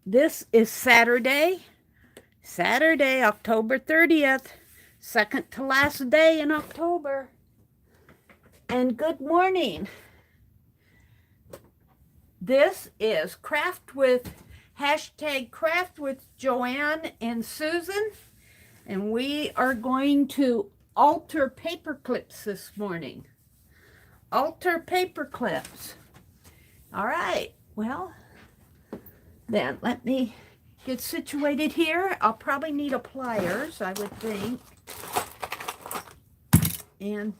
This is Saturday, October 30th, second to last day in October. And good morning. This is Craft with Joanne and Susan. And we are going to alter paper clips this morning. Alter paper clips. All right, well, then let me get situated here. I'll probably need a pliers, I would think. And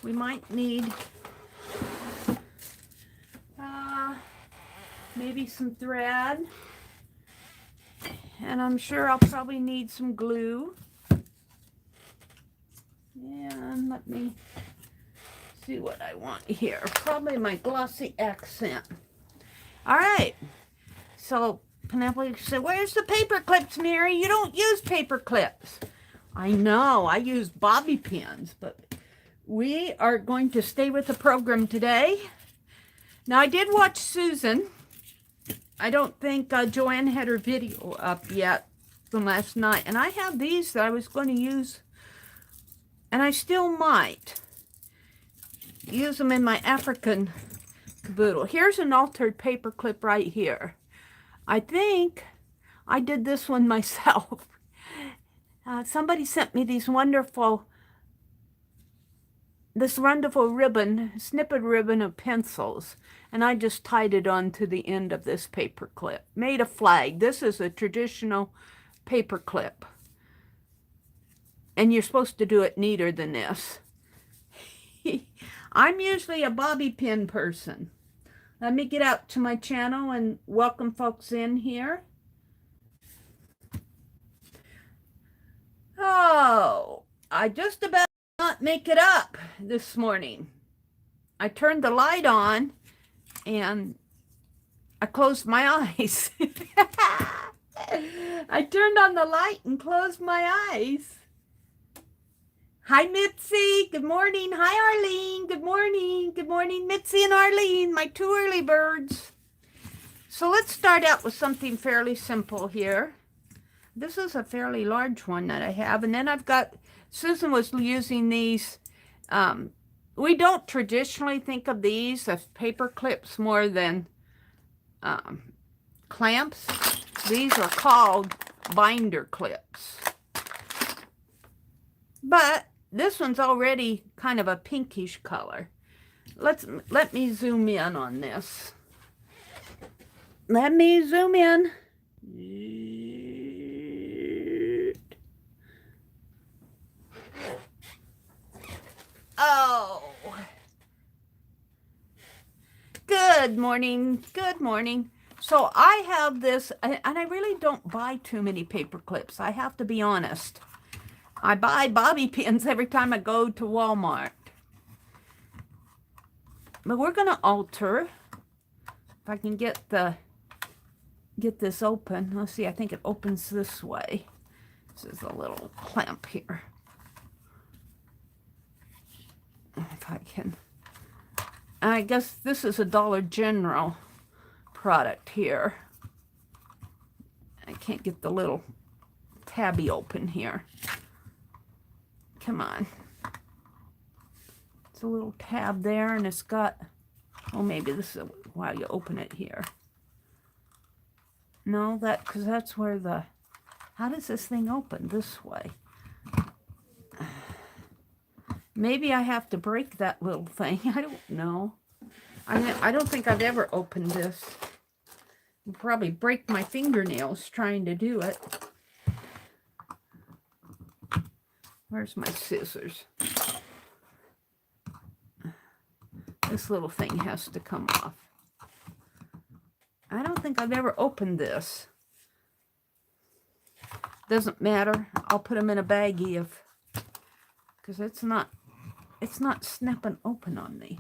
we might need maybe some thread. And I'm sure I'll probably need some glue. And let me see what I want here. Probably my glossy accent. All right. So Penelope said, "Where's the paper clips, Mary? You don't use paper clips." I know, I use bobby pins, but we are going to stay with the program today. Now, I did watch Susan. I don't think Joanne had her video up yet from last night. And I have these that I was going to use, and I still might use them in my African caboodle. Here's an altered paper clip right here. I think I did this one myself. Somebody sent me this wonderful ribbon, snippet ribbon of pencils, and I just tied it on to the end of this paper clip. Made a flag. This is a traditional paper clip, and you're supposed to do it neater than this. I'm usually a bobby pin person. Let me get out to my channel and welcome folks in here. Oh, I just about not make it up this morning. I turned the light on and I closed my eyes. I turned on the light and closed my eyes. Hi, Mitzi. Good morning. Hi, Arlene. Good morning. Good morning, Mitzi and Arlene, my two early birds. So let's start out with something fairly simple here. This is a fairly large one that I have. And then I've got, Susan was using these. We don't traditionally think of these as paper clips more than clamps. These are called binder clips. But this one's already kind of a pinkish color. Let me zoom in on this. Let me zoom in. Oh. Good morning. Good morning. So I have this, and I really don't buy too many paper clips. I have to be honest. I buy bobby pins every time I go to Walmart. But we're going to alter. If I can get this open. Let's see, I think it opens this way. This is a little clamp here. If I can. I guess this is a Dollar General product here. I can't get the little tabby open here. Come on. It's a little tab there, and it's got, oh, maybe this is why you open it here. No, because that's where the, how does this thing open? This way. Maybe I have to break that little thing. I don't know. I don't think I've ever opened this. I'll probably break my fingernails trying to do it. Where's my scissors? This little thing has to come off. I don't think I've ever opened this. Doesn't matter. I'll put them in a baggie because it's not snapping open on me.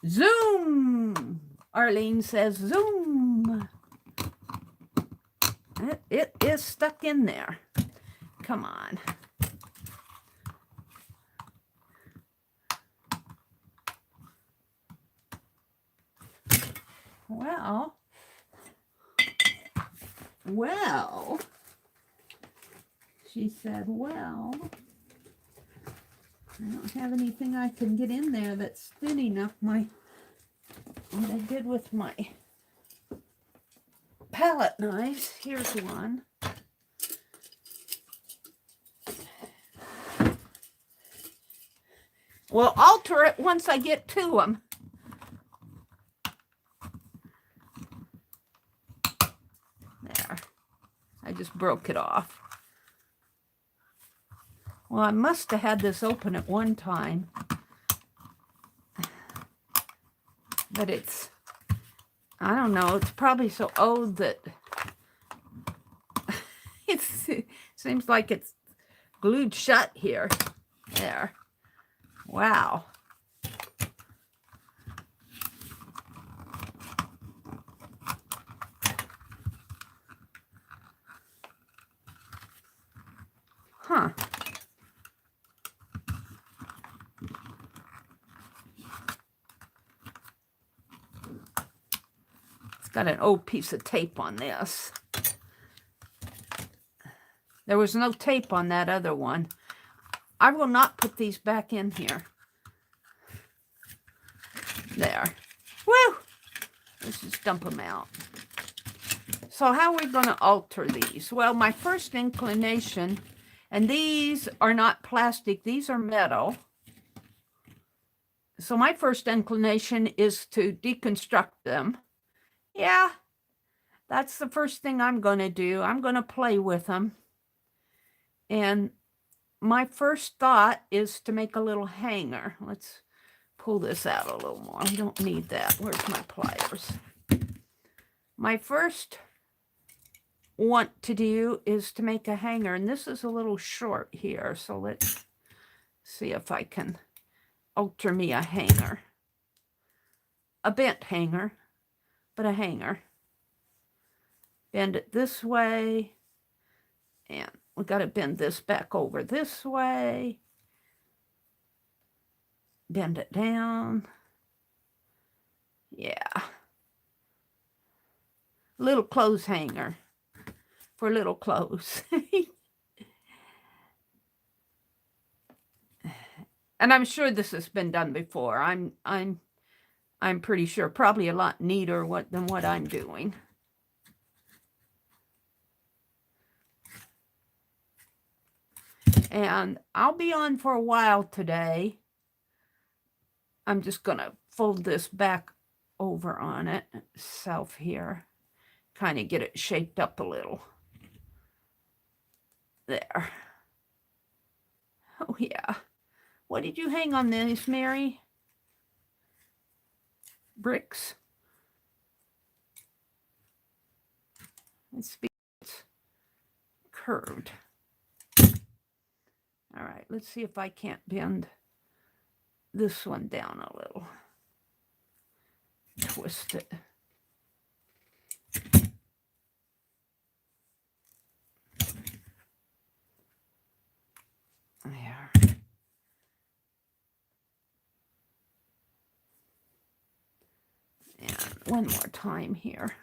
Zoom! Arlene says zoom. It is stuck in there. Come on. Well, well, she said, well, I don't have anything I can get in there that's thin enough. What I did with my palette knives, here's one. We'll alter it once I get to them. There. I just broke it off. Well, I must have had this open at one time. But it's, I don't know, it's probably so old that it seems like it's glued shut here. There. Wow. Huh. It's got an old piece of tape on this. There was no tape on that other one. I will not put these back in here. There. Woo! Let's just dump them out. So how are we going to alter these? Well, my first inclination, and these are not plastic, these are metal. So my first inclination is to deconstruct them. Yeah, that's the first thing I'm going to do. I'm going to play with them. And my first thought is to make a little hanger. Let's pull this out a little more. I don't need that. Where's my pliers? My first want to do is to make a hanger, and this is a little short here, so let's see if I can alter me a hanger. A bent hanger, but a hanger. Bend it this way, and we got to bend this back over this way. Bend it down. Yeah. Little clothes hanger for little clothes. And I'm sure this has been done before. I'm pretty sure, probably a lot neater than what I'm doing. And I'll be on for a while today. I'm just going to fold this back over on itself here. Kind of get it shaped up a little. There. Oh, yeah. What did you hang on these, Mary? Bricks? It's curved. All right, let's see if I can't bend this one down a little. Twist it. There. And one more time here.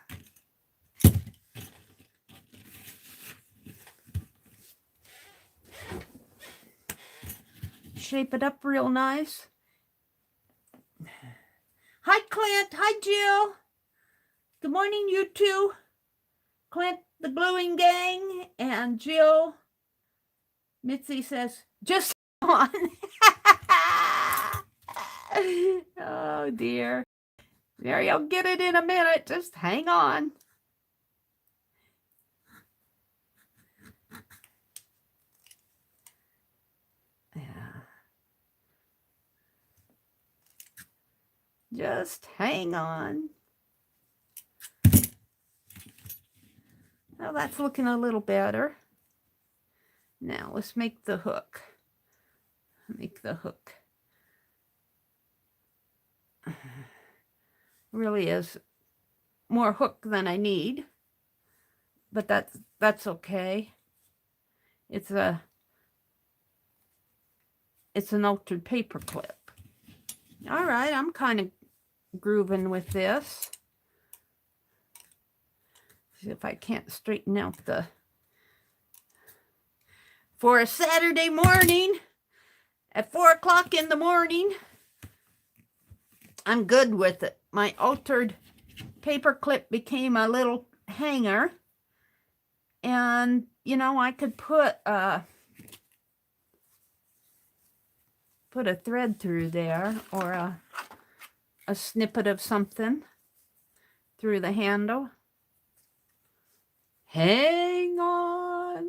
Shape it up real nice. Hi, Clint. Hi, Jill. Good morning, you two. Clint, the gluing gang, and Jill. Mitzi says, just on. Oh, dear. Mary, I'll get it in a minute. Just hang on. Just hang on. Well, that's looking a little better. Now let's make the hook. Make the hook. Really is more hook than I need, but that's okay. It's an altered paper clip. All right, I'm kind of grooving with this. See if I can't straighten out the... For a Saturday morning at 4 o'clock in the morning, I'm good with it. My altered paper clip became a little hanger. And, you know, I could put a thread through there, or a snippet of something through the handle. Hang on.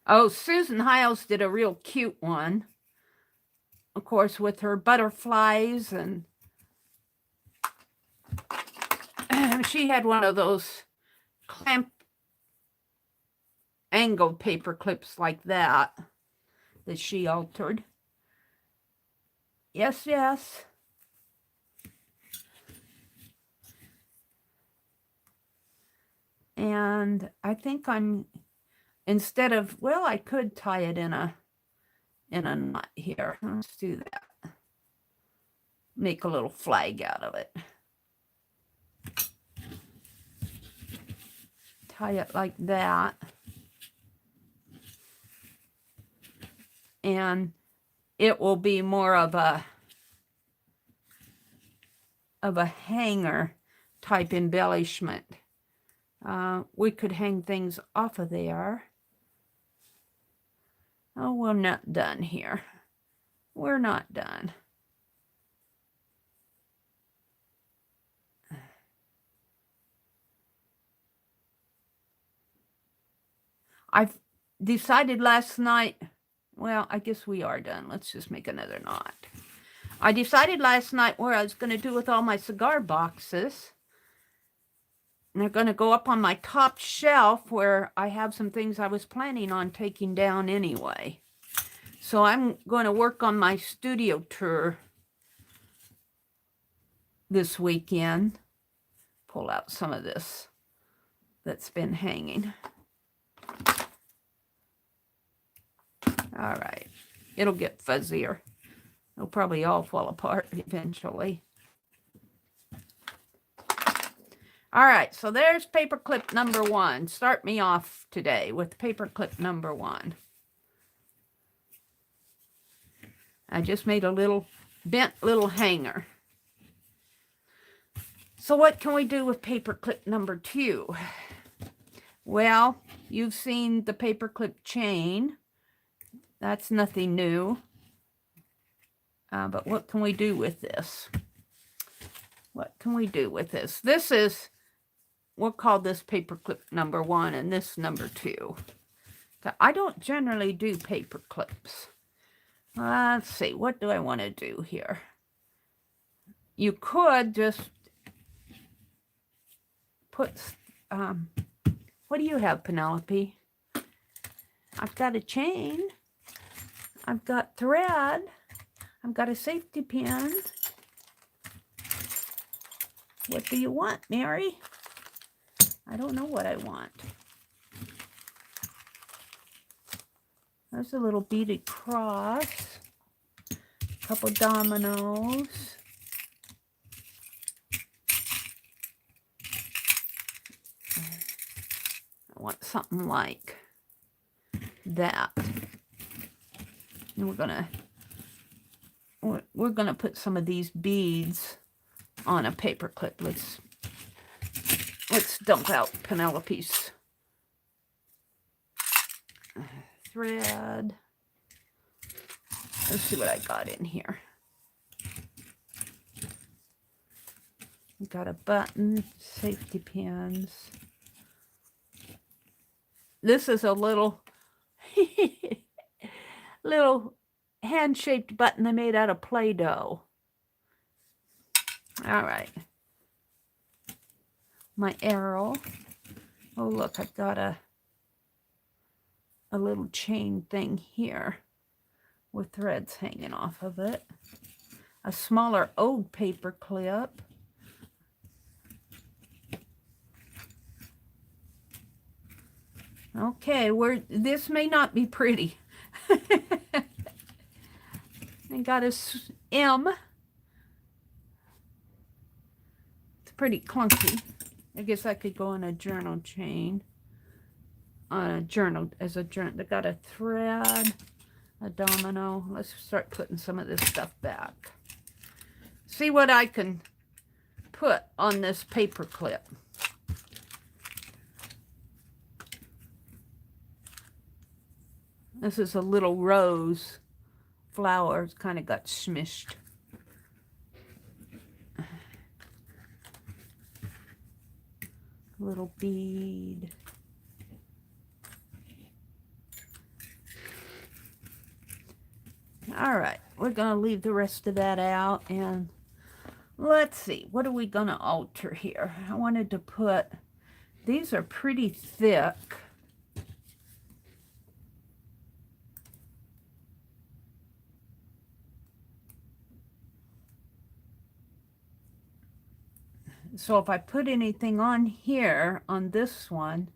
Oh, Susan Hiles did a real cute one. Of course, with her butterflies, and she had one of those clamp angle paper clips like that she altered. Yes, yes. And I think I'm, instead of, well, I could tie it in a knot here. Let's do that. Make a little flag out of it. Tie it like that. And it will be more of a hanger type embellishment. We could hang things off of there. Oh, we're not done here. We're not done. I've decided last night, well, I guess we are done. Let's just make another knot. I decided last night what I was going to do with all my cigar boxes. And they're going to go up on my top shelf where I have some things I was planning on taking down anyway. So I'm going to work on my studio tour this weekend. Pull out some of this that's been hanging. All right. It'll get fuzzier. It'll probably all fall apart eventually. All right, so there's paperclip number 1. Start me off today with paperclip number 1. I just made a little bent little hanger. So what can we do with paperclip number 2? Well, you've seen the paperclip chain. That's nothing new. But what can we do with this? What can we do with this? This is, we'll call this paperclip number 1 and this number 2. I don't generally do paper clips. Let's see, what do I want to do here? You could just put, what do you have, Penelope? I've got a chain. I've got thread. I've got a safety pin. What do you want, Mary? I don't know what I want. There's a little beaded cross. A couple dominoes. I want something like that. And we're gonna put some of these beads on a paper clip. Let's dump out Penelope's thread. Let's see what I got in here. We got a button, safety pins. This is a little little hand-shaped button I made out of Play-Doh. All right. My arrow. Oh, look, I've got a little chain thing here with threads hanging off of it. A smaller old paper clip. Okay, this may not be pretty. I got a M. It's pretty clunky. I guess I could go on a journal chain. On a journal, as a journal. I got a thread, a domino. Let's start putting some of this stuff back. See what I can put on this paper clip. This is a little rose flower. It's kind of got smished. Little bead. All right, we're going to leave the rest of that out, and let's see, what are we going to alter here? I wanted to put, these are pretty thick. So if I put anything on here, on this one,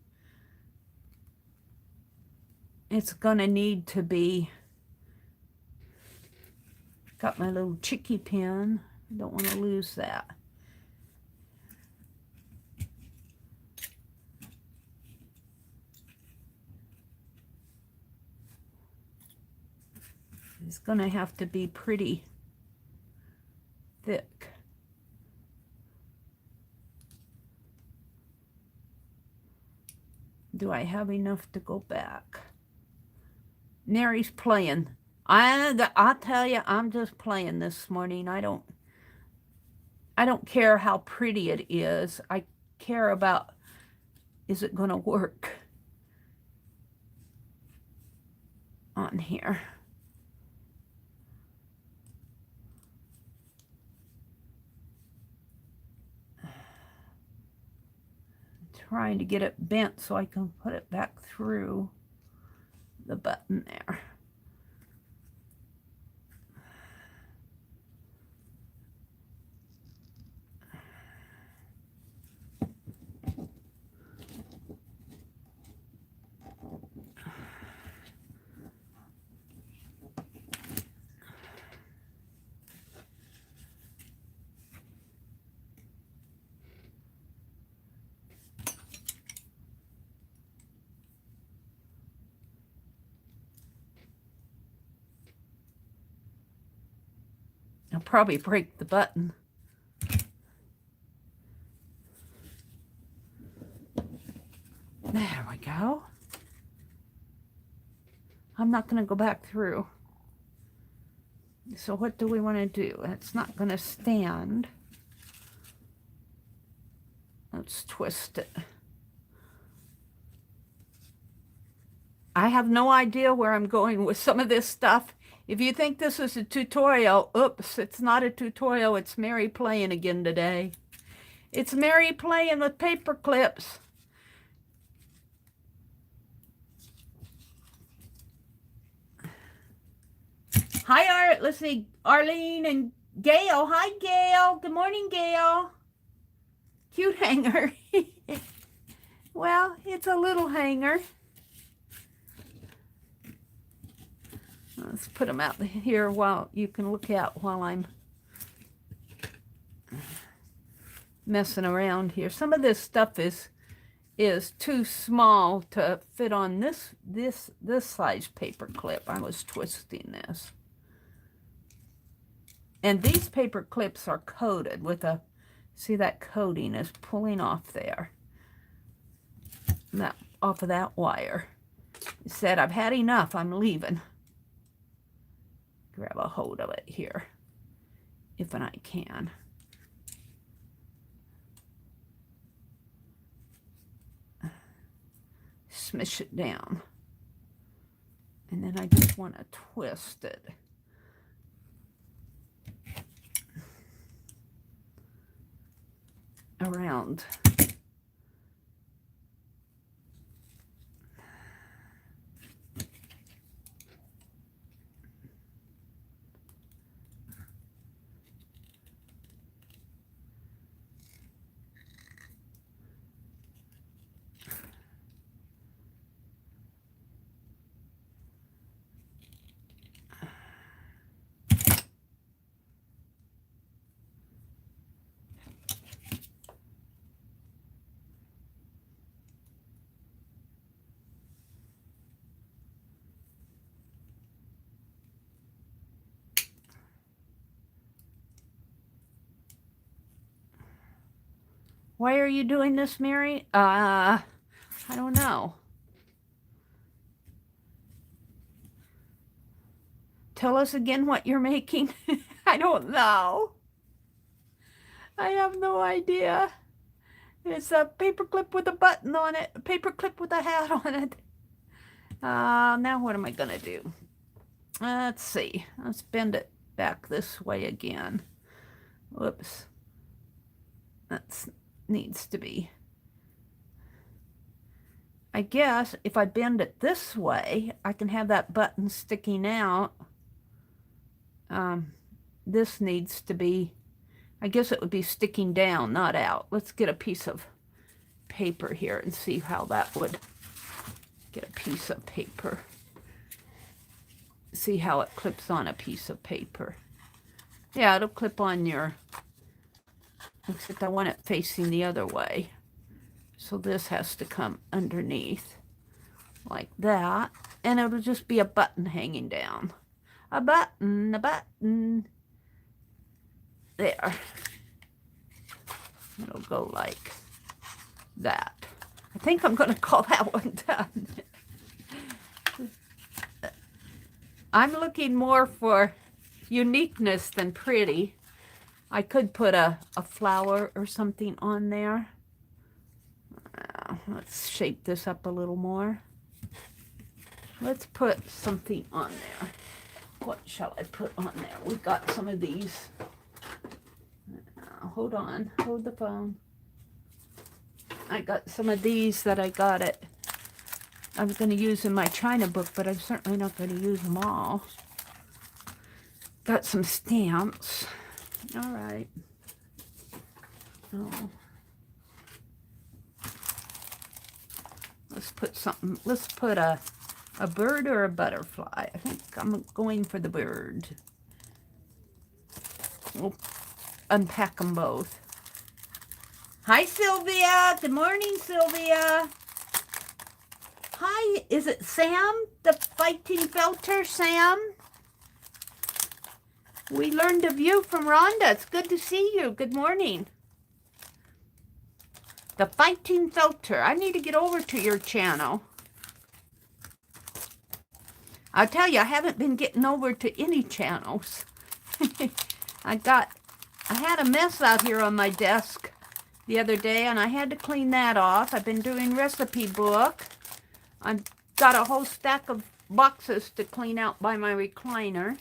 it's going to need to be, got my little chicky pin. I don't want to lose that. It's going to have to be pretty thick. Do I have enough to go back? Mary's playing. I'll tell you, I'm just playing this morning. I don't care how pretty it is. I care about, is it going to work on here? Trying to get it bent so I can put it back through the button there. I'll probably break the button. There we go. I'm not going to go back through. So what do we want to do? It's not going to stand. Let's twist it. I have no idea where I'm going with some of this stuff. If you think this is a tutorial, oops, it's not a tutorial. It's Mary playing again today. It's Mary playing with paper clips. Hi, Art. Let's see, Arlene and Gail. Hi, Gail. Good morning, Gail. Cute hanger. Well, it's a little hanger. Let's put them out here while you can look out while I'm messing around here. Some of this stuff is too small to fit on this size paper clip. I was twisting this. And these paper clips are coated with a, see that coating is pulling off there. That off of that wire. It said, I've had enough, I'm leaving. Grab a hold of it here, if I can. Smush it down. And then I just want to twist it. Around. Why are you doing this, Mary? I don't know. Tell us again what you're making. I don't know. I have no idea. It's a paperclip with a button on it. A paperclip with a hat on it. Now what am I going to do? Let's see. Let's bend it back this way again. Whoops. That needs to be. I guess if I bend it this way, I can have that button sticking out. This needs to be, I guess it would be sticking down, not out. Let's get a piece of paper here and see how that would get a piece of paper. See how it clips on a piece of paper. Yeah, it'll clip on your, except I want it facing the other way. So this has to come underneath like that. And it'll just be a button hanging down. A button, a button. There. It'll go like that. I think I'm going to call that one done. I'm looking more for uniqueness than pretty. I could put a flower or something on there. Let's shape this up a little more. Let's put something on there. What shall I put on there? We've got some of these. Hold on. Hold the phone. I got some of these that I got at, I was going to use in my China book, but I'm certainly not going to use them all. Got some stamps. All right. Oh. Let's put something. Let's put a bird or a butterfly. I think I'm going for the bird. We'll unpack them both. Hi, Sylvia. Good morning, Sylvia. Hi, is it Sam, the fighting felter, Sam? We learned of you from Rhonda. It's good to see you. Good morning. The fighting felter. I need to get over to your channel. I'll tell you, I haven't been getting over to any channels. I had a mess out here on my desk the other day, and I had to clean that off. I've been doing recipe book. I've got a whole stack of boxes to clean out by my recliner.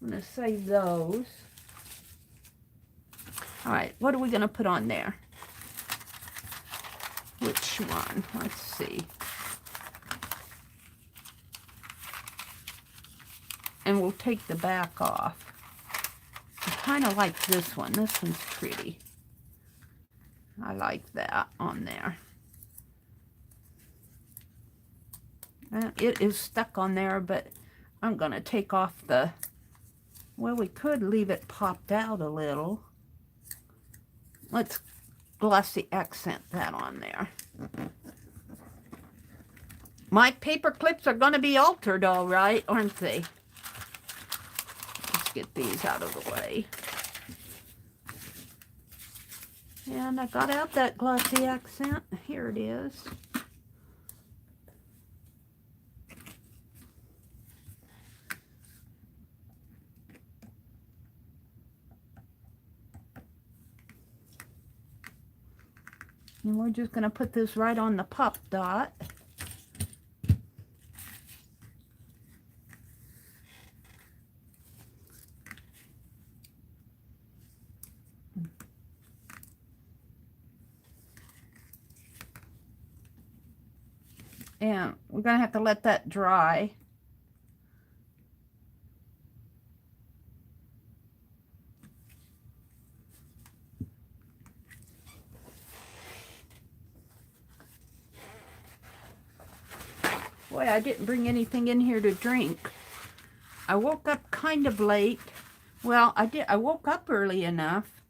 I'm going to save those. All right, what are we going to put on there? Which one? Let's see. And we'll take the back off. I kind of like this one. This one's pretty. I like that on there. It is stuck on there, but I'm going to take off the, well, we could leave it popped out a little. Let's glossy accent that on there. My paper clips are going to be altered, all right, aren't they? Let's get these out of the way. And I got out that glossy accent. Here it is. And we're just going to put this right on the pop dot. And we're going to have to let that dry. Boy, I didn't bring anything in here to drink. I woke up kind of late. Well, I woke up early enough.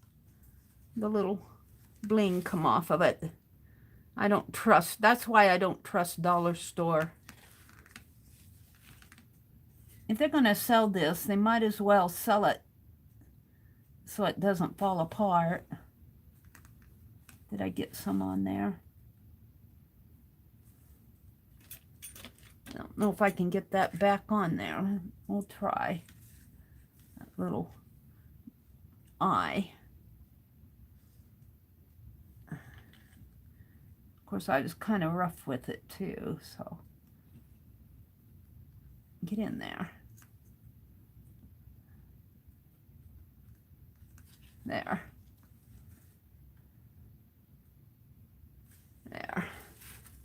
The little bling come off of it. I don't trust. That's why I don't trust dollar store. If they're going to sell this, they might as well sell it so it doesn't fall apart. Did I get some on there? I don't know if I can get that back on there. We'll try. That little eye. Of course, I was kind of rough with it too, so get in there. There. There.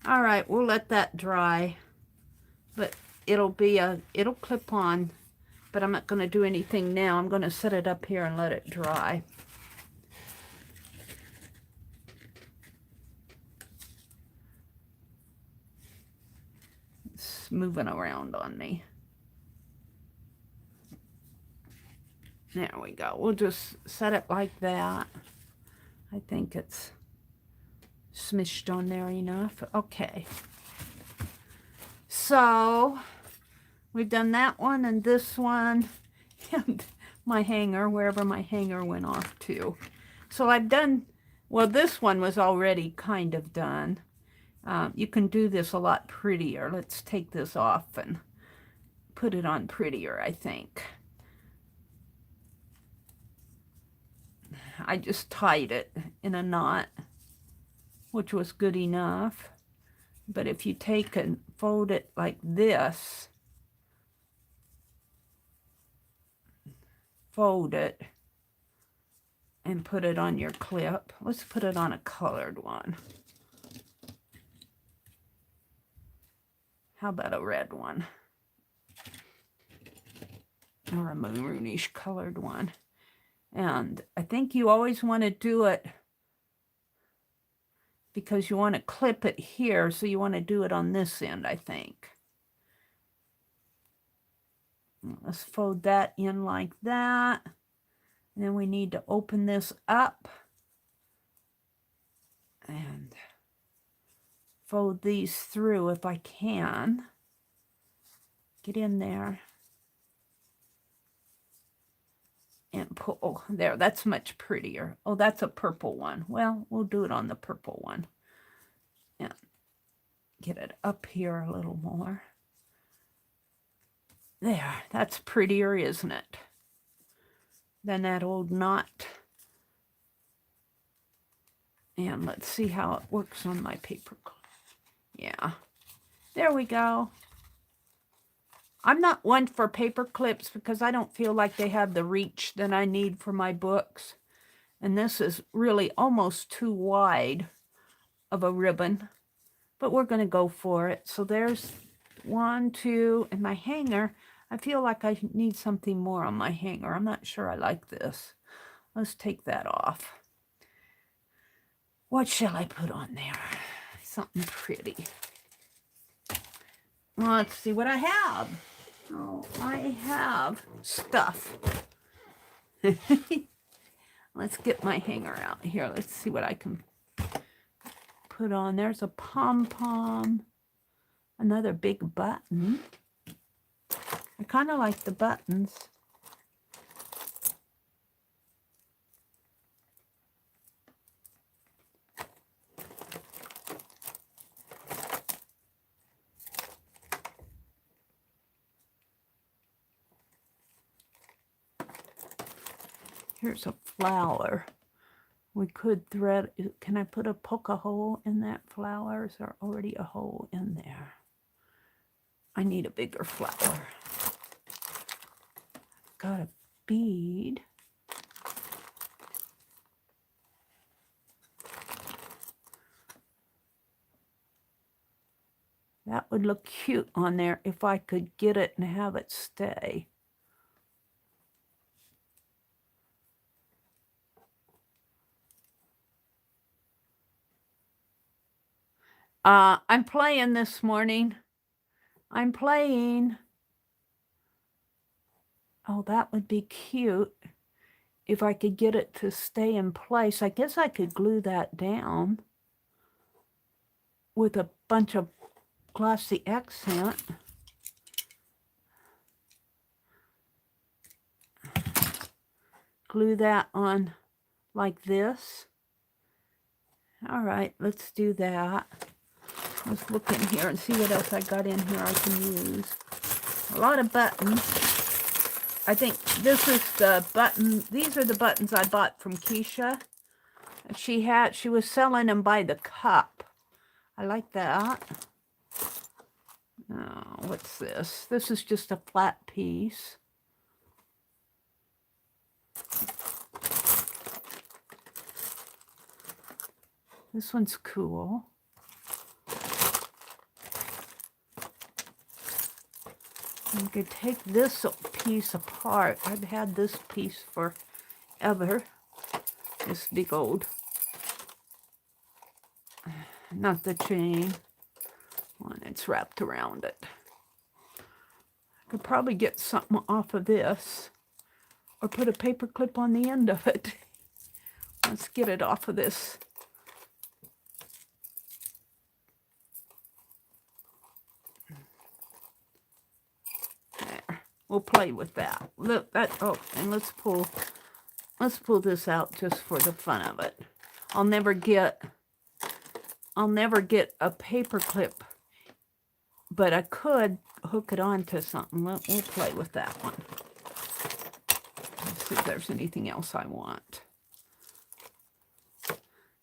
All right, we'll let that dry, but it'll clip on, but I'm not going to do anything now. I'm going to set it up here and let it dry. It's moving around on me. There we go. We'll just set it like that. I think it's smished on there enough. Okay. So we've done that one and this one and my hanger, wherever my hanger went off to. So I've done, well, this one was already kind of done. You can do this a lot prettier. Let's take this off and put it on prettier, I think. I just tied it in a knot, which was good enough. But if you take and fold it like this, fold it and put it on your clip. Let's put it on a colored one. How about a red one? Or a maroonish colored one. And I think you always want to do it because you want to clip it here, so you want to do it on this end, I think. Let's fold that in like that. And then we need to open this up and fold these through if I can. Get in there. And pull, oh, there, that's much prettier. Oh, that's a purple one. Well, we'll do it on the purple one. And get it up here a little more. There, that's prettier, isn't it? Than that old knot. And let's see how it works on my paper clip. Yeah, there we go. I'm not one for paper clips because I don't feel like they have the reach that I need for my books. And this is really almost too wide of a ribbon, but we're going to go for it. So there's 1, 2, and my hanger. I feel like I need something more on my hanger. I'm not sure I like this. Let's take that off. What shall I put on there? Something pretty. Let's see what I have. Oh, I have stuff. Let's get my hanger out here. Let's see what I can put on. There's a pom-pom. Another big button. I kind of like the buttons. Here's a flower. We could thread, can I poke a hole in that flower? Is there already a hole in there? I need a bigger flower. Got a bead. That would look cute on there if I could get it and have it stay. I'm playing this morning. I'm playing. Oh, that would be cute if I could get it to stay in place. I guess I could glue that down with a bunch of glossy accent. Glue that on like this. All right, let's do that. Let's look in here and see what else I got in here I can use. A lot of buttons. I think this is the button. These are the buttons I bought from Keisha. She was selling them by the cup. I like that. Oh, what's this? This is just a flat piece. This one's cool. You could take this piece apart. I've had this piece forever. This big old, not the chain one, it's wrapped around it. I could probably get something off of this or put a paper clip on the end of it. Let's get it off of this. There. We'll play with that. Look, that, oh, and let's pull this out just for the fun of it. I'll never get a paper clip, but I could hook it onto something. We'll play with that one. Let's see if there's anything else I want.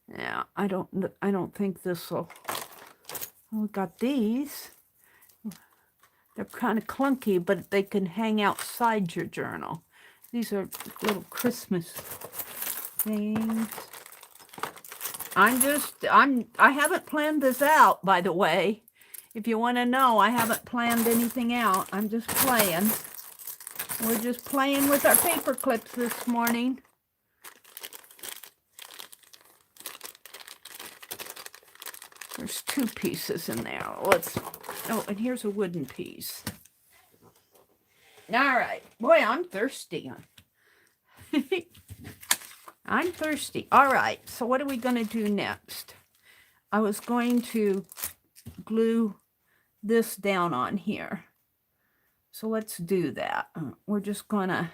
Yeah, I don't think this will. Oh, we got these. They're kind of clunky, but they can hang outside your journal. These are little Christmas things. I haven't planned this out, by the way. If you want to know, I haven't planned anything out. I'm just playing. We're just playing with our paper clips this morning. There's two pieces in there. Oh, and here's a wooden piece. All right. Boy, I'm thirsty. I'm thirsty. All right. So what are we going to do next? I was going to glue this down on here. So let's do that. We're just going to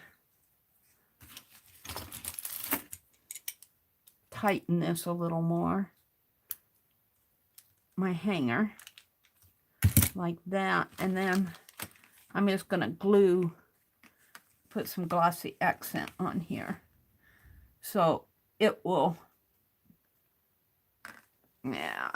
tighten this a little more. My hanger like that, and then I'm just going to put some glossy accent on here so it will, yeah,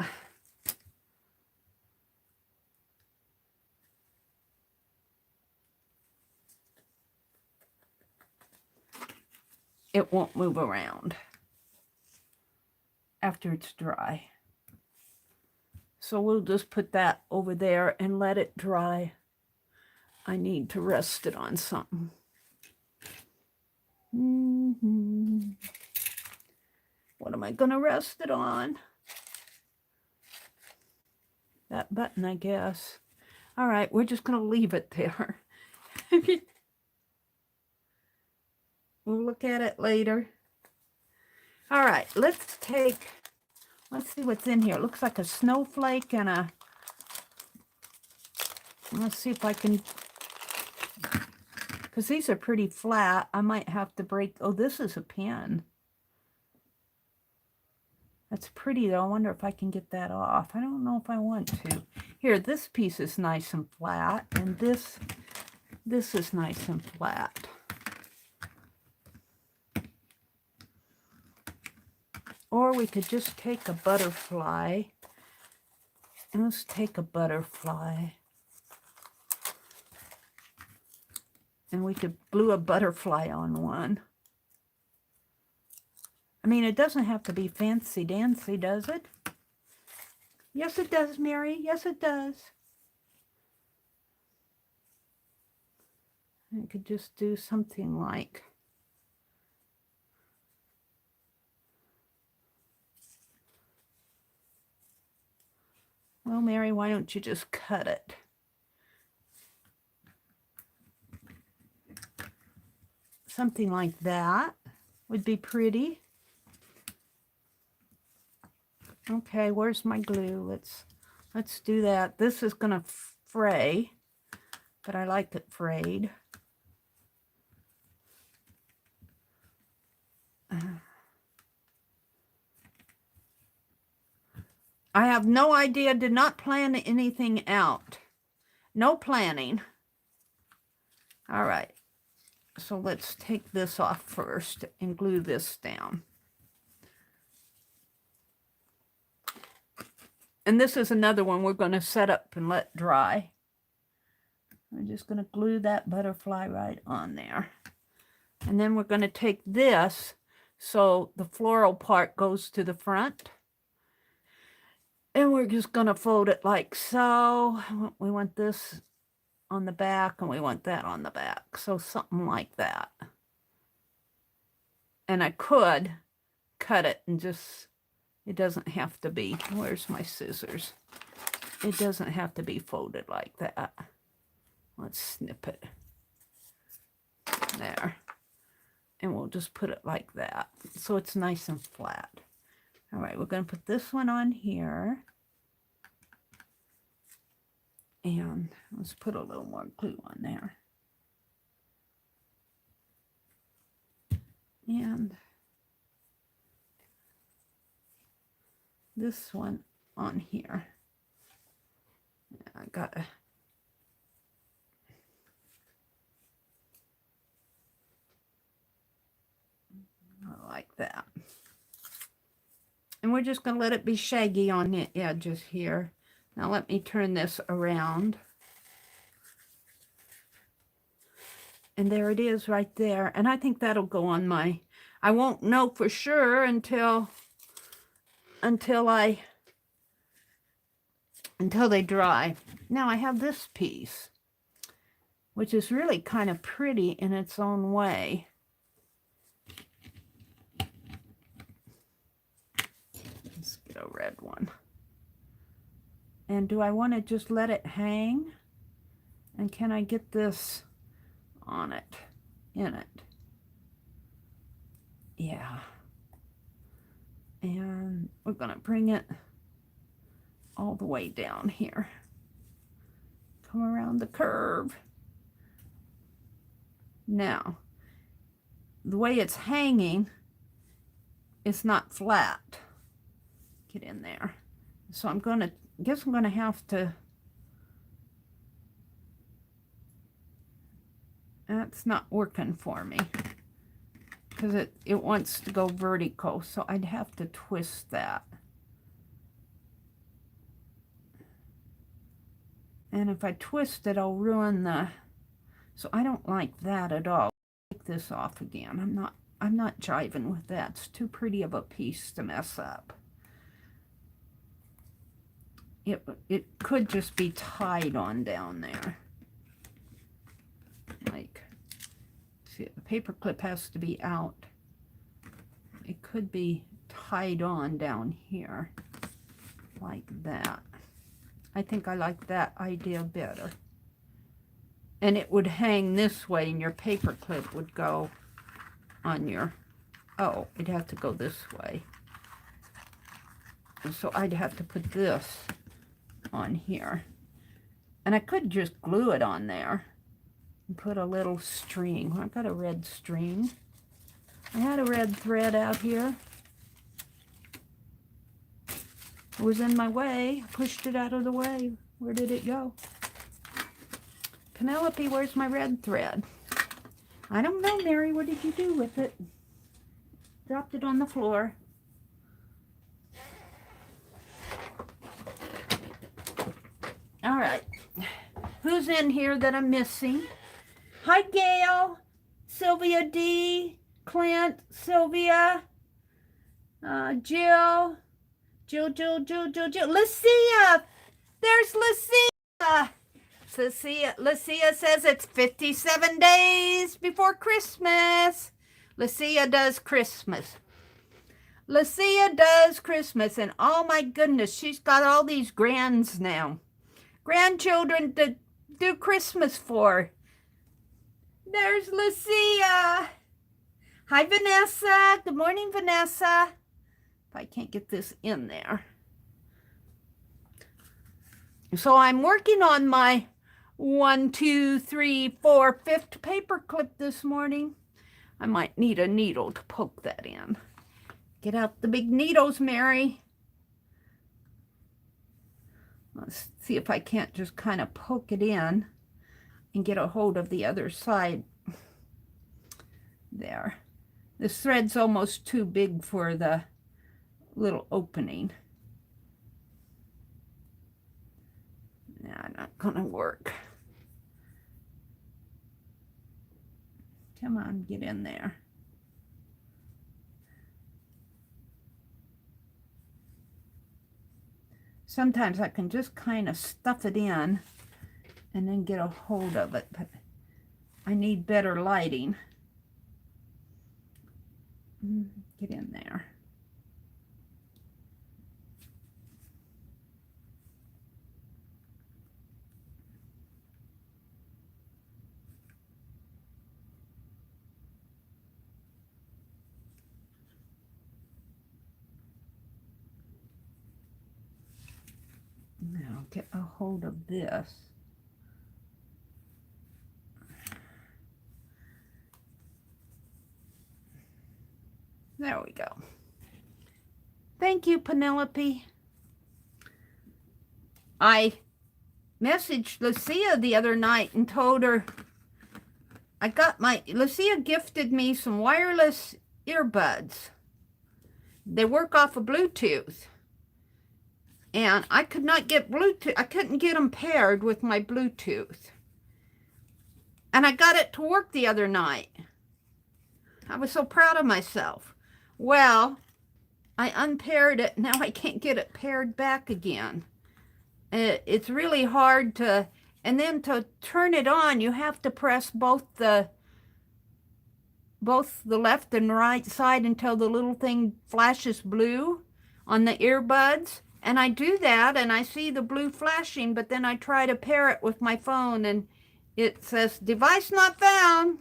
it won't move around after it's dry. So we'll just put that over there and let it dry. I need to rest it on something. What am I going to rest it on? That button, I guess. All right, we're just going to leave it there. We'll look at it later. All right, let's see what's in here. It looks like a snowflake and let's see if I can, because these are pretty flat. I might have to break, oh, this is a pen. That's pretty though. I wonder if I can get that off. I don't know if I want to. Here, this piece is nice and flat, and this is nice and flat. Or we could just take a butterfly. And let's take a butterfly. And we could glue a butterfly on one. I mean, it doesn't have to be fancy-dancy, does it? Yes, it does, Mary. Yes, it does. I could just do something like... Well, Mary, why don't you just cut it? Something like that would be pretty. Okay, where's my glue? Let's do that. This is gonna fray, but I like it frayed. I have no idea, did not plan anything out. No planning. All right, so let's take this off first and glue this down. And this is another one we're going to set up and let dry. I'm just going to glue that butterfly right on there. And then we're going to take this, so the floral part goes to the front. And we're just going to fold it like so. We want this on the back and we want that on the back. So something like that. And I could cut it and just, it doesn't have to be, where's my scissors? It doesn't have to be folded like that. Let's snip it. There. And we'll just put it like that. So it's nice and flat. All right, we're going to put this one on here. And let's put a little more glue on there. And this one on here. I gotta like that. And we're just going to let it be shaggy on the edges here. Now let me turn this around. And there it is right there. And I think that'll go on my, I won't know for sure until they dry. Now I have this piece, which is really kind of pretty in its own way. Let's get a red one. And do I want to just let it hang? And can I get this on it, in it? Yeah. And we're going to bring it all the way down here. Come around the curve. Now, the way it's hanging, it's not flat. Get in there. So I'm going to, guess I'm going to have to, that's not working for me because it wants to go vertical, so I'd have to twist that. And if I twist it, I'll ruin the, so I don't like that at all. Take this off again. I'm not jiving with that. It's too pretty of a piece to mess up. It could just be tied on down there. Like, see, the paper clip has to be out. It could be tied on down here, like that. I think I like that idea better. And it would hang this way, and your paper clip would go on your, oh, it'd have to go this way. And so I'd have to put this on here. And I could just glue it on there and put a little string. I've got a red string. I had a red thread out here. It was in my way. I pushed it out of the way. Where did it go? Penelope, where's my red thread? I don't know, Mary. What did you do with it? Dropped it on the floor. All right. Who's in here that I'm missing? Hi, Gail, Sylvia D, Clint, Sylvia, Jill, Lucia. There's Lucia. Lucia says it's 57 days before Christmas. Lucia does Christmas. Lucia does Christmas, and oh my goodness, she's got all these grandchildren to do Christmas for. There's Lucia. Hi, Vanessa. Good morning, Vanessa. If I can't get this in there. So I'm working on my 1, 2, 3, 4, 5th paper clip this morning. I might need a needle to poke that in. Get out the big needles, Mary. Let's see if I can't just kind of poke it in and get a hold of the other side. There. This thread's almost too big for the little opening. Nah, not gonna work. Come on, get in there. Sometimes I can just kind of stuff it in and then get a hold of it, but I need better lighting. Get in there. Now get a hold of this. There we go. Thank you, Penelope. I messaged Lucia the other night and told her Lucia gifted me some wireless earbuds. They work off of Bluetooth. And I could not get Bluetooth. I couldn't get them paired with my Bluetooth. And I got it to work the other night. I was so proud of myself. Well, I unpaired it. Now I can't get it paired back again. It's really hard to, and then to turn it on, you have to press both the left and right side until the little thing flashes blue on the earbuds. And I do that, and I see the blue flashing, but then I try to pair it with my phone, and it says, device not found.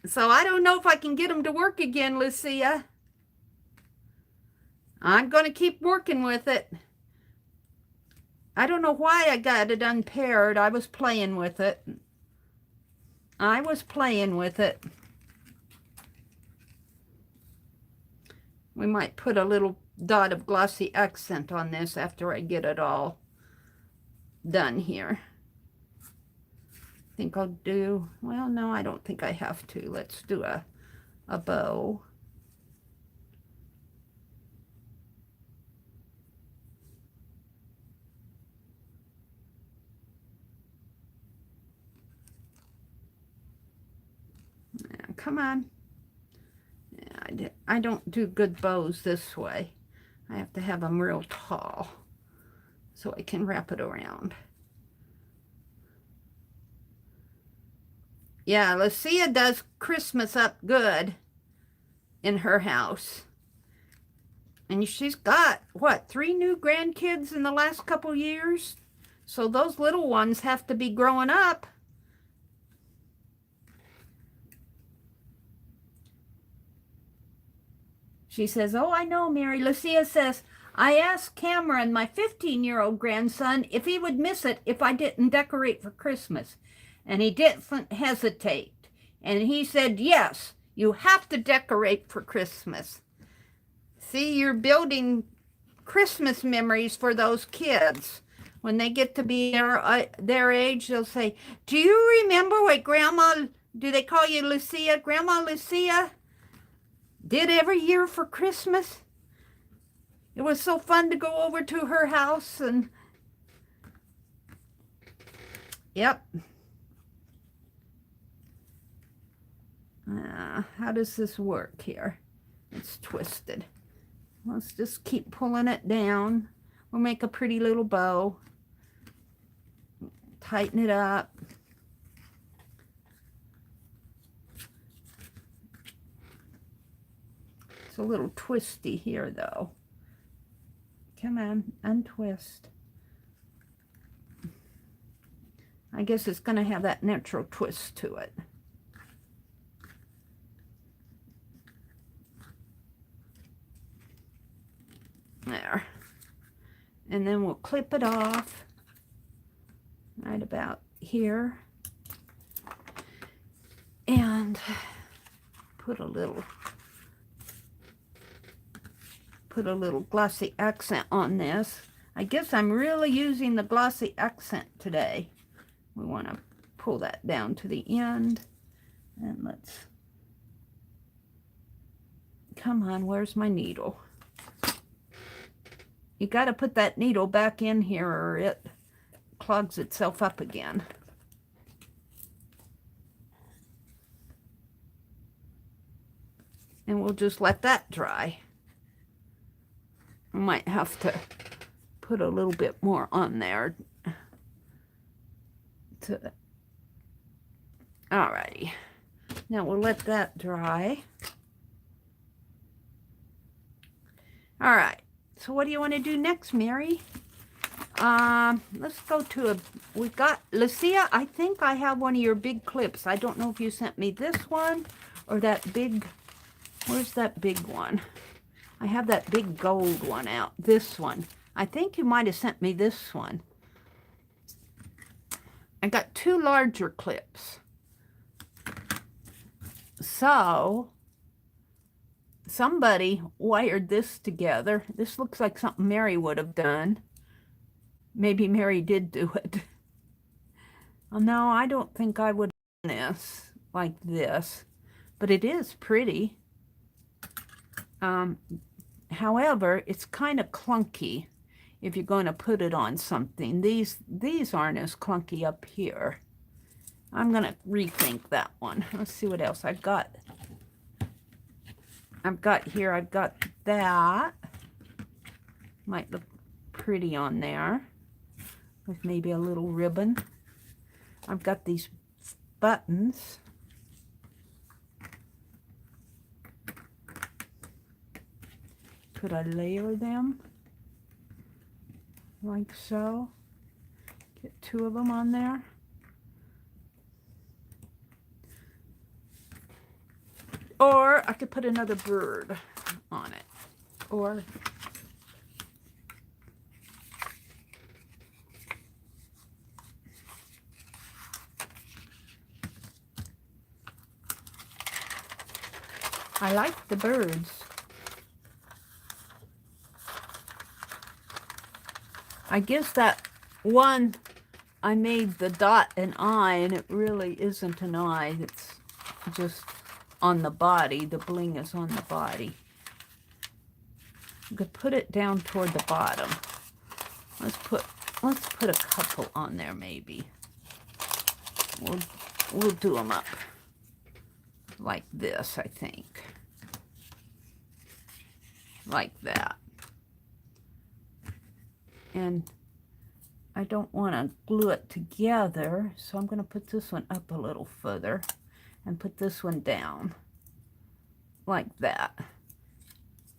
So I don't know if I can get them to work again, Lucia. I'm going to keep working with it. I don't know why I got it unpaired. I was playing with it. We might put a little dot of glossy accent on this after I get it all done here. I think I'll do, well, no, I don't think I have to. Let's do a bow. Yeah, come on. I don't do good bows this way. I have to have them real tall so I can wrap it around. Yeah, Lucia does Christmas up good in her house. And she's got, what, 3 new grandkids in the last couple years? So those little ones have to be growing up. She says, oh, I know, Mary. Lucia says, I asked Cameron, my 15-year-old grandson, if he would miss it if I didn't decorate for Christmas. And he didn't hesitate. And he said, yes, you have to decorate for Christmas. See, you're building Christmas memories for those kids. When they get to be their age, they'll say, do you remember what Grandma, do they call you Lucia? Grandma Lucia did every year for Christmas? It was so fun to go over to her house and, yep. How does this work here? It's twisted. Let's just keep pulling it down. We'll make a pretty little bow. Tighten it up. It's a little twisty here, though. Come on, untwist. I guess it's going to have that natural twist to it. There. And then we'll clip it off right about here. And put a put a little glossy accent on this. I guess I'm really using the glossy accent today. We want to pull that down to the end. And let's, come on, where's my needle? You got to put that needle back in here or it clogs itself up again. And we'll just let that dry. I might have to put a little bit more on there. Alrighty. Now we'll let that dry. Alright. So what do you want to do next, Mary? Let's go to we got, Lucia, I think I have one of your big clips. I don't know if you sent me this one or that big, where's that big one? I have that big gold one out, this one. I think you might have sent me this one. I got two larger clips. So, somebody wired this together. This looks like something Mary would have done. Maybe Mary did do it. Oh, no, I don't think I would have done this like this. But it is pretty. However, it's kind of clunky if you're going to put it on something. These aren't as clunky up here. I'm going to rethink that one. Let's see what else I've got. I've got that. Might look pretty on there with maybe a little ribbon. I've got these buttons. Could I layer them like so? Get two of them on there. Or I could put another bird on it. Or I like the birds. I guess that one I made the dot an eye, and it really isn't an eye. It's just on the body. The bling is on the body. You could put it down toward the bottom. Let's put a couple on there maybe. We'll do them up like this, I think. Like that. And I don't want to glue it together, so I'm going to put this one up a little further and put this one down like that.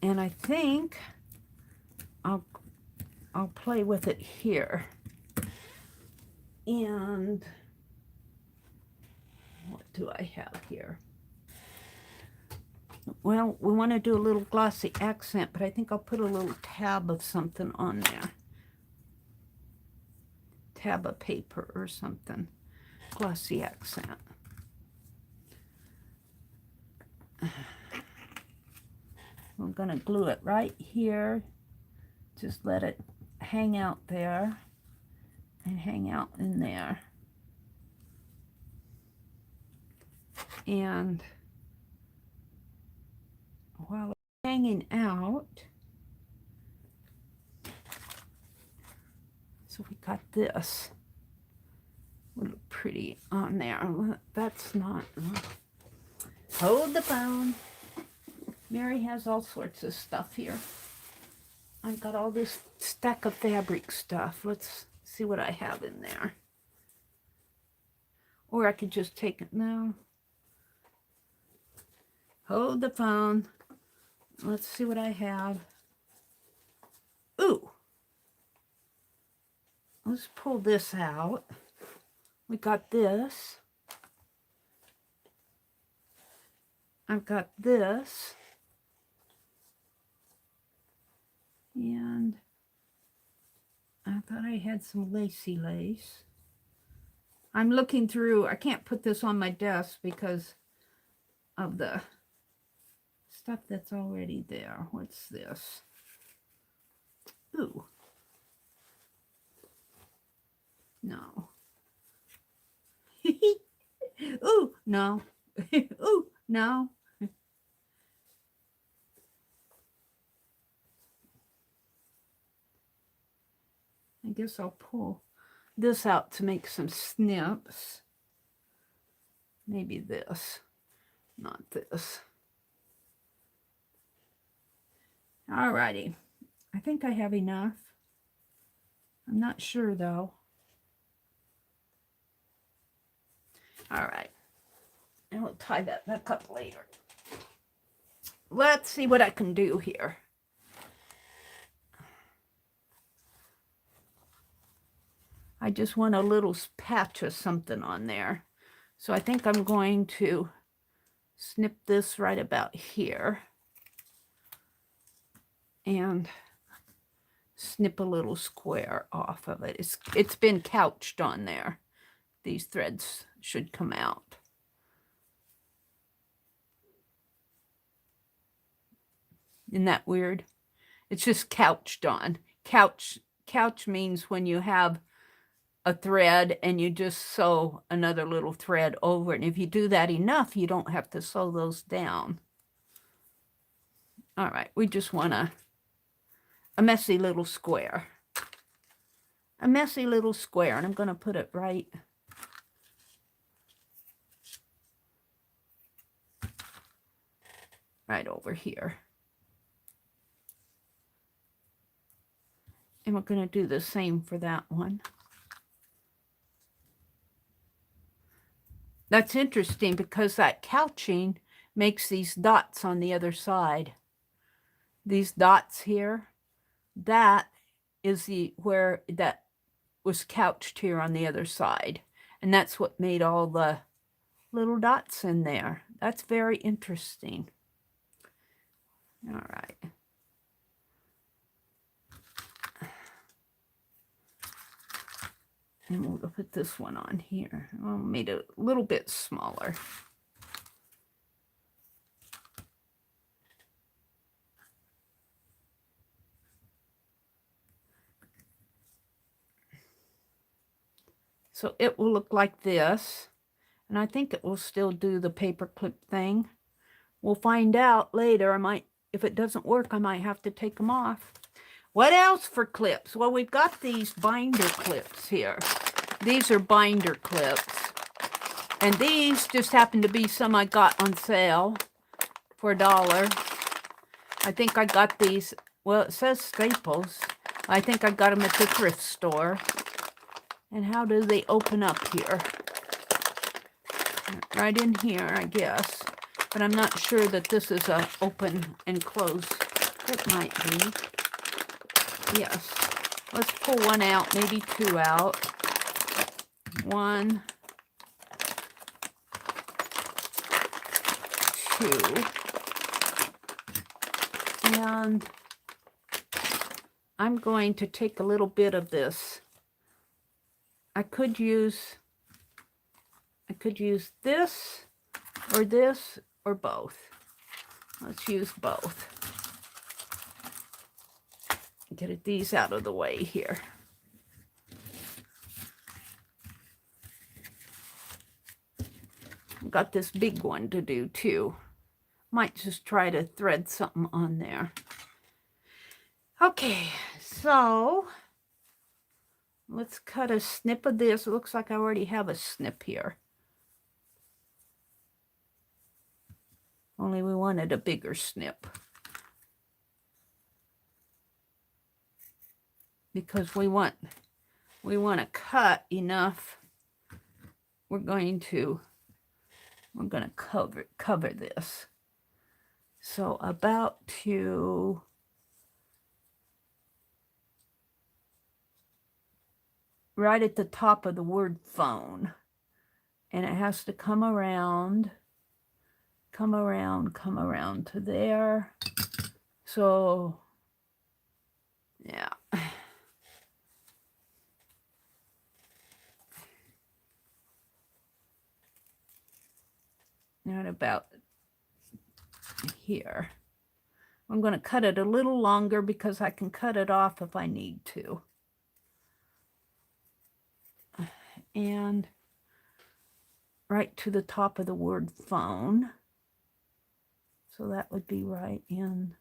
And I think I'll play with it here. And what do I have here? Well, we want to do a little glossy accent, but I think I'll put a little tab of something on there. Tab of paper or something. Glossy accent. I'm going to glue it right here. Just let it hang out there and hang out in there. And while it's hanging out, so we got this. Would look pretty on there. That's not. Hold the phone. Mary has all sorts of stuff here. I've got all this stack of fabric stuff. Let's see what I have in there. Or I could just take it now. Hold the phone. Let's see what I have. Ooh. Let's pull this out. We got this. I've got this. And I thought I had some lacy lace. I'm looking through. I can't put this on my desk because of the stuff that's already there. What's this? Ooh. No. Ooh, no. Ooh, no. I guess I'll pull this out to make some snips. Maybe this, not this. Alrighty. I think I have enough. I'm not sure though. Alright. And we'll tie that back up later. Let's see what I can do here. I just want a little patch of something on there. So I think I'm going to snip this right about here. And snip a little square off of it. It's been couched on there. These threads should come out. Isn't that weird? It's just couched on. Couch means when you have a thread and you just sew another little thread over it. And if you do that enough, you don't have to sew those down. All right, we just want a messy little square. A messy little square, and I'm going to put it right over here. And we're going to do the same for that one. That's interesting because that couching makes these dots on the other side. These dots here, that is where that was couched here on the other side. And that's what made all the little dots in there. That's very interesting. All right. And we'll put this one on here. I made it a little bit smaller. So it will look like this. And I think it will still do the paperclip thing. We'll find out later. If it doesn't work, I might have to take them off. What else for clips? Well, we've got these binder clips here. These are binder clips. And these just happen to be some I got on sale for $1. I think I got these, well, it says Staples. I think I got them at the thrift store. And how do they open up here? Right in here, I guess. But I'm not sure that this is a open and close. It might be. Yes. Let's pull one out, maybe two out. One, two. And I'm going to take a little bit of this. I could use this or both. Let's use both. Get these out of the way here. I've got this big one to do too. Might just try to thread something on there. Okay, so let's cut a snip of this. It looks like I already have a snip here. Only we wanted a bigger snip. Because we want to cut enough. We're going to cover this. So about to right at the top of the word phone. And it has to come around to there. So, yeah. Not about here. I'm going to cut it a little longer because I can cut it off if I need to. And right to the top of the word phone. So that would be right in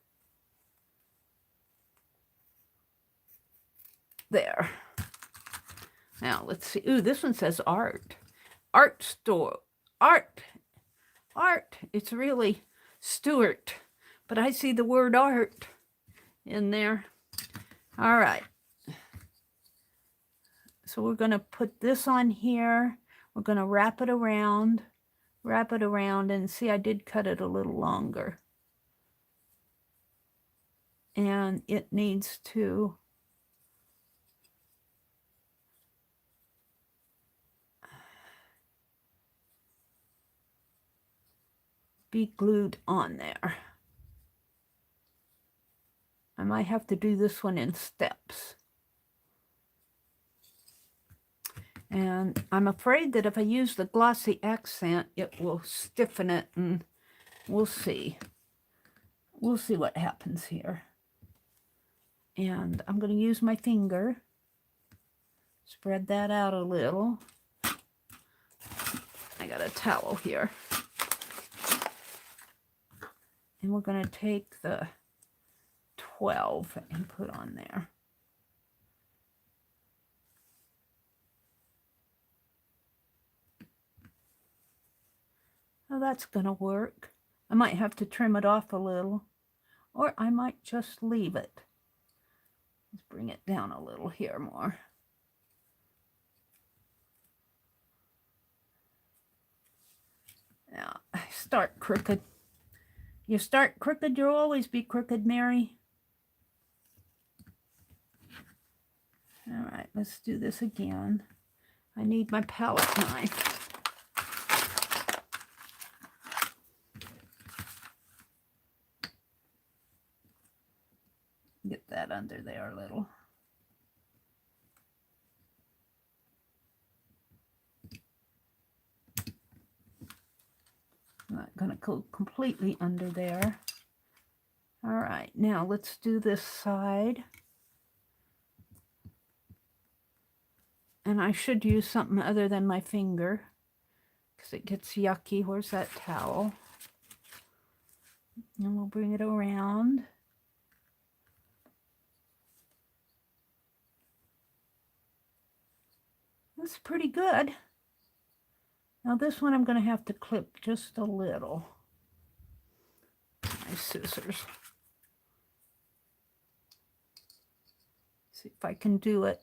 there. Now let's see. Ooh, this one says art. Art store. Art. Art. It's really Stuart. But I see the word art in there. All right. So we're going to put this on here. We're going to wrap it around, and see, I did cut it a little longer. And it needs to be glued on there. I might have to do this one in steps. And I'm afraid that if I use the glossy accent, it will stiffen it, and we'll see. We'll see what happens here. And I'm going to use my finger. Spread that out a little. I got a towel here. And we're going to take the 12 and put on there. Now that's going to work. I might have to trim it off a little, or I might just leave it. Let's bring it down a little here more. Now, I start crooked. You start crooked, you'll always be crooked, Mary. All right, let's do this again. I need my palette knife. Get that under there a little. Not going to go completely under there. All right, now let's do this side. And I should use something other than my finger because it gets yucky. Where's that towel? And we'll bring it around. That's pretty good. Now this one I'm going to have to clip just a little. My scissors. See if I can do it.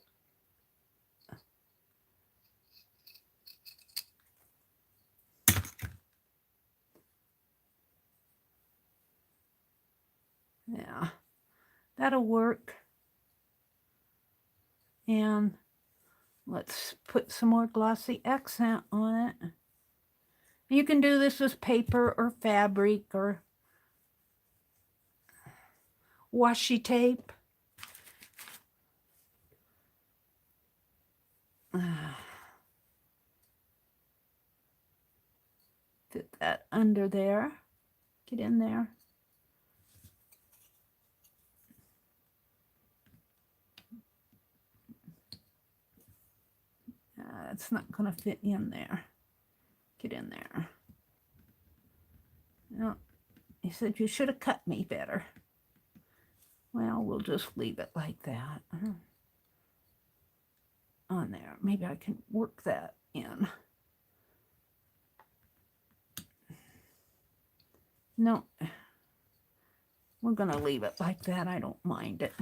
Yeah, that'll work. And let's put some more glossy accent on it. You can do this with paper or fabric or washi tape. Fit that under there. Get in there. It's not going to fit in there. Get in there. No, he said you should have cut me better. Well, we'll just leave it like that. On there. Maybe I can work that in. No, we're going to leave it like that. I don't mind it.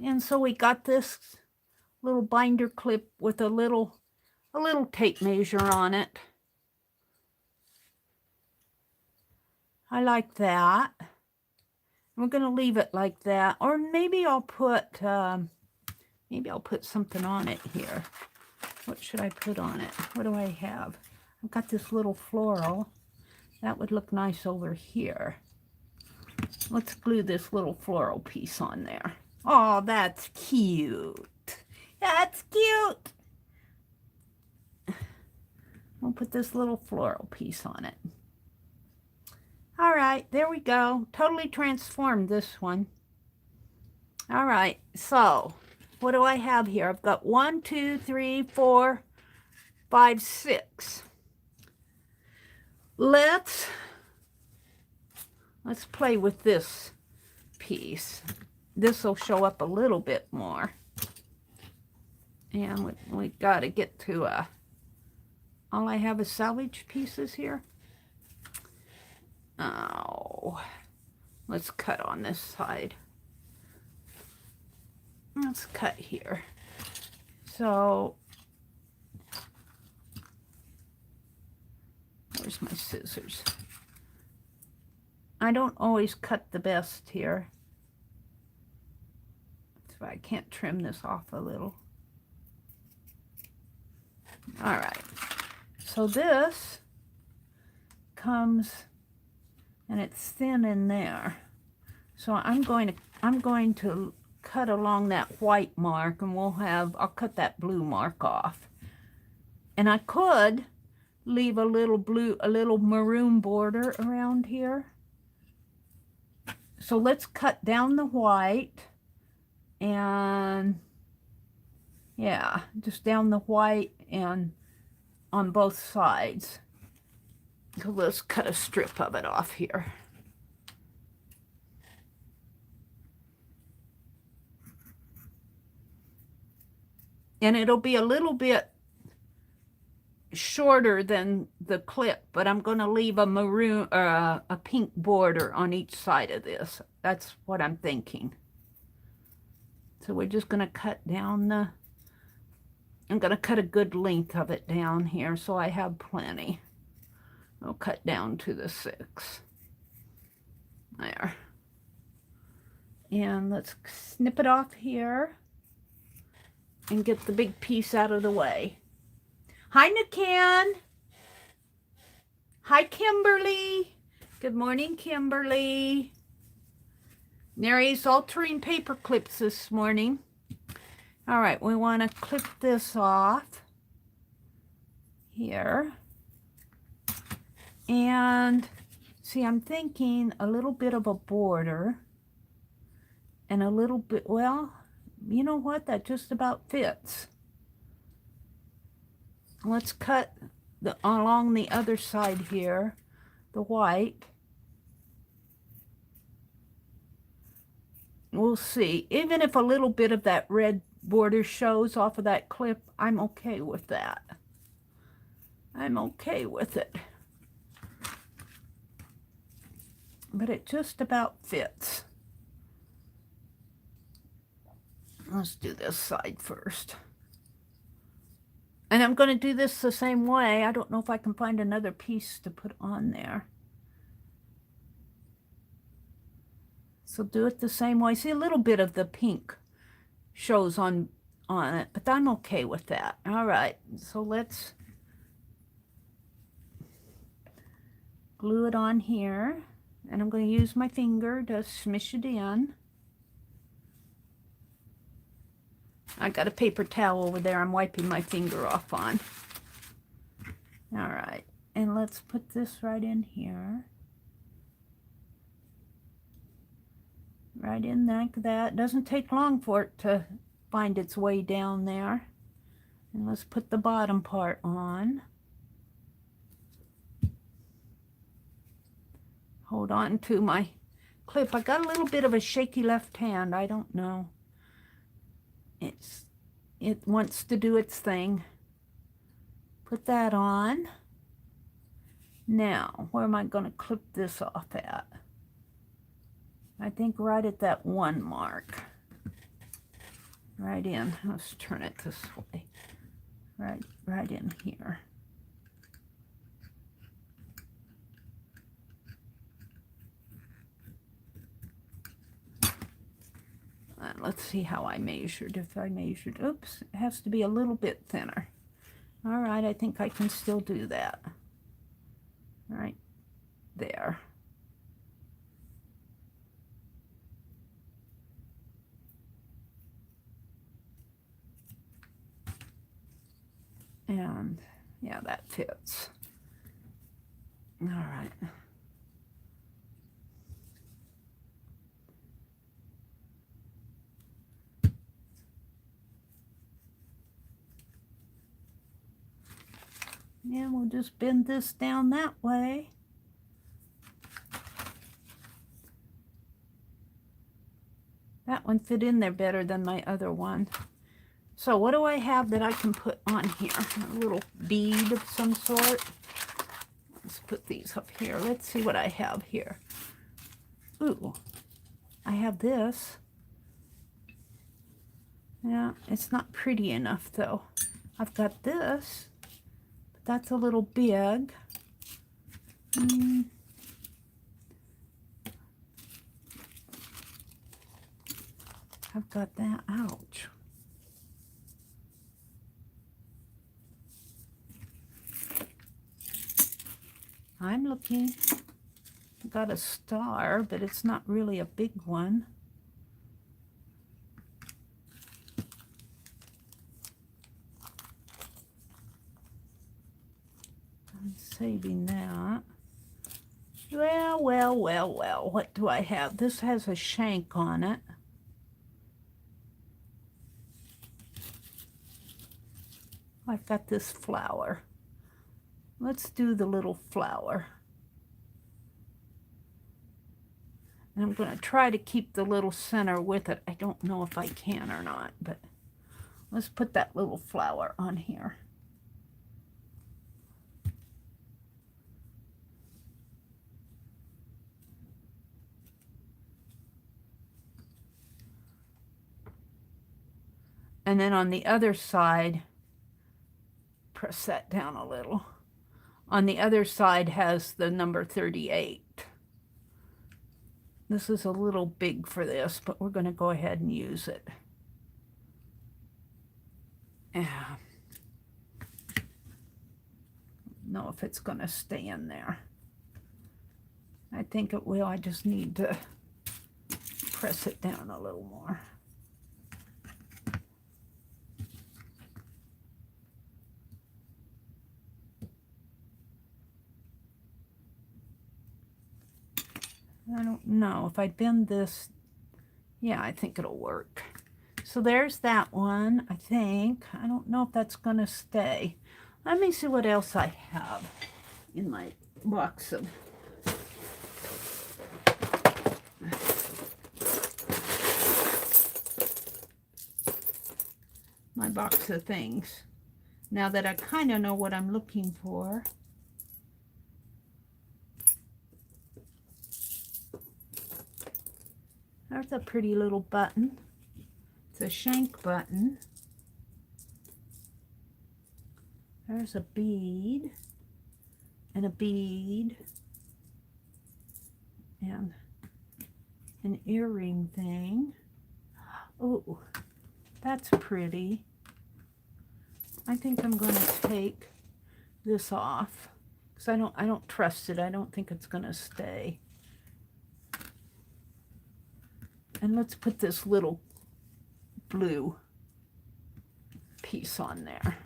And so we got this little binder clip with a little tape measure on it. I like that. We're going to leave it like that, or maybe I'll put something on it here. What should I put on it? What do I have? I've got this little floral. That would look nice over here. Let's glue this little floral piece on there. Oh, that's cute. That's cute. We'll put this little floral piece on it. All right. right, there we go. Totally transformed this one. All right, so what do I have here? I've got 1, 2, 3, 4, 5, 6. Let's play with this piece. This will show up a little bit more. And we got to get to all I have is salvage pieces here. Oh, let's cut on this side. Let's cut here. So, where's my scissors? I don't always cut the best here. So I can't trim this off a little. All right. So this comes, and it's thin in there. So I'm going to cut along that white mark, and I'll cut that blue mark off. And I could leave a little maroon border around here. So let's cut down the white, and yeah, just down the white and on both sides. So let's cut a strip of it off here. And it'll be a little bit shorter than the clip, but I'm going to leave a maroon or a pink border on each side of this. That's what I'm thinking. So we're just going to cut down I'm going to cut a good length of it down here so I have plenty. I'll cut down to the 6. There. And let's snip it off here and get the big piece out of the way. Hi, Nikan. Hi, Kimberly. Good morning, Kimberly. Mary's altering paper clips this morning. All right, we want to clip this off here. And see, I'm thinking a little bit of a border and a little bit, well, you know what? That just about fits. Let's cut along the other side here, the white. We'll see. Even if a little bit of that red border shows off of that clip, I'm okay with that. I'm okay with it. But it just about fits. Let's do this side first. And I'm going to do this the same way. I don't know if I can find another piece to put on there. So do it the same way. See, a little bit of the pink shows on it, but I'm okay with that. All right, so let's glue it on here. And I'm going to use my finger to smush it in. I got a paper towel over there I'm wiping my finger off on. All right, and let's put this right in here. Right in like that. Doesn't take long for it to find its way down there. And let's put the bottom part on. Hold on to my clip. I got a little bit of a shaky left hand. I don't know. It wants to do its thing. Put that on. Now, where am I going to clip this off at? I think right at that 1 mark. Right in. Let's turn it this way. Right in here. Let's see how I measured. If I measured, oops, it has to be a little bit thinner. All right, I think I can still do that. Right there. And yeah, that fits. All right. And we'll just bend this down that way. That one fit in there better than my other one. So what do I have that I can put on here? A little bead of some sort. Let's put these up here. Let's see what I have here. Ooh, I have this. Yeah, it's not pretty enough though. I've got this, but that's a little big. I've got that. Ouch. I'm looking. Got a star, but it's not really a big one. I'm saving that. Well, what do I have? This has a shank on it. I've got this flower. Let's do the little flower. And I'm going to try to keep the little center with it. I don't know if I can or not, but let's put that little flower on here. And then on the other side, press that down a little. On the other side has the number 38. This is a little big for this, but we're going to go ahead and use it. Yeah. Know if it's going to stay in there. I think it will. I just need to press it down a little more. I don't know if I bend this. Yeah, I think it'll work. So there's that one, I think. I don't know if that's going to stay. Let me see what else I have in my box of things. Now that I kind of know what I'm looking for. There's a pretty little button. It's a shank button. There's a bead and a bead and an earring thing. Oh, that's pretty. I think I'm going to take this off because I don't trust it. I don't think it's going to stay. And let's put this little blue piece on there.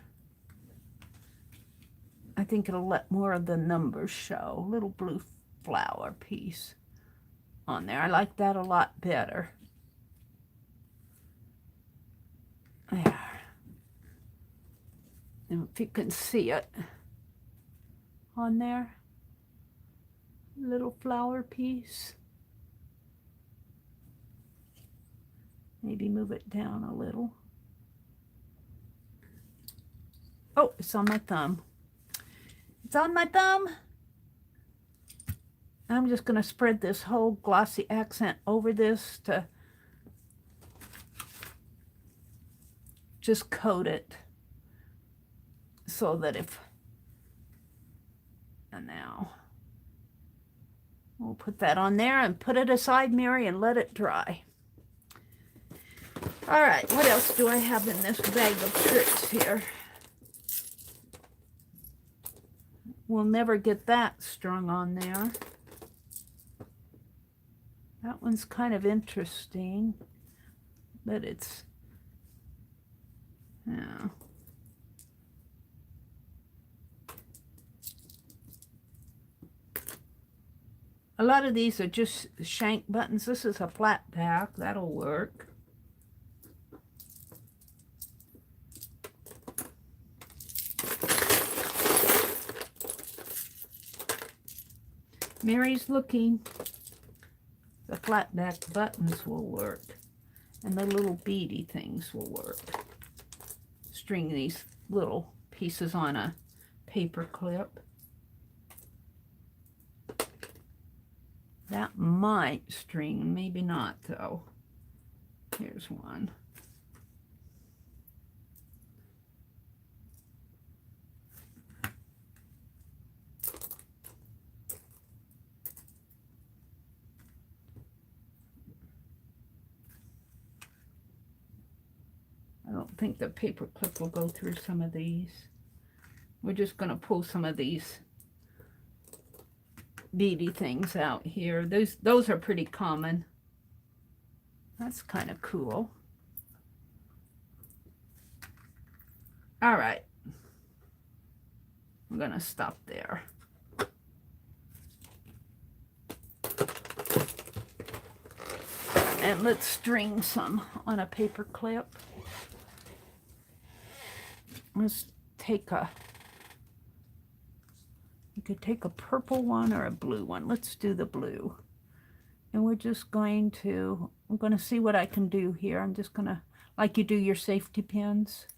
I think it'll let more of the numbers show. Little blue flower piece on there. I like that a lot better. There. And if you can see it on there. Little flower piece. Maybe move it down a little. Oh, it's on my thumb. It's on my thumb. I'm just going to spread this whole glossy accent over this to just coat it so that if, and now we'll put that on there and put it aside, Mary, and let it dry. All right, what else do I have in this bag of tricks here? We'll never get that strung on there. That one's kind of interesting, but it's, yeah. A lot of these are just shank buttons. This is a flat back. That'll work. Mary's looking. The flat back buttons will work. And the little beady things will work. String these little pieces on a paper clip. That might string, maybe not though. Here's one. I don't think the paper clip will go through some of these. We're just going to pull some of these beady things out here. Those are pretty common. That's kind of cool. All right. I'm going to stop there. And let's string some on a paper clip. Let's take you could take a purple one or a blue one. Let's do the blue. And we're just going to, I'm going to see what I can do here. I'm just going to, like you do your safety pins.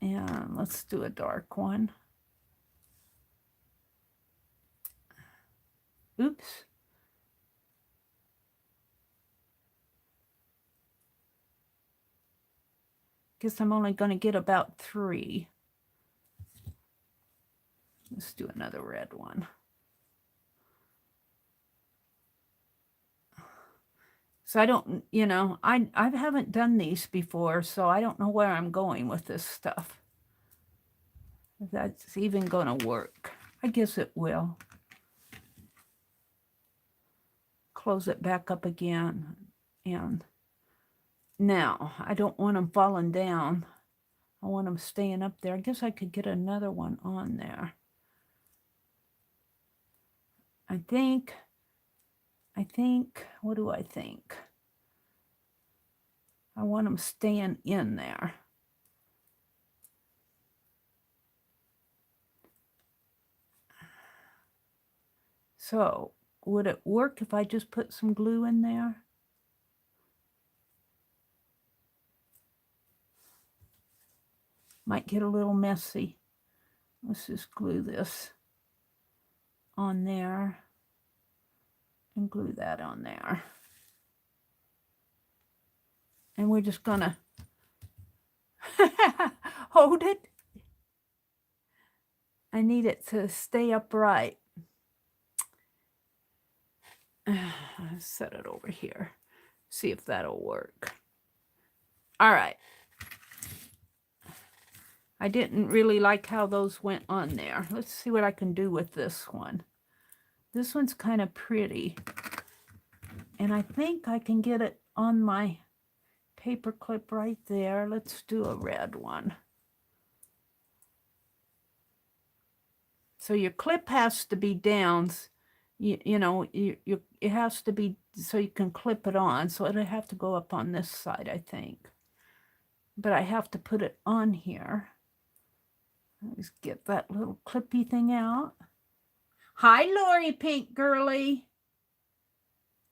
And let's do a dark one. Oops. Guess I'm only going to get about 3. Let's do another red one. So I don't, you know, I haven't done these before, so I don't know where I'm going with this stuff. If that's even going to work. I guess it will. Close it back up again. And now, I don't want them falling down. I want them staying up there. I guess I could get another one on there. I think, what do I think? I want them staying in there. So, would it work if I just put some glue in there? Might get a little messy. Let's just glue this on there and glue that on there. And we're just gonna hold it. I need it to stay upright. Set it over here. See if that'll work. All right. I didn't really like how those went on there. Let's see what I can do with this one. This one's kind of pretty. And I think I can get it on my paper clip right there. Let's do a red one. So your clip has to be down. You know, it has to be so you can clip it on. So it'll have to go up on this side, I think. But I have to put it on here. Let's get that little clippy thing out. Hi, Lori Pink Girly.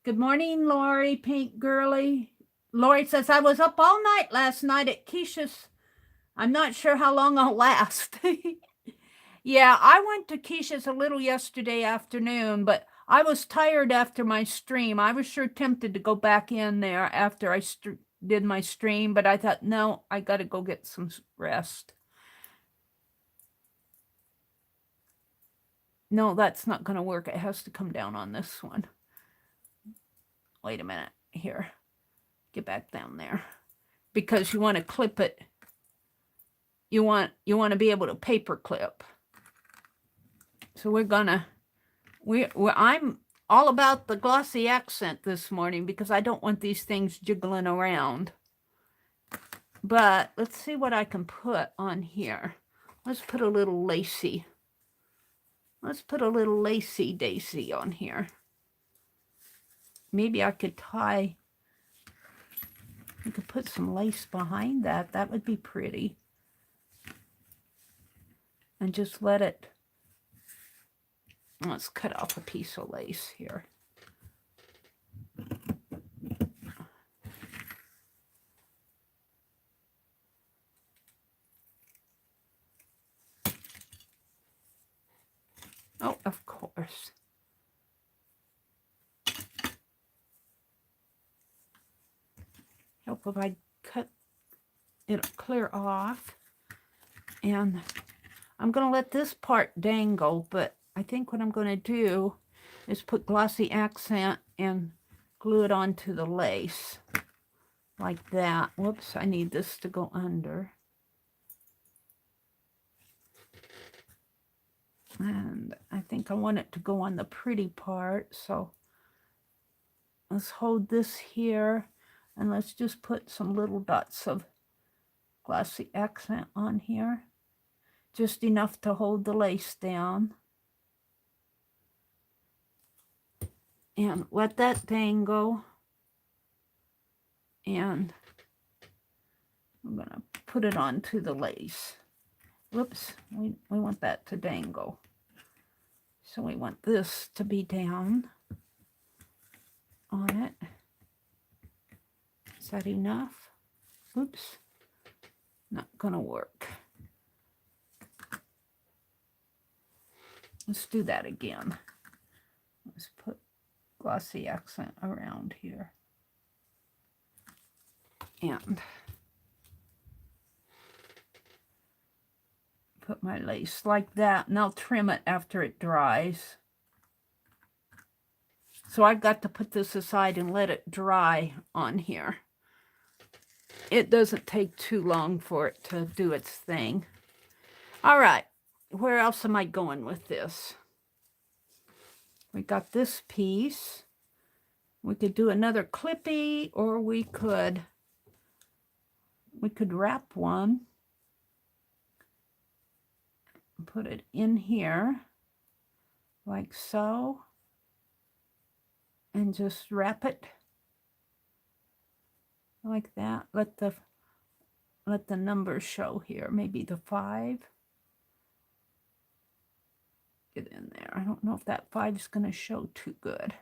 Good morning, Lori Pink Girly. Lori says, I was up all night last night at Keisha's. I'm not sure how long I'll last. Yeah, I went to Keisha's a little yesterday afternoon, but I was tired after my stream. I was sure tempted to go back in there after I did my stream, but I thought, no, I got to go get some rest. No, that's not going to work. It has to come down on this one. Wait a minute. Here. Get back down there. Because you want to clip it. You want to be able to paper clip. So we're going to... I'm all about the glossy accent this morning because I don't want these things jiggling around. But let's see what I can put on here. Let's put a little lacy. Let's put a little lacy daisy on here. Maybe I could tie, I could put some lace behind that. That would be pretty. and just let it, let's cut off a piece of lace here. Oh, of course. Help if I cut it clear off. And I'm going to let this part dangle, but I think what I'm going to do is put glossy accent and glue it onto the lace like that. Whoops, I need this to go under. And I think I want it to go on the pretty part, so let's hold this here and let's just put some little dots of glossy accent on here. Just enough to hold the lace down. And let that dangle. And I'm going to put it onto the lace. Whoops, we want that to dangle. So we want this to be down on it. Is that enough? Oops, not going to work. Let's do that again. Let's put glossy accent around here. And put my lace like that, and I'll trim it after it dries. So I've got to put this aside and let it dry on here. It doesn't take too long for it to do its thing. All right, where else am I going with this? We got this piece. We could do another clippy, or we could wrap one. Put it in here like so, and just wrap it like that. Let the numbers show here, maybe the 5. Get in there. I don't know if that 5 is going to show too good.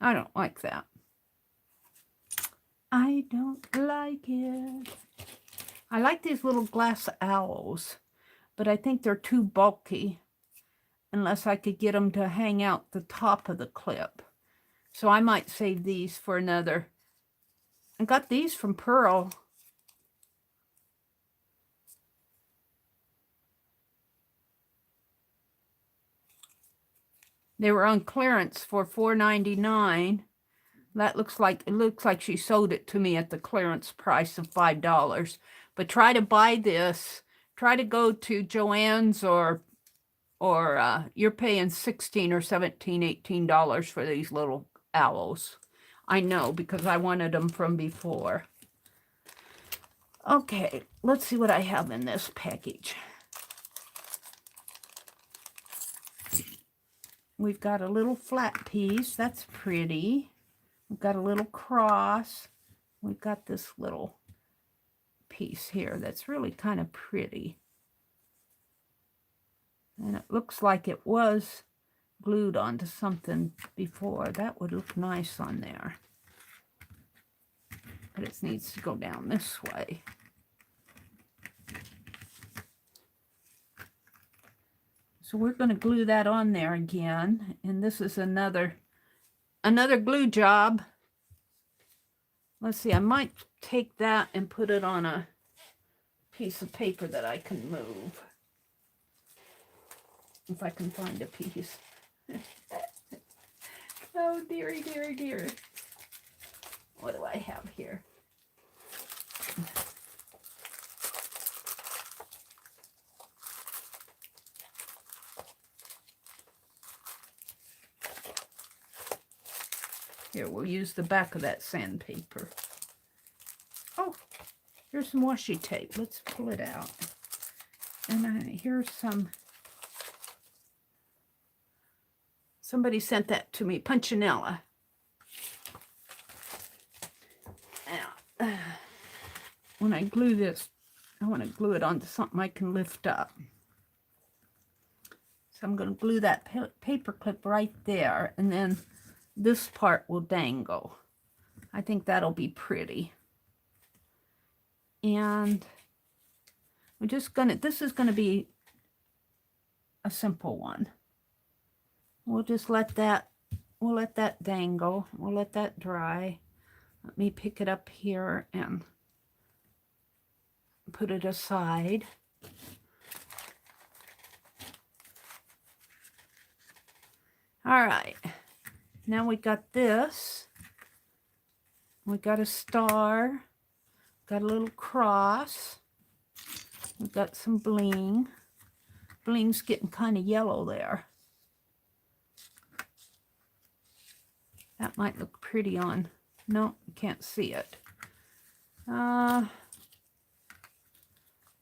I don't like that. I don't like it. I like these little glass owls, but I think they're too bulky unless I could get them to hang out the top of the clip. So I might save these for another. I got these from Pearl. They were on clearance for $4.99. That looks like, it looks like she sold it to me at the clearance price of $5. But try to buy this. Try to go to Joann's or you're paying $16 or $17, $18 for these little owls. I know, because I wanted them from before. Okay, let's see what I have in this package. We've got a little flat piece. That's pretty. We've got a little cross. We've got this little piece here that's really kind of pretty. And it looks like it was glued onto something before. That would look nice on there. But it needs to go down this way. So we're going to glue that on there again. And this is another glue job. Let's see, I might take that and put it on a piece of paper that I can move. If I can find a piece. Oh, dearie, dearie, dear. What do I have here? Here, we'll use the back of that sandpaper. Oh, here's some washi tape. Let's pull it out. And here's some Somebody sent that to me, Punchinella. Now, when I glue this, I want to glue it onto something I can lift up. So I'm going to glue that paper clip right there, and then this part will dangle. I think that'll be pretty. And we're just going to, this is going to be a simple one. We'll just let that, we'll let that dangle. We'll let that dry. Let me pick it up here and put it aside. All right, now we got this. We got a star, got a little cross. We got some bling. Bling's getting kind of yellow there. That might look pretty on. No, you can't see it.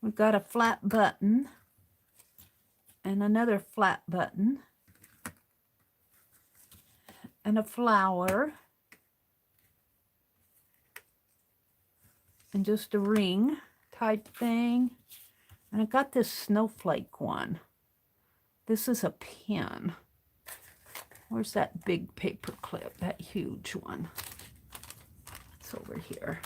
We've got a flat button and another flat button and a flower and just a ring type thing. And I got this snowflake one. This is a pin. Where's that big paper clip, that huge one? It's over here.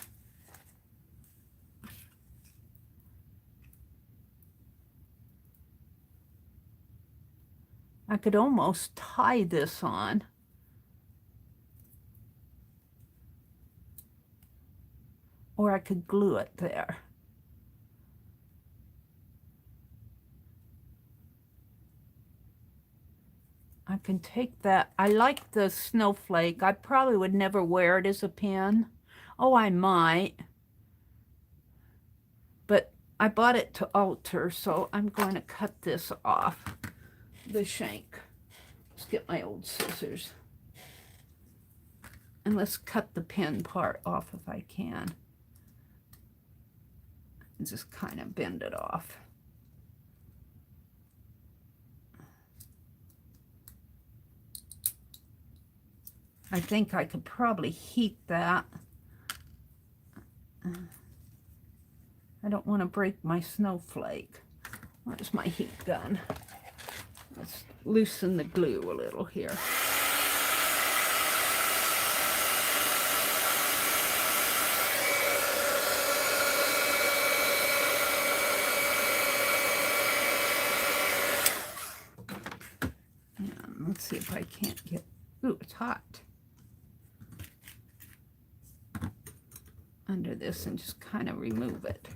I could almost tie this on. Or I could glue it there. I can take that. I like the snowflake. I probably would never wear it as a pin. Oh, I might. But I bought it to alter, so I'm going to cut this off the shank. Let's get my old scissors. And let's cut the pin part off if I can. And just kind of bend it off. I think I could probably heat that. I don't want to break my snowflake. Where's my heat gun? Let's loosen the glue a little here. And let's see if I can't get, ooh, it's hot. Under this and just kind of remove it.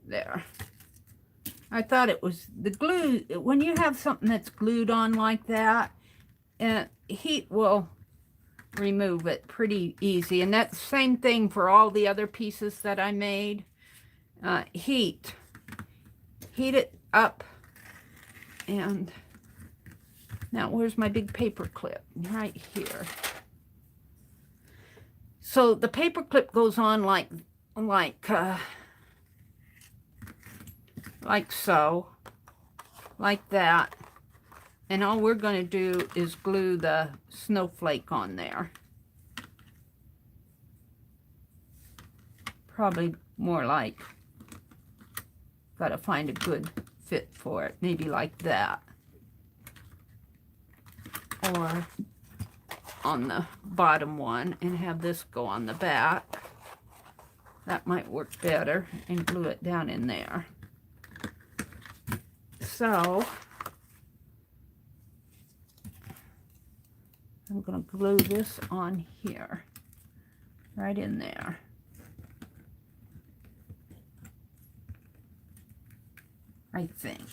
There. I thought it was the glue. When you have something that's glued on like that, heat will remove it pretty easy. And that's the same thing for all the other pieces that I made. Heat it up. And now where's my big paper clip? Right here. So the paper clip goes on like so, like that, and all we're going to do is glue the snowflake on there. Probably more like, gotta find a good fit for it, maybe like that, or on the bottom one and have this go on the back. That might work better, and glue it down in there. So I'm going to glue this on here, right in there. I think.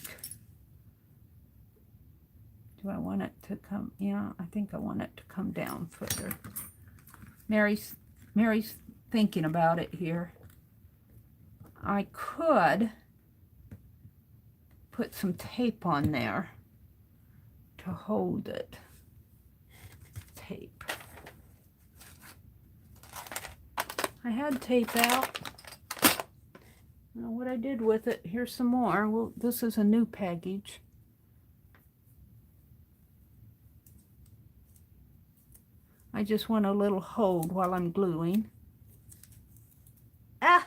Do I want it to come? Yeah, I think I want it to come down further. Mary's thinking about it here. I could put some tape on there to hold it. Tape. I had tape out. Now what I did with it, here's some more. Well, this is a new package. I just want a little hold while I'm gluing. Ah!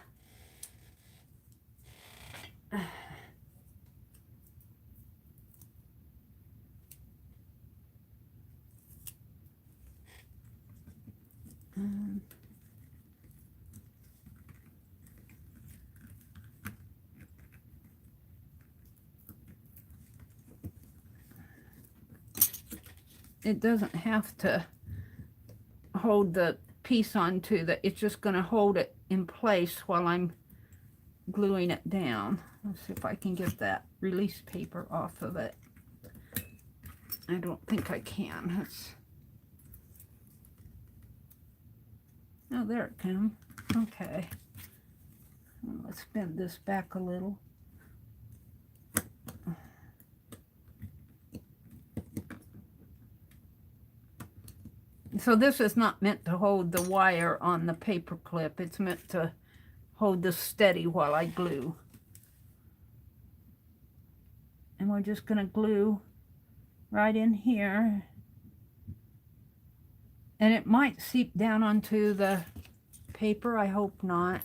It doesn't have to hold the piece onto the, it's just going to hold it in place while I'm gluing it down. Let's see if I can get that release paper off of it. I don't think I can. Oh, there it comes. Okay. Let's bend this back a little. So this is not meant to hold the wire on the paper clip. It's meant to hold this steady while I glue. And we're just going to glue right in here. And it might seep down onto the paper. I hope not.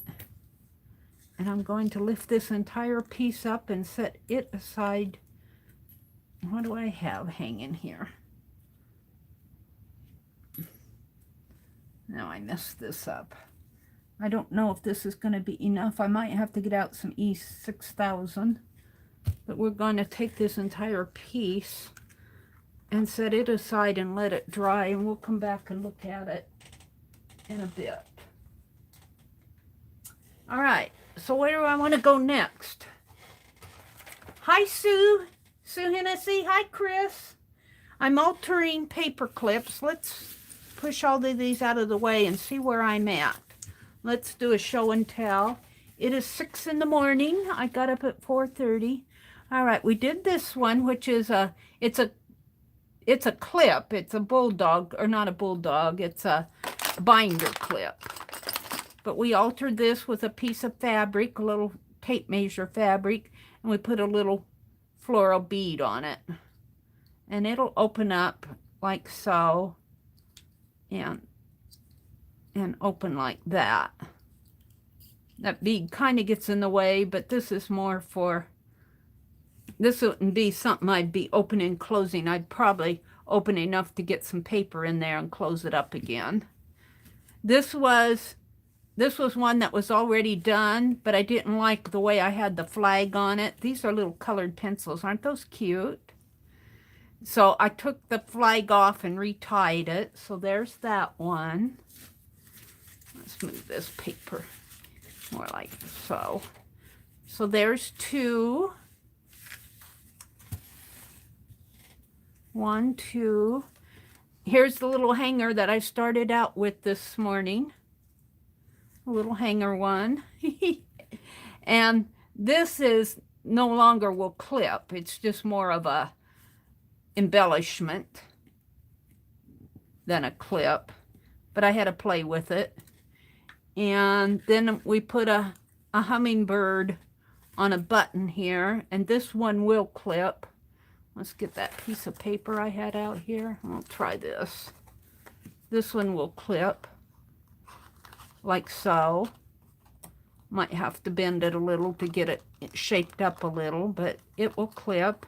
And I'm going to lift this entire piece up and set it aside. What do I have hanging here? Now I messed this up. I don't know if this is going to be enough. I might have to get out some E6000. But we're going to take this entire piece and set it aside and let it dry. And we'll come back and look at it in a bit. All right. So where do I want to go next? Hi, Sue. Sue Hennessy. Hi, Chris. I'm altering paper clips. Let's push all of these out of the way and see where I'm at. Let's do a show and tell. It is 6 in the morning. I got up at 4:30. All right, we did this one, which is it's a clip. It's a bulldog, or not a bulldog. It's a binder clip. But we altered this with a piece of fabric, a little tape measure fabric, and we put a little floral bead on it. And it'll open up like so. And open like that. That bead kind of gets in the way, but this is more for, this wouldn't be something I'd be opening and closing. I'd probably open enough to get some paper in there and close it up again. This was one that was already done, but I didn't like the way I had the flag on it. These are little colored pencils. Aren't those cute? So I took the flag off and retied it. So there's that one. Let's move this paper more like so. So there's 2. 1, 2. Here's the little hanger that I started out with this morning. A little hanger one. And this is no longer will clip. It's just more of a embellishment than a clip, but I had to play with it. And then we put a hummingbird on a button here, and this one will clip. Let's get that piece of paper I had out here. I'll try this. This one will clip like so. Might have to bend it a little to get it shaped up a little, but it will clip.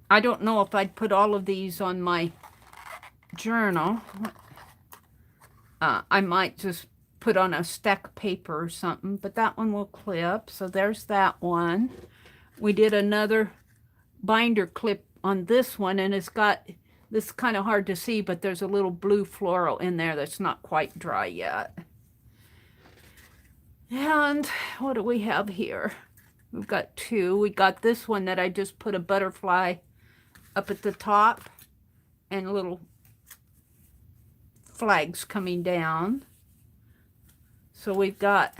I don't know if I'd put all of these on my journal. I might just put on a stack of paper or something, but that one will clip. So there's that one. We did another binder clip on this one, and it's got, this is kind of hard to see, but there's a little blue floral in there that's not quite dry yet. And what do we have here? We've got 2. We got this one that I just put a butterfly up at the top and little flags coming down. So we've got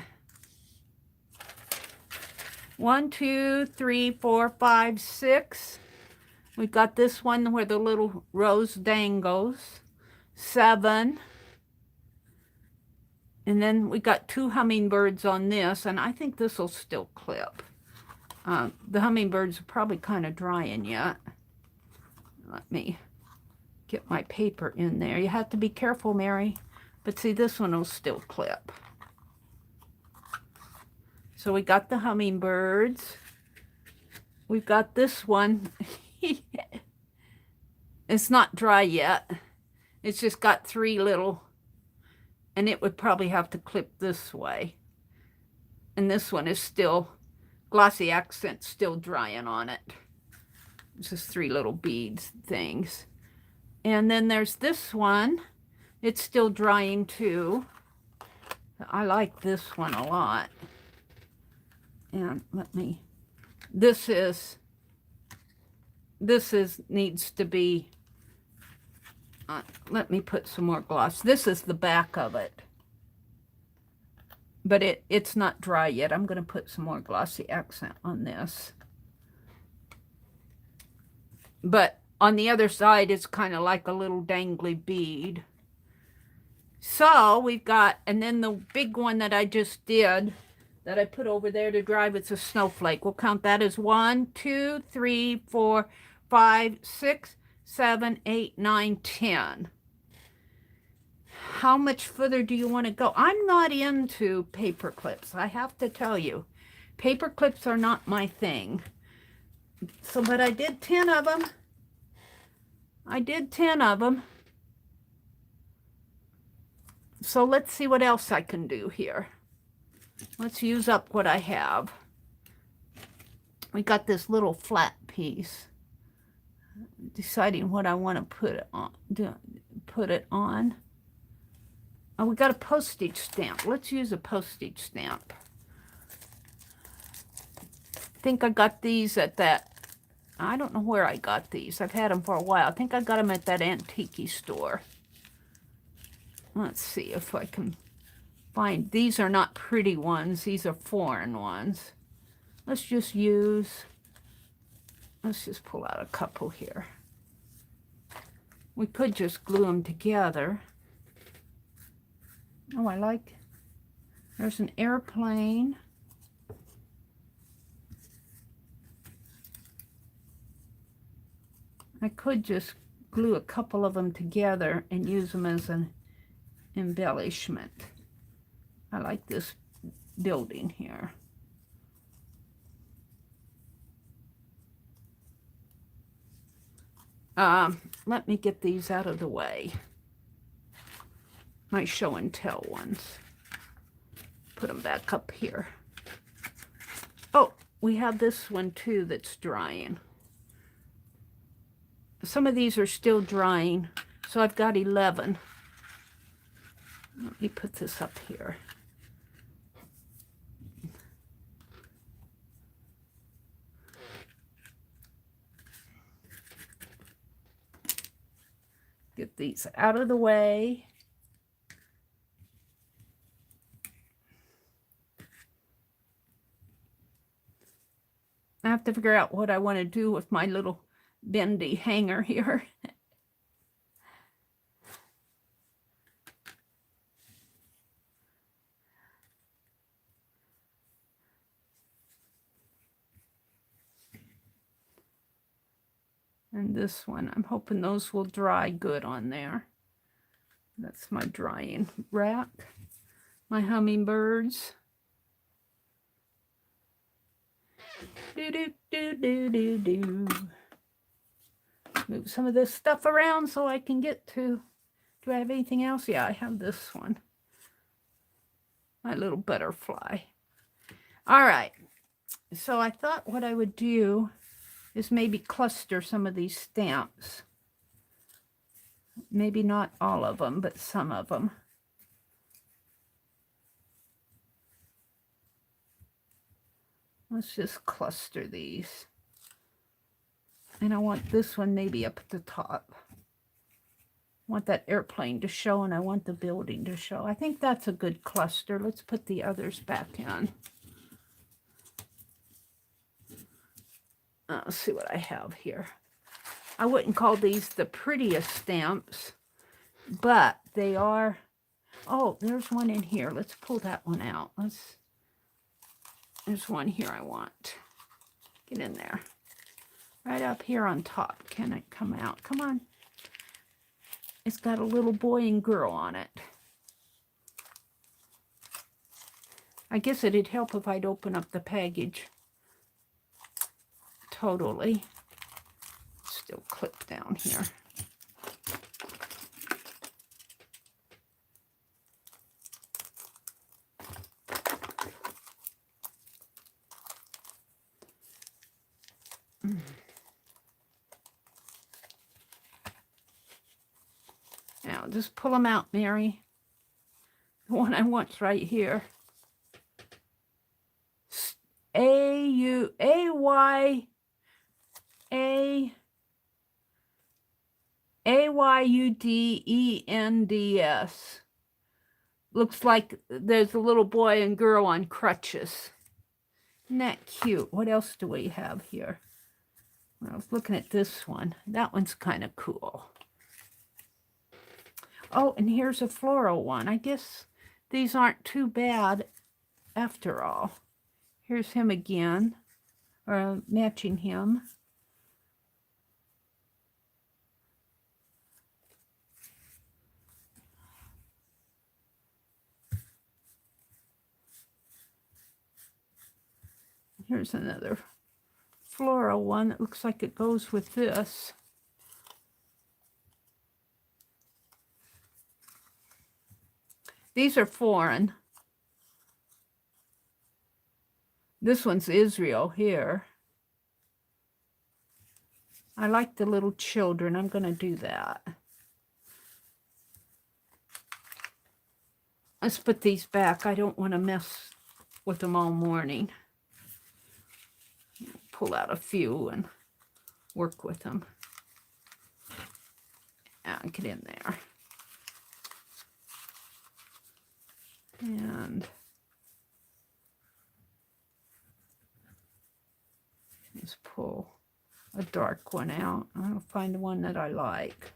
1, 2, 3, 4, 5, 6. We've got this one where the little rose dangles. 7. And then we got 2 hummingbirds on this, and I think this will still clip. The hummingbirds are probably kind of drying yet. Let me get my paper in there. You have to be careful, Mary. But see, this one will still clip. So we got the hummingbirds. We've got this one. It's not dry yet. It's just got 3 little, and it would probably have to clip this way. And this one is still, glossy accent still drying on it. It's just 3 little beads things. And then there's this one. It's still drying too. I like this one a lot. And let me, this needs to be, let me put some more gloss. This is the back of it. But it's not dry yet. I'm going to put some more glossy accent on this. But on the other side, it's kind of like a little dangly bead. So we've got, and then the big one that I just did, that I put over there to dry, it's a snowflake. We'll count that as 1, 2, 3, 4, 5, 6, 7, 8, 9, 10. How much further do you want to go? I'm not into paper clips. I have to tell you, paper clips are not my thing. So, but I did 10 of them. I did 10 of them. So let's see what else I can do here. Let's use up what I have. We got this little flat piece. Deciding what I want to put it on. Oh, we got a postage stamp. Let's use a postage stamp. I think I got these at that, I don't know where I got these. I've had them for a while. I think I got them at that antique store. Let's see if I can find. These are not pretty ones. These are foreign ones. Let's just pull out a couple here. We could just glue them together. Oh, I like, there's an airplane. I could just glue a couple of them together and use them as an embellishment. I like this building here. Let me get these out of the way. My show and tell ones. Put them back up here. Oh, we have this one too that's drying. Some of these are still drying, so I've got 11. Let me put this up here. Get these out of the way. I have to figure out what I want to do with my little bendy hanger here. And this one, I'm hoping those will dry good on there. That's my drying rack. My hummingbirds. Do do do do do do. Move some of this stuff around so I can get to. Do I have anything else? Yeah, I have this one. My little butterfly. All right. So I thought what I would do is maybe cluster some of these stamps. Maybe not all of them, but some of them. Let's just cluster these. And I want this one maybe up at the top. I want that airplane to show, and I want the building to show. I think that's a good cluster. Let's put the others back in. Let's see what I have here. I wouldn't call these the prettiest stamps, but they are. Oh, there's one in here. Let's pull that one out. There's one here I want. Get in there. Right up here on top. Can it come out? Come on. It's got a little boy and girl on it. I guess it'd help if I'd open up the package totally. Still clipped down here. Now, just pull them out, Mary. The one I want's right here. Ayudends. Looks like there's a little boy and girl on crutches. Isn't that cute? What else do we have here? Well, I was looking at this one. That one's kind of cool. Oh, and here's a floral one. I guess these aren't too bad after all. Here's him again, or matching him. Here's another floral one that looks like it goes with this. These are foreign. This one's Israel here. I like the little children. I'm going to do that. Let's put these back. I don't want to mess with them all morning. Pull out a few and work with them. And get in there. And let's pull a dark one out. I'll find the one that I like.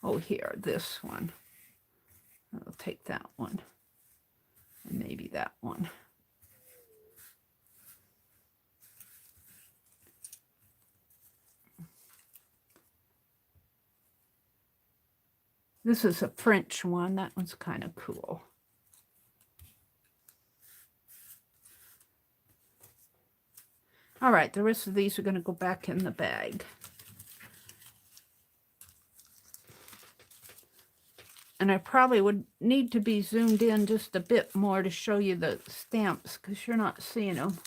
Oh, here, this one. I'll take that one. And maybe that one. This is a French one. That one's kind of cool. All right, the rest of these are going to go back in the bag. And I probably would need to be zoomed in just a bit more to show you the stamps because you're not seeing them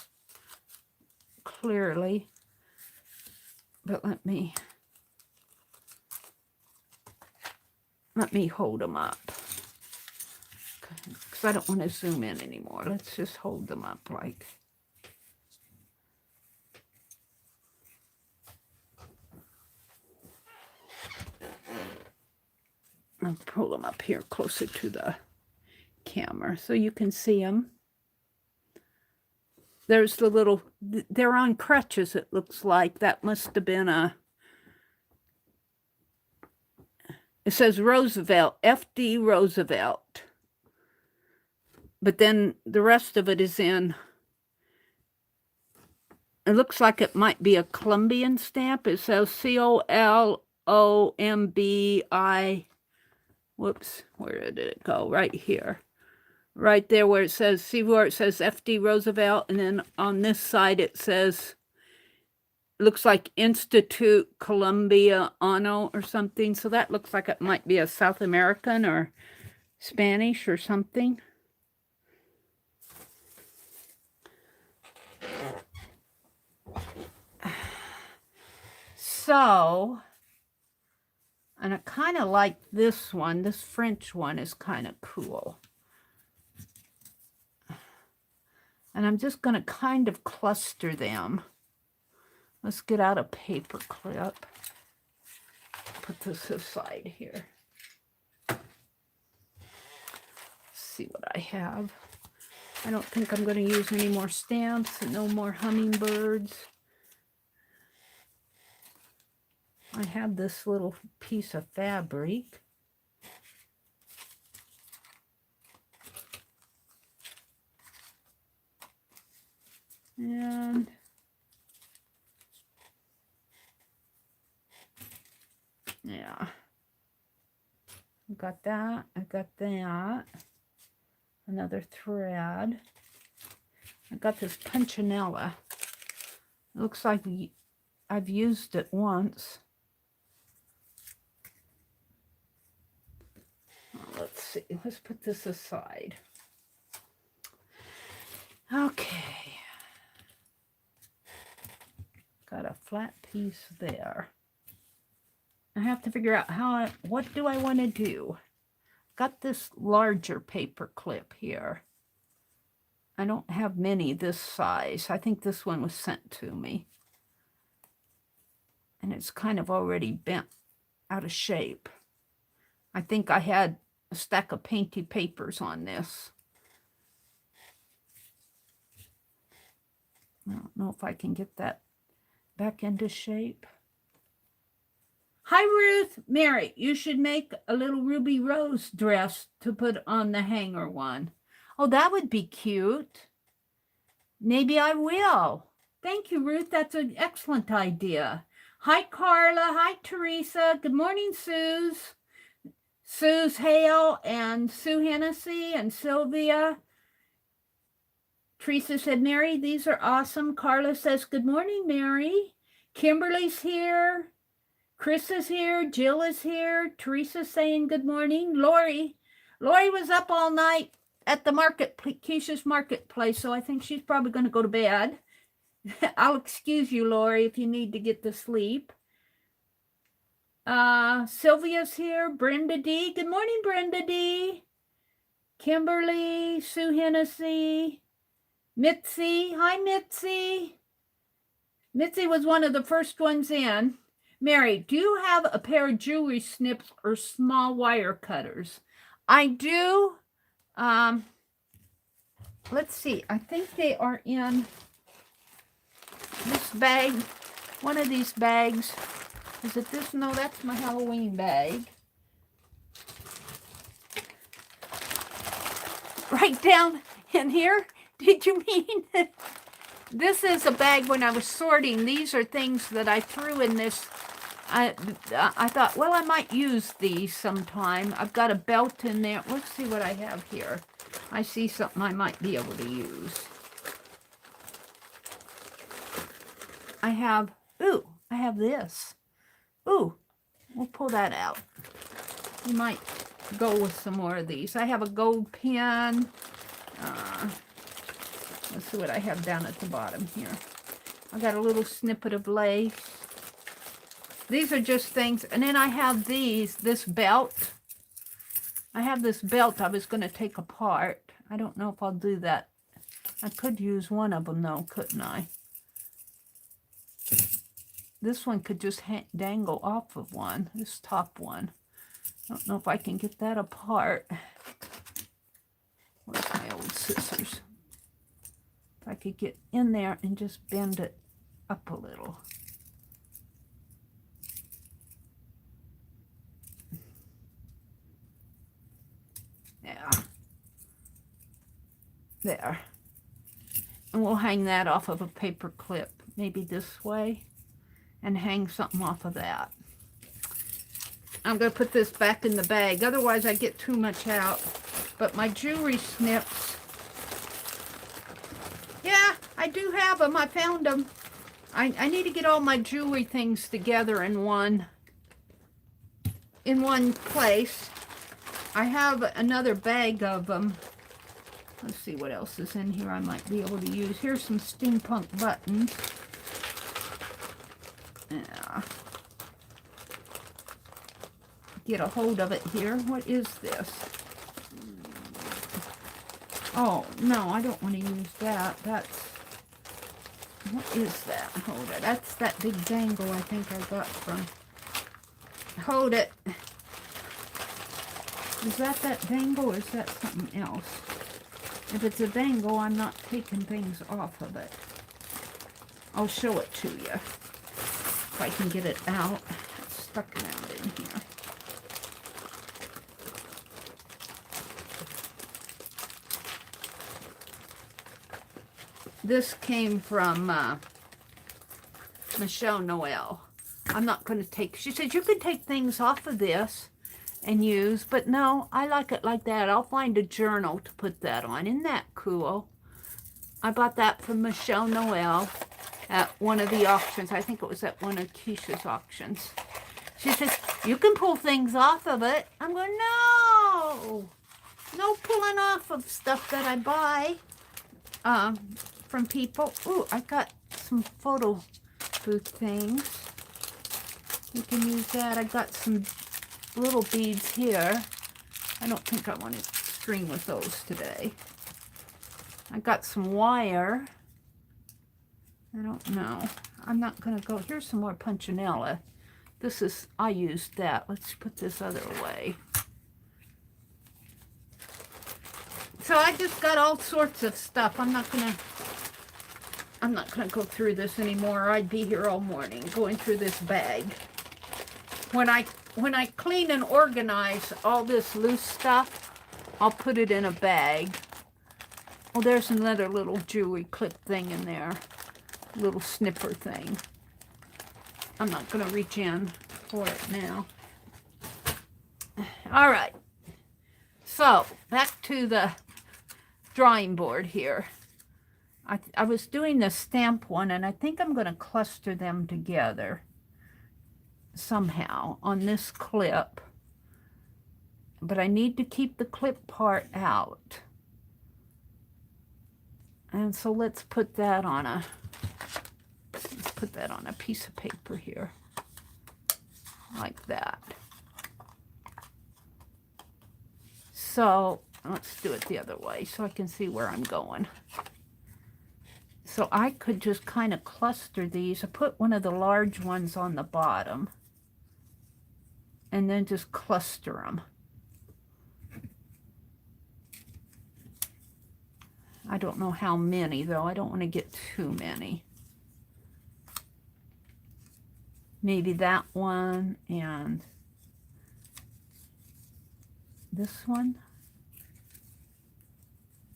clearly. But let me hold them up because I don't want to zoom in anymore. Let's just hold them up like. I'll pull them up here closer to the camera so you can see them. There's the little, they're on crutches, it looks like. That must have been a, it says Roosevelt, F.D. Roosevelt. But then the rest of it is in, it looks like it might be a Colombian stamp. It says C-O-L-O-M-B-I. Whoops, where did it go? Right here. Right there where it says, see where it says F.D. Roosevelt? And then on this side it says, it looks like Institute Colombiano or something. So that looks like it might be a South American or Spanish or something. So, and I kind of like this one. This French one is kind of cool. And I'm just going to kind of cluster them. Let's get out a paper clip. Put this aside here. See what I have. I don't think I'm going to use any more stamps and no more hummingbirds. I have this little piece of fabric. And yeah, I got that. I got that. Another thread. I got this punchinella. It looks like I've used it once. Let's see. Let's put this aside. Okay. Got a flat piece there. I have to figure out what do I want to do? Got this larger paper clip here. I don't have many this size. I think this one was sent to me. And it's kind of already bent out of shape. I think I had a stack of painty papers on this. I don't know if I can get that back into shape. Hi, Ruth. Mary, you should make a little ruby rose dress to put on the hanger one. Oh, that would be cute. Maybe I will. Thank you, Ruth. That's an excellent idea. Hi, Carla. Hi, Teresa. Good morning, Suze. Suze Hale and Sue Hennessy and Sylvia. Teresa said, Mary, these are awesome. Carla says, good morning, Mary. Kimberly's here. Chris is here. Jill is here. Teresa's saying good morning. Lori was up all night at the Keisha's marketplace, so I think she's probably going to go to bed. I'll excuse you, Lori, if you need to get to sleep. Sylvia's here. Brenda D. Good morning, Brenda D. Kimberly, Sue Hennessy, Mitzi. Hi, Mitzi. Mitzi was one of the first ones in. Mary, do you have a pair of jewelry snips or small wire cutters? I do. Let's see. I think they are in this bag. One of these bags. Is it this? No, that's my Halloween bag. Right down in here? Did you mean that? This is a bag when I was sorting. These are things that I threw in this. I thought, well, I might use these sometime. I've got a belt in there. Let's see what I have here. I see something I might be able to use. I have this. Ooh, we'll pull that out. You might go with some more of these. I have a gold pen. Let's see what I have down at the bottom here. I got a little snippet of lace. These are just things. And then I have this belt. I have this belt I was going to take apart. I don't know if I'll do that. I could use one of them though, couldn't I? This one could just dangle off of one, this top one. I don't know if I can get that apart. Where's my old scissors? If I could get in there and just bend it up a little. Yeah. There. And we'll hang that off of a paper clip, maybe this way, and hang something off of that. I'm going to put this back in the bag, otherwise I get too much out. But my jewelry snips, yeah, I do have them. I found them. I need to get all my jewelry things together in one place. I have another bag of them. Let's see what else is in here I might be able to use. Here's some steampunk buttons. Yeah. Get a hold of it here. What is this? Oh, no, I don't want to use that. That's, what is that? Hold it. That's that big dangle I think I got from, hold it. Is that dangle or is that something else? If it's a dangle, I'm not taking things off of it. I'll show it to you if I can get it out. It's stuck around in here. This came from Michelle Noel. I'm not going to take, she said you could take things off of this and use, but no, I like it like that. I'll find a journal to put that on. Isn't that cool? I bought that from Michelle Noel at one of the auctions. I think it was at one of Keisha's auctions. She says, you can pull things off of it. I'm going, no! No pulling off of stuff that I buy from people. Ooh, I got some photo booth things. You can use that. I got some little beads here. I don't think I want to string with those today. I got some wire. I don't know. I'm not going to go. Here's some more punchinella. This is, I used that. Let's put this other away. So I just got all sorts of stuff. I'm not gonna go through this anymore. I'd be here all morning going through this bag. When I clean and organize all this loose stuff, I'll put it in a bag. Oh, there's another little jewelry clip thing in there. Little snipper thing. I'm not going to reach in for it now. All right. So, back to the drawing board here. I was doing the stamp one, and I think I'm going to cluster them together somehow on this clip. But I need to keep the clip part out. And so let's put that on a piece of paper here. Like that. So let's do it the other way so I can see where I'm going. So I could just kind of cluster these. I put one of the large ones on the bottom and then just cluster them. I don't know how many though. I don't want to get too many. Maybe that one and this one.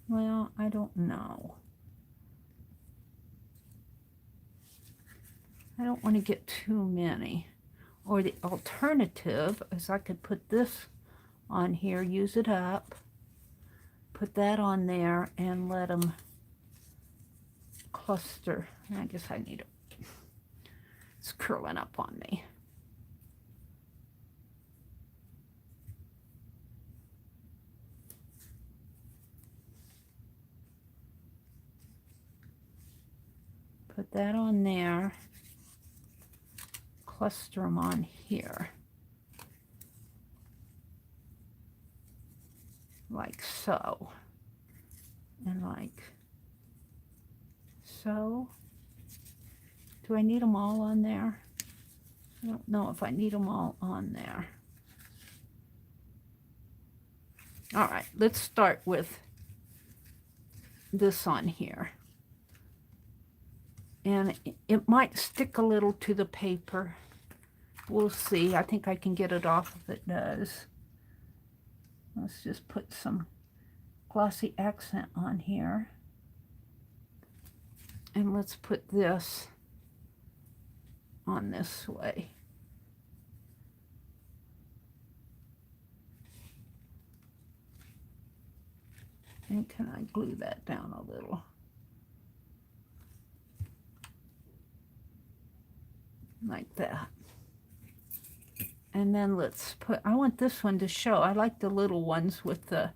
Well, I don't know. I don't want to get too many. Or the alternative is I could put this on here, use it up, put that on there, and let them cluster. I guess I need it. It's curling up on me. Put that on there. Cluster them on here. Like so. And like so. Do I need them all on there? I don't know if I need them all on there. All right, let's start with this on here. And it might stick a little to the paper. We'll see. I think I can get it off if it does. Let's just put some glossy accent on here. And let's put this on this way. And can I glue that down a little? Like that. And then let's put, I want this one to show. I like the little ones with the,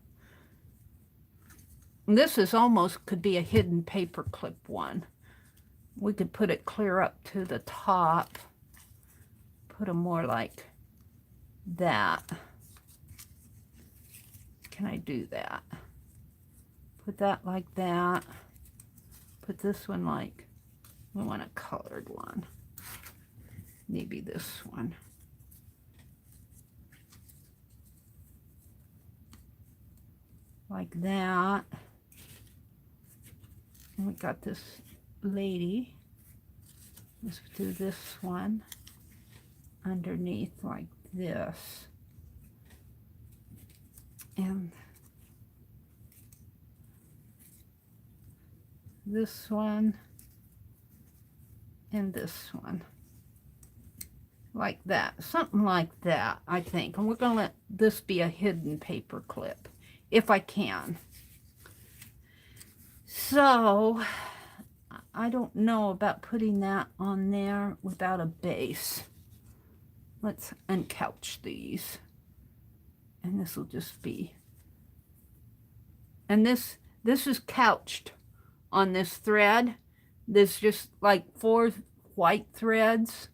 this is almost could be a hidden paper clip one. We could put it clear up to the top. Put them more like that. Can I do that? put that like that. Put this one like, we want a colored one. Maybe this one. Like that. And we got this lady. Let's do this one underneath like this. And this one and this one. Like that. Something like that, I think. And we're going to let this be a hidden paper clip, if I can. So, I don't know about putting that on there without a base. Let's uncouch these. And this will just be... And this is couched on this thread. There's just like 4 white threads.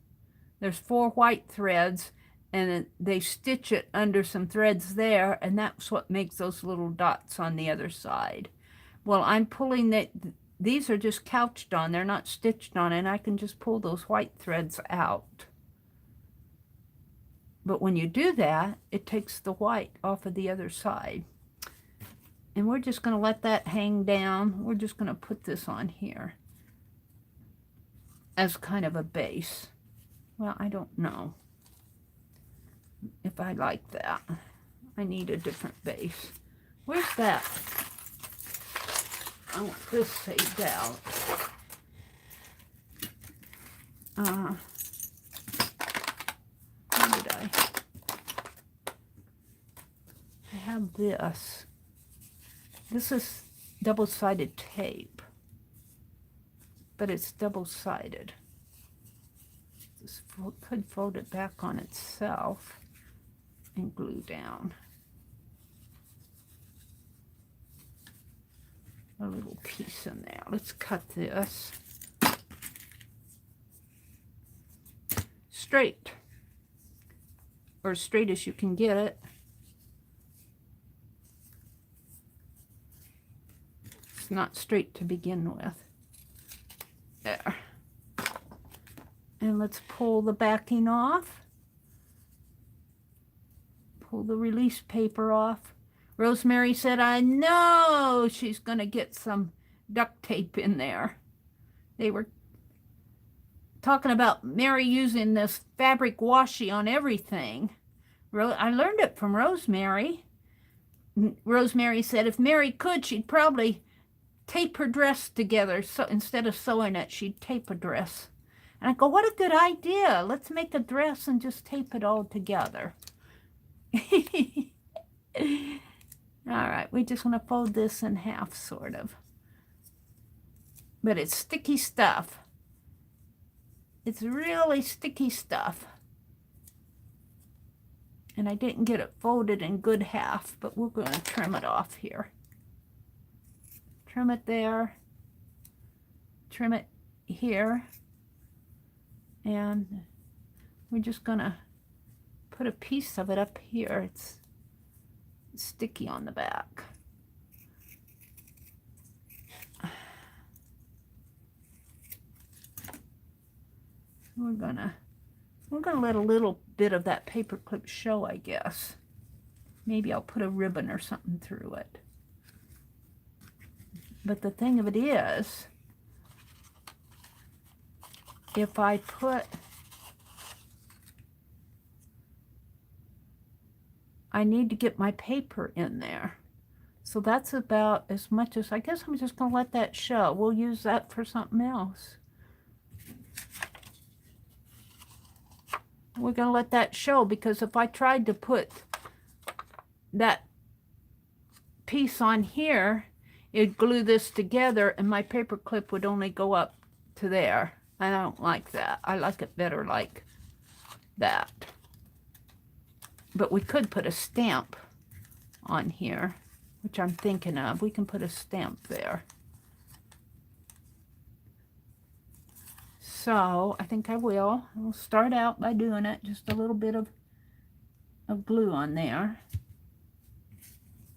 There's 4 white threads, and they stitch it under some threads there, and that's what makes those little dots on the other side. Well, I'm pulling that. These are just couched on. They're not stitched on, and I can just pull those white threads out. But when you do that, it takes the white off of the other side. And we're just going to let that hang down. We're just going to put this on here as kind of a base. Well, I don't know if I like that. I need a different base. Where's that? I want this saved out. Where did I have this. This is double-sided tape, but it's double-sided. Just could fold it back on itself and glue down a little piece in there. Let's cut this straight, or straight as you can get it. It's not straight to begin with. There. And let's pull the backing off. Pull the release paper off. Rosemary said, I know she's going to get some duct tape in there. They were talking about Mary using this fabric washi on everything. I learned it from Rosemary. Rosemary said if Mary could, she'd probably tape her dress together. So instead of sewing it, she'd tape a dress. And I go, what a good idea. Let's make a dress and just tape it all together. All right, we just want to fold this in half, sort of. But it's sticky stuff. It's really sticky stuff. And I didn't get it folded in good half, but we're going to trim it off here. Trim it there. Trim it here. And we're just going to put a piece of it up here. It's sticky on the back. We're gonna let a little bit of that paper clip show, I guess. Maybe I'll put a ribbon or something through it. But the thing of it is, if I put, I need to get my paper in there. So that's about as much as, I guess I'm just going to let that show. We'll use that for something else. We're going to let that show, because if I tried to put that piece on here, it'd glue this together and my paper clip would only go up to there. I don't like that. I like it better like that. But we could put a stamp on here, which I'm thinking of. We can put a stamp there. So I think I will. We'll start out by doing it. Just a little bit of glue on there.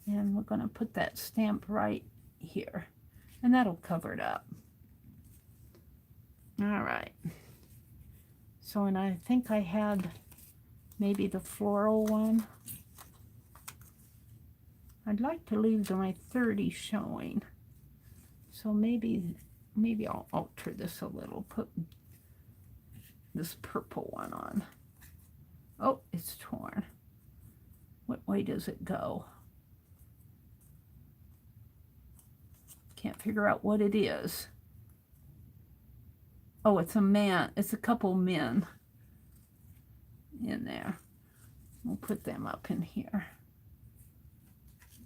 And we're going to put that stamp right here, and that'll cover it up. All right. So, and I think I had maybe the floral one. I'd like to leave my 30 showing. So maybe I'll alter this a little, put this purple one on. Oh, it's torn. What way does it go? Can't figure out what it is. Oh, it's a man. It's a couple men in there. We'll put them up in here.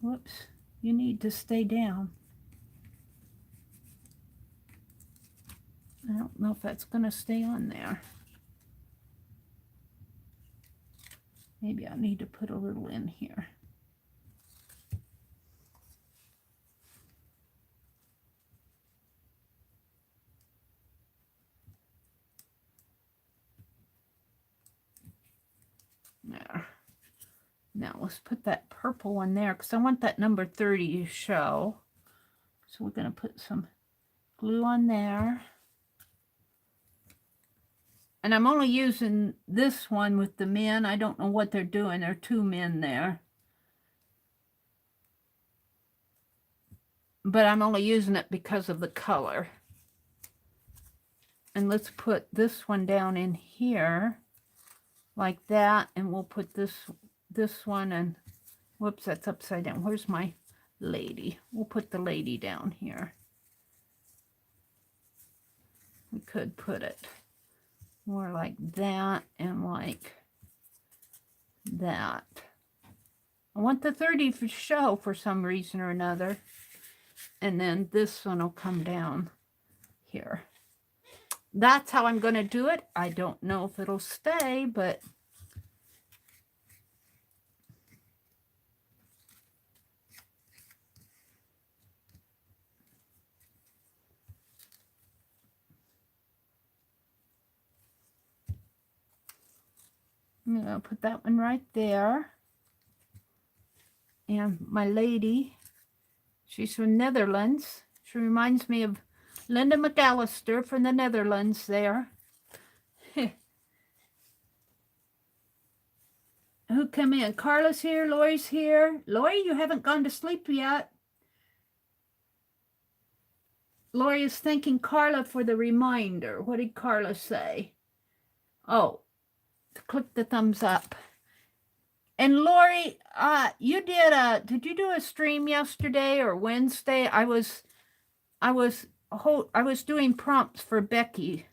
Whoops. You need to stay down. I don't know if that's going to stay on there. Maybe I need to put a little in here. There. Now let's put that purple one there because I want that number 30 to show. So we're going to put some glue on there. And I'm only using this one with the men. I don't know what they're doing. There are two men there. But I'm only using it because of the color. And let's put this one down in here like that. And we'll put this one, and whoops, that's upside down. Where's my lady? We'll put the lady down here. We could put it more like that and like that. I want the 30 to show for some reason or another. And then this one will come down here. That's how I'm going to do it. I don't know if it'll stay, but I'm going to put that one right there. And my lady, she's from Netherlands. She reminds me of Linda McAllister from the Netherlands there. Who come in? Carla's here. Lori's here. Lori, you haven't gone to sleep yet. Lori is thanking Carla for the reminder. What did Carla say? Oh, click the thumbs up. And Lori, you did you do a stream yesterday or Wednesday? I was doing prompts for Becky.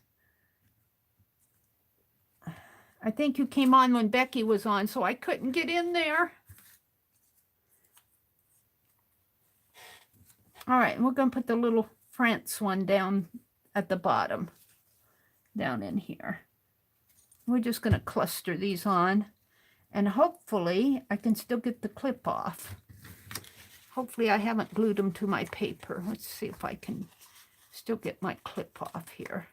I think you came on when Becky was on, so I couldn't get in there. All right, and we're going to put the little France one down at the bottom, down in here. We're just going to cluster these on, and hopefully I can still get the clip off. Hopefully I haven't glued them to my paper. Let's see if I can still get my clip off here.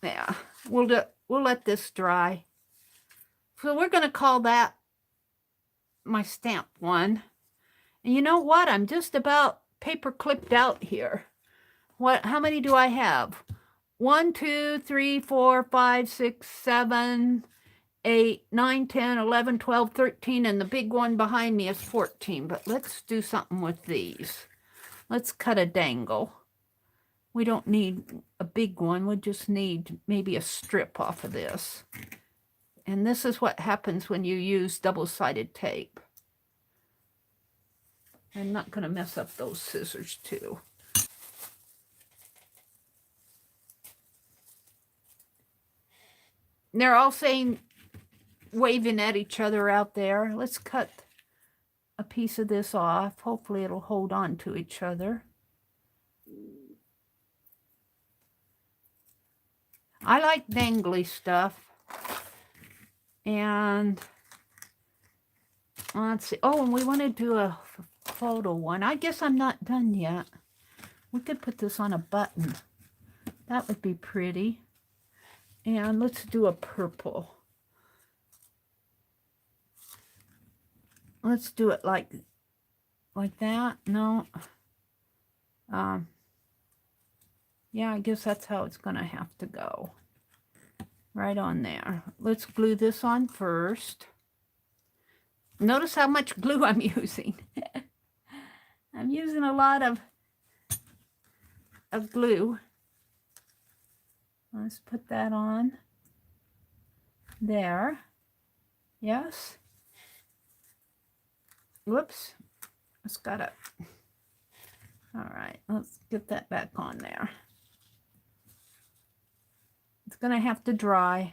Yeah, we'll let this dry. So we're going to call that my stamp one. And you know what? I'm just about paper clipped out here. How many do I have? 1, 2, 3, 4, 5, 6, 7, 8, 9, 10, 11, 12, 13, and the big one behind me is 14. But let's do something with these. Let's cut a dangle. We don't need a big one. We just need maybe a strip off of this. And this is what happens when you use double-sided tape. I'm not going to mess up those scissors too. They're all saying, waving at each other out there. Let's cut a piece of this off. Hopefully it'll hold on to each other. I like dangly stuff. And let's see. Oh, and we want to do a photo one. I guess I'm not done yet. We could put this on a button. That would be pretty. And let's do a purple. Let's do it like like that. No. Yeah, I guess that's how it's going to have to go. Right on there. Let's glue this on first. Notice how much glue I'm using. I'm using a lot of glue. Let's put that on there. Yes. Whoops. It's got it. All right, let's get that back on there. It's going to have to dry.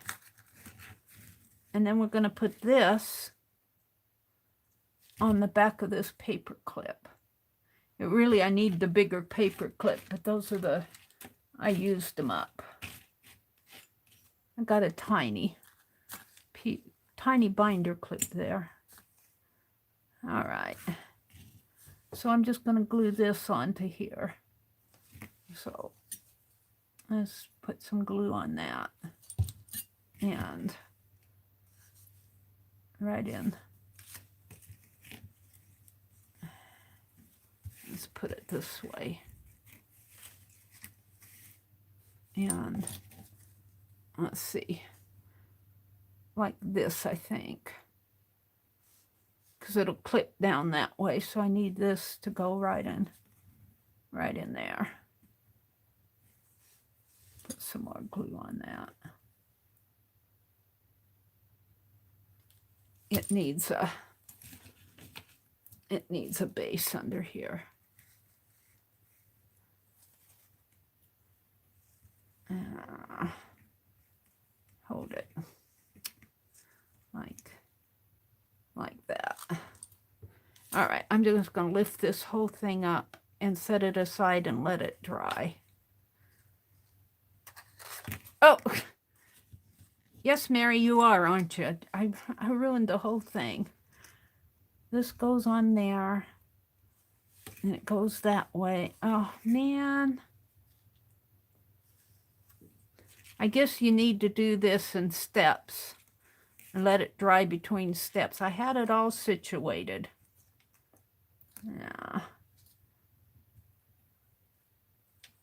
And then we're going to put this on the back of this paper clip. I need the bigger paper clip, but those are I used them up. I got a tiny binder clip there. All right. So I'm just going to glue this onto here. So let's put some glue on that. And right in. Let's put it this way. And let's see. Like this, I think. Because it'll clip down that way. So I need this to go right in there. Put some more glue on that. It needs a base under here. Hold it like that. All right, I'm just going to lift this whole thing up and set it aside and let it dry. Oh, yes, Mary, you are, aren't you? I ruined the whole thing. This goes on there, and it goes that way. Oh, man. I guess you need to do this in steps and let it dry between steps. I had it all situated. Yeah.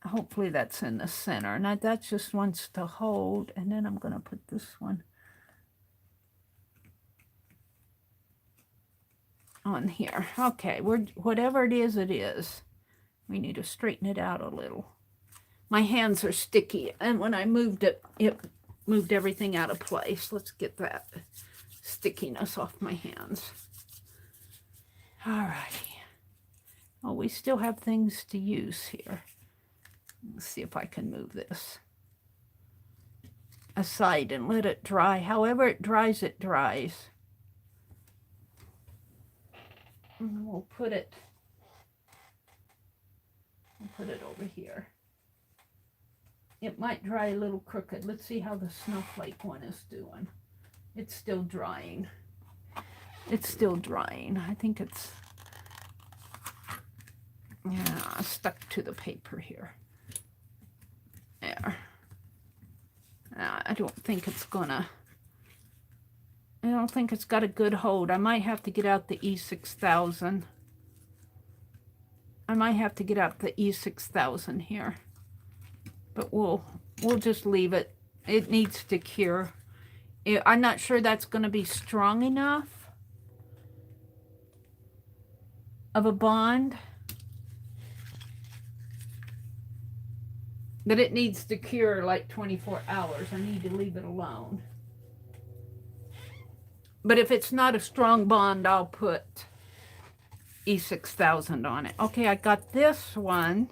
Hopefully that's in the center. Now that just wants to hold, and then I'm going to put this one on here. Okay, whatever it is, we need to straighten it out a little. My hands are sticky, and when I moved it, it moved everything out of place. Let's get that stickiness off my hands. All righty. Oh, we still have things to use here. Let's see if I can move this aside and let it dry. However it dries, it dries. And we'll put it over here. It might dry a little crooked. Let's see how the snowflake one is doing. It's still drying. It's still drying. I think it's stuck to the paper here. There. I don't think it's got a good hold. I might have to get out the E6000. I might have to get out the E6000 here. But we'll just leave it. It needs to cure. I'm not sure that's going to be strong enough of a bond. But it needs to cure like 24 hours. I need to leave it alone. But if it's not a strong bond, I'll put E6000 on it. Okay, I got this one,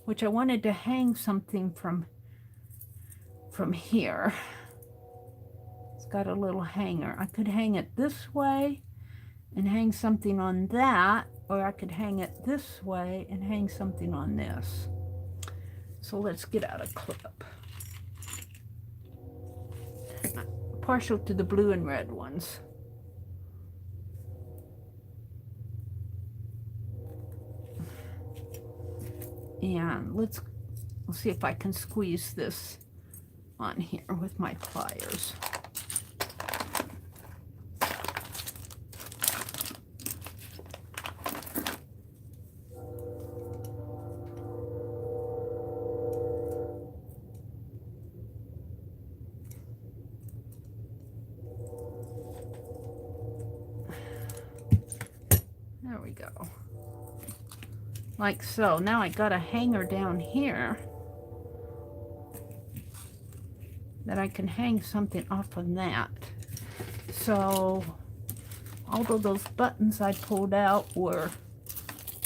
which I wanted to hang something from here. It's got a little hanger. I could hang it this way and hang something on that, or I could hang it this way and hang something on this. So let's get out a clip. Partial to the blue and red ones. And let's see if I can squeeze this on here with my pliers. There we go. Like so. Now I got a hanger down here that I can hang something off of that. So, although those buttons I pulled out were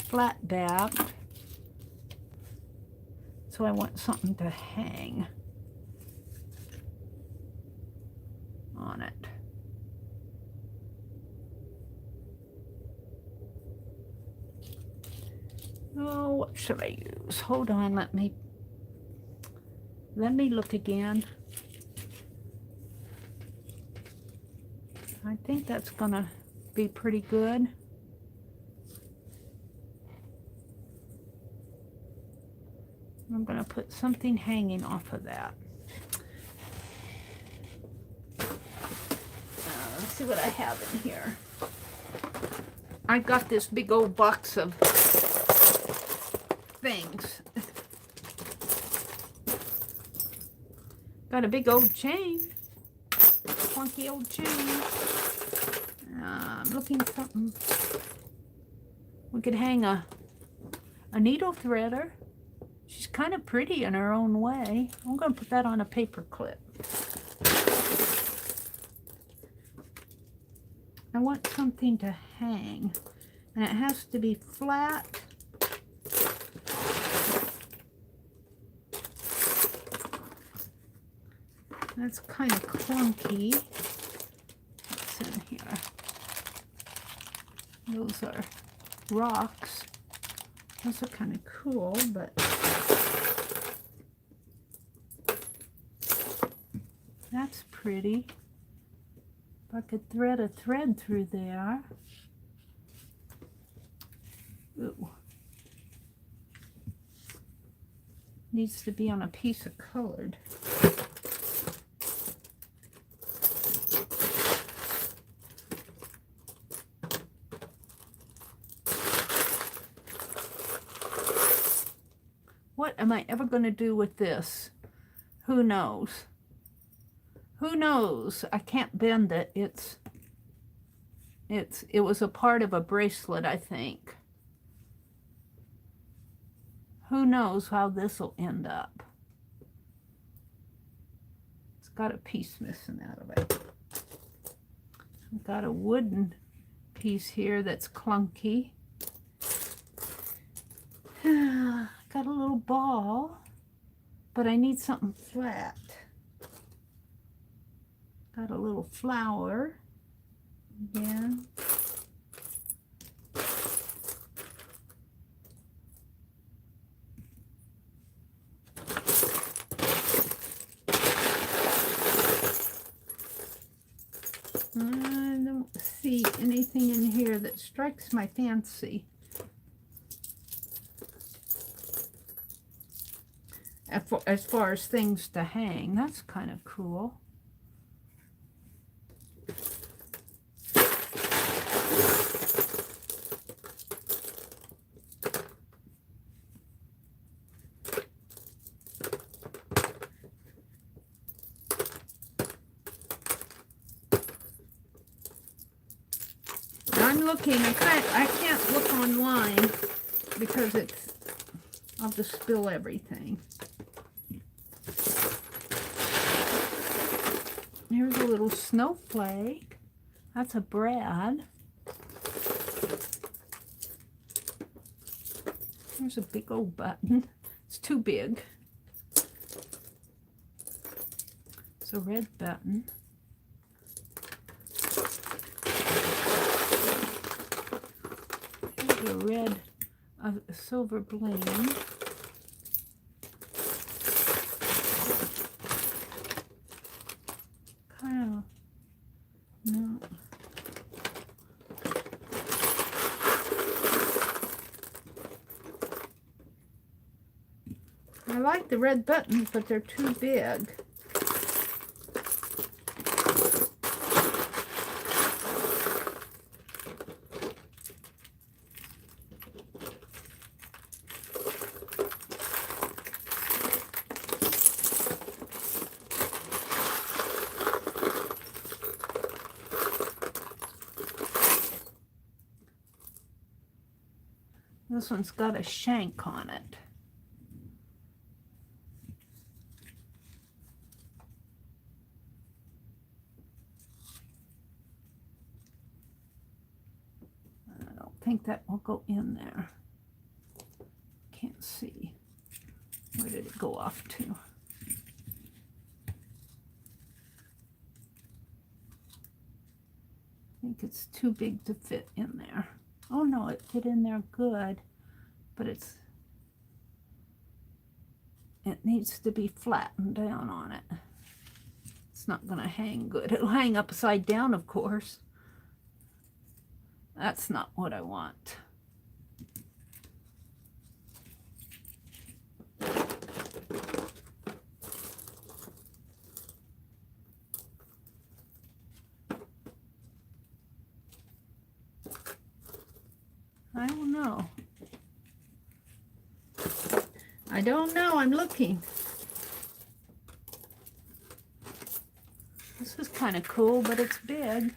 flat backed, so I want something to hang on it. Oh, what should I use? Hold on, let me look again. I think that's gonna be pretty good. I'm gonna put something hanging off of that. Let's see what I have in here. I got this big old box of things. Got a big old chain. Funky old chain. I'm looking for something. We could hang a needle threader. She's kind of pretty in her own way. I'm going to put that on a paper clip. I want something to hang. And it has to be flat. That's kind of clunky. What's in here? Those are rocks. Those are kind of cool, but that's pretty. If I could thread a thread through there. Ooh. Needs to be on a piece of colored. What am I ever going to do with this? Who knows? Who knows? I can't bend it. It was a part of a bracelet, I think. Who knows how this will end up? It's got a piece missing out of it. I've got a wooden piece here that's clunky. Got a little ball, but I need something flat. Got a little flower again. I don't see anything in here that strikes my fancy. As far as things to hang, that's kind of cool. I'm looking, in fact, I can't look online because I'll just spill everything. Here's a little snowflake. That's a brad. Here's a big old button. It's too big. It's a red button. Here's a red, a silver bling. No. I like the red buttons, but they're too big. This one's got a shank on it. I don't think that will go in there. Can't see. Where did it go off to? I think it's too big to fit in there. Oh no, it fit in there good, but it needs to be flattened down on it. It's not gonna hang good. It'll hang upside down, of course. That's not what I want. I don't know. I don't know. I'm looking. This is kind of cool, but it's big.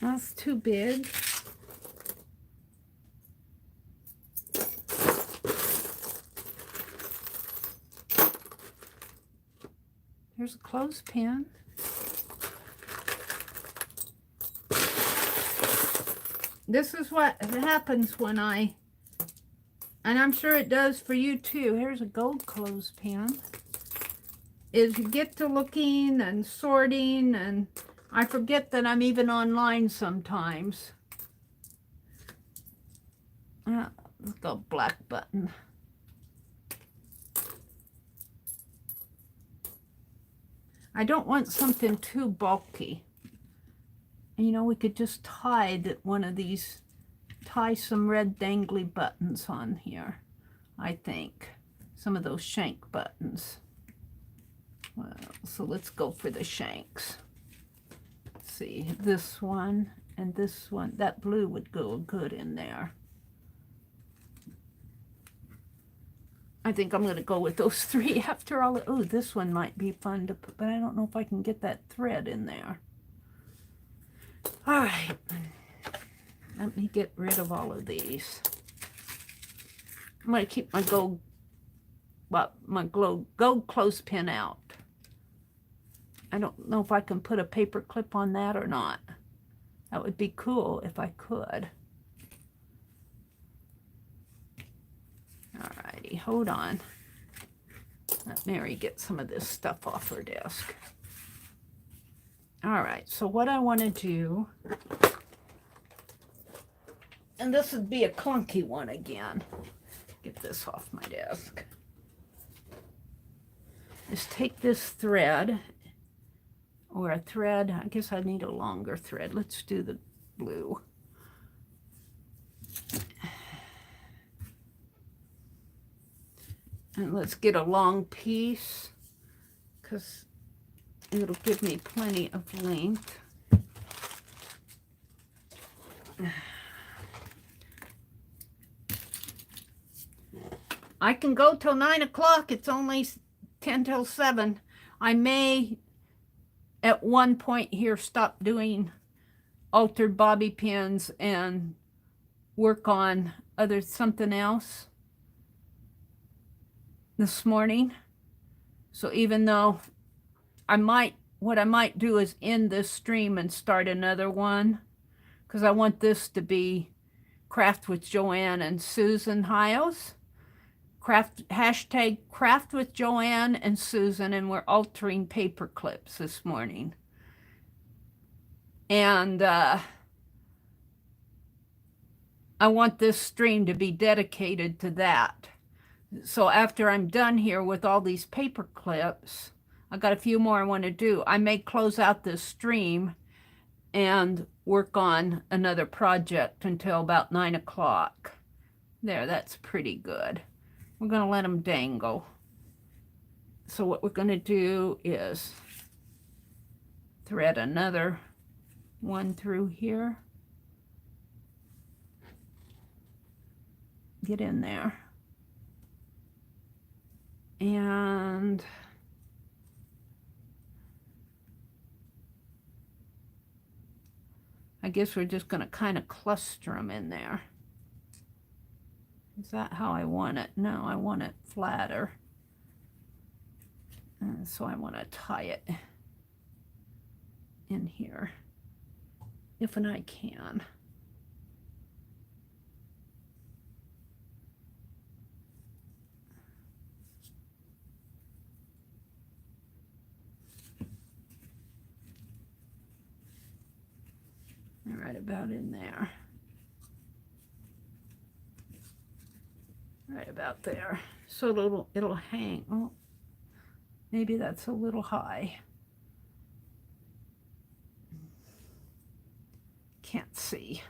That's too big. Here's a clothespin. This is what happens when and I'm sure it does for you too. Here's a gold clothespin. Is you get to looking and sorting, and I forget that I'm even online sometimes. Let's go black button. I don't want something too bulky. And, you know, we could just tie some red dangly buttons on here, I think. Some of those shank buttons. Well, so let's go for the shanks. Let's see, this one and this one. That blue would go good in there. I think I'm going to go with those three after all. Oh, this one might be fun to put, but I don't know if I can get that thread in there. All right, let me get rid of all of these. I'm going to keep my gold clothespin out. I don't know if I can put a paper clip on that or not. That would be cool if I could. All righty, hold on. Let Mary get some of this stuff off her desk. All right, so what I want to do, and this would be a clunky one again. Get this off my desk. Is take this thread, or a thread, I guess I need a longer thread. Let's do the blue. And let's get a long piece, because it'll give me plenty of length. I can go till 9 o'clock. It's only 10 till 7. I may, at one point here, stop doing altered bobby pins and work on something else this morning. So even though what I might do is end this stream and start another one, because I want this to be Craft with Joanne and Susan Hiles. Hashtag Craft with Joanne and Susan, and we're altering paper clips this morning. And I want this stream to be dedicated to that. So after I'm done here with all these paper clips, I got a few more I want to do. I may close out this stream and work on another project until about 9 o'clock. There, that's pretty good. We're going to let them dangle. So what we're going to do is thread another one through here. Get in there. And I guess we're just going to kind of cluster them in there. Is that how I want it? No, I want it flatter. And so I want to tie it in here, if and I can. Right about in there. Right about there. So it'll hang. Oh, maybe that's a little high. Can't see.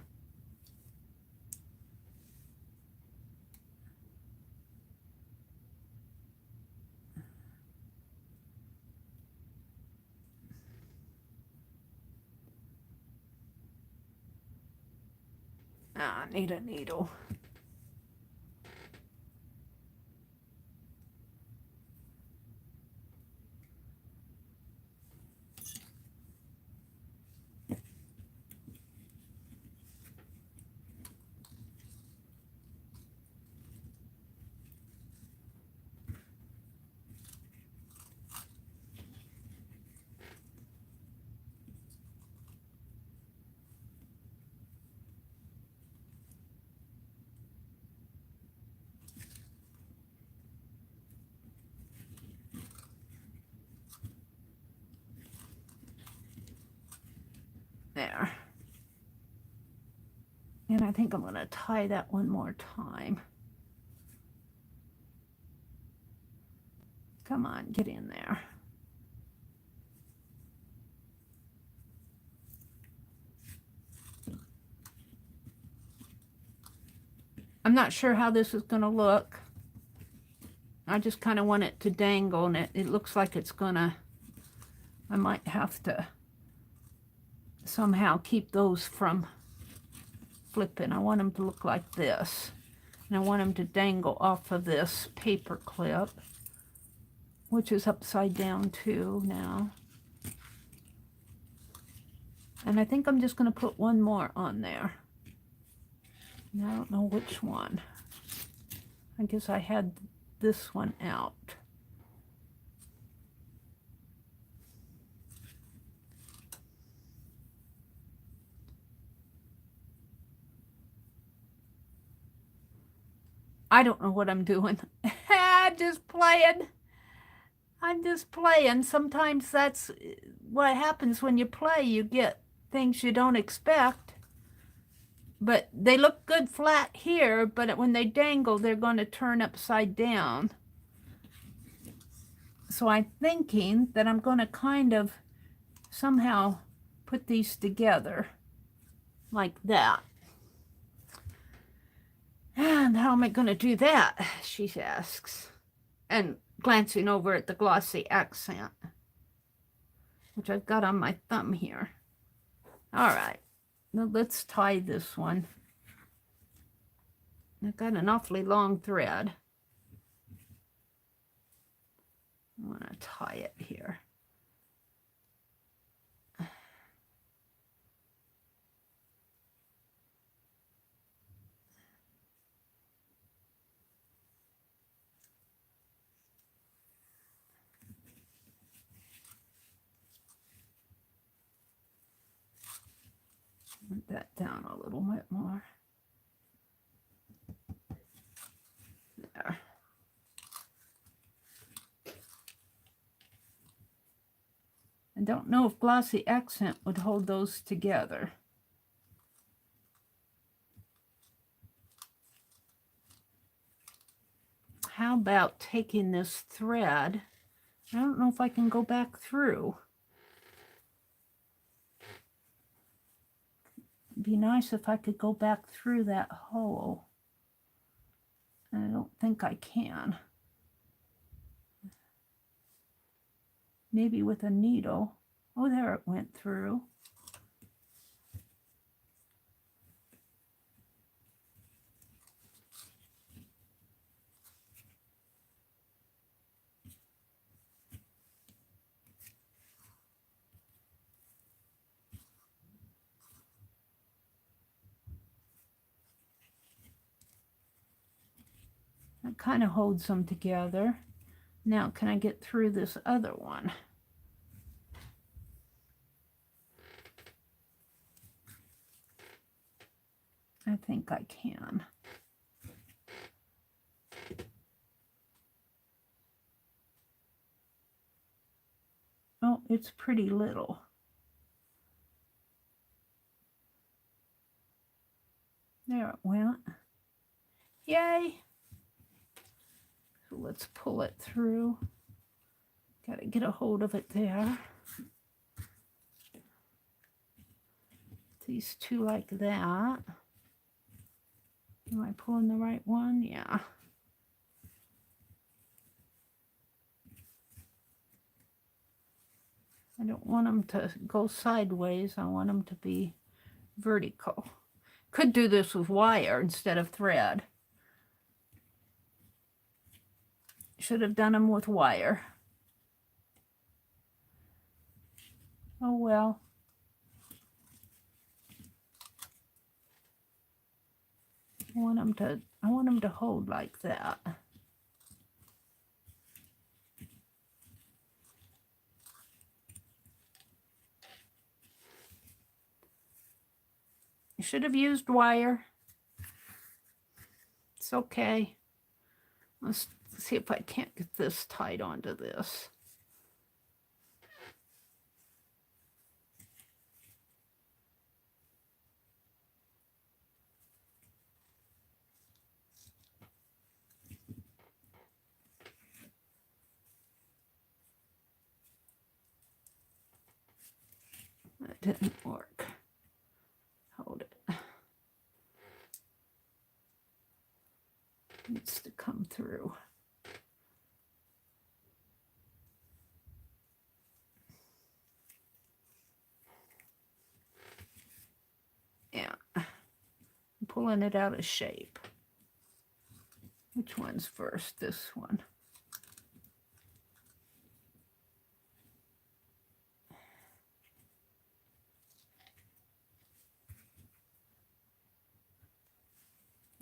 Ah, I need a needle. There. And I think I'm going to tie that one more time. Come on, get in there. I'm not sure how this is going to look. I just kind of want it to dangle, and it looks like it's going to, I might have to somehow keep those from flipping. I want them to look like this. And I want them to dangle off of this paper clip, which is upside down too now. And I think I'm just going to put one more on there. And I don't know which one. I guess I had this one out. I don't know what I'm doing. I'm just playing. I'm just playing. Sometimes that's what happens when you play. You get things you don't expect. But they look good flat here, but when they dangle, they're going to turn upside down. So I'm thinking that I'm going to kind of somehow put these together like that. And how am I going to do that, she asks. And glancing over at the glossy accent, which I've got on my thumb here. All right, now let's tie this one. I've got an awfully long thread. I want to tie it here. Put that down a little bit more. There. I don't know if glossy accent would hold those together. How about taking this thread? I don't know if I can go back through. It'd be nice if I could go back through that hole. And I don't think I can. Maybe with a needle. Oh, there it went through. That kind of holds them together. Now, can I get through this other one? I think I can. Oh, it's pretty little. There it went. Yay! So let's pull it through. Got to get a hold of it there. These two like that. Am I pulling the right one? Yeah. I don't want them to go sideways. I want them to be vertical. Could do this with wire instead of thread. Should have done them with wire. Oh well. I want them to hold like that. You should have used wire. It's okay. Let's see if I can't get this tied onto this. That didn't work. Hold it. Needs to come through. Yeah. I'm pulling it out of shape. Which one's first? This one.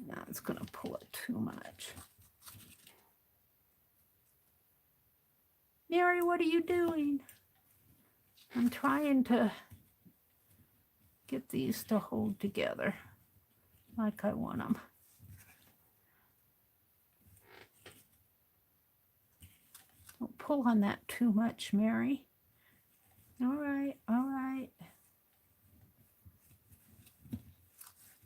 Now it's going to pull it too much. Mary, what are you doing? I'm trying to get these to hold together like I want them. Don't pull on that too much, Mary. All right, all right. I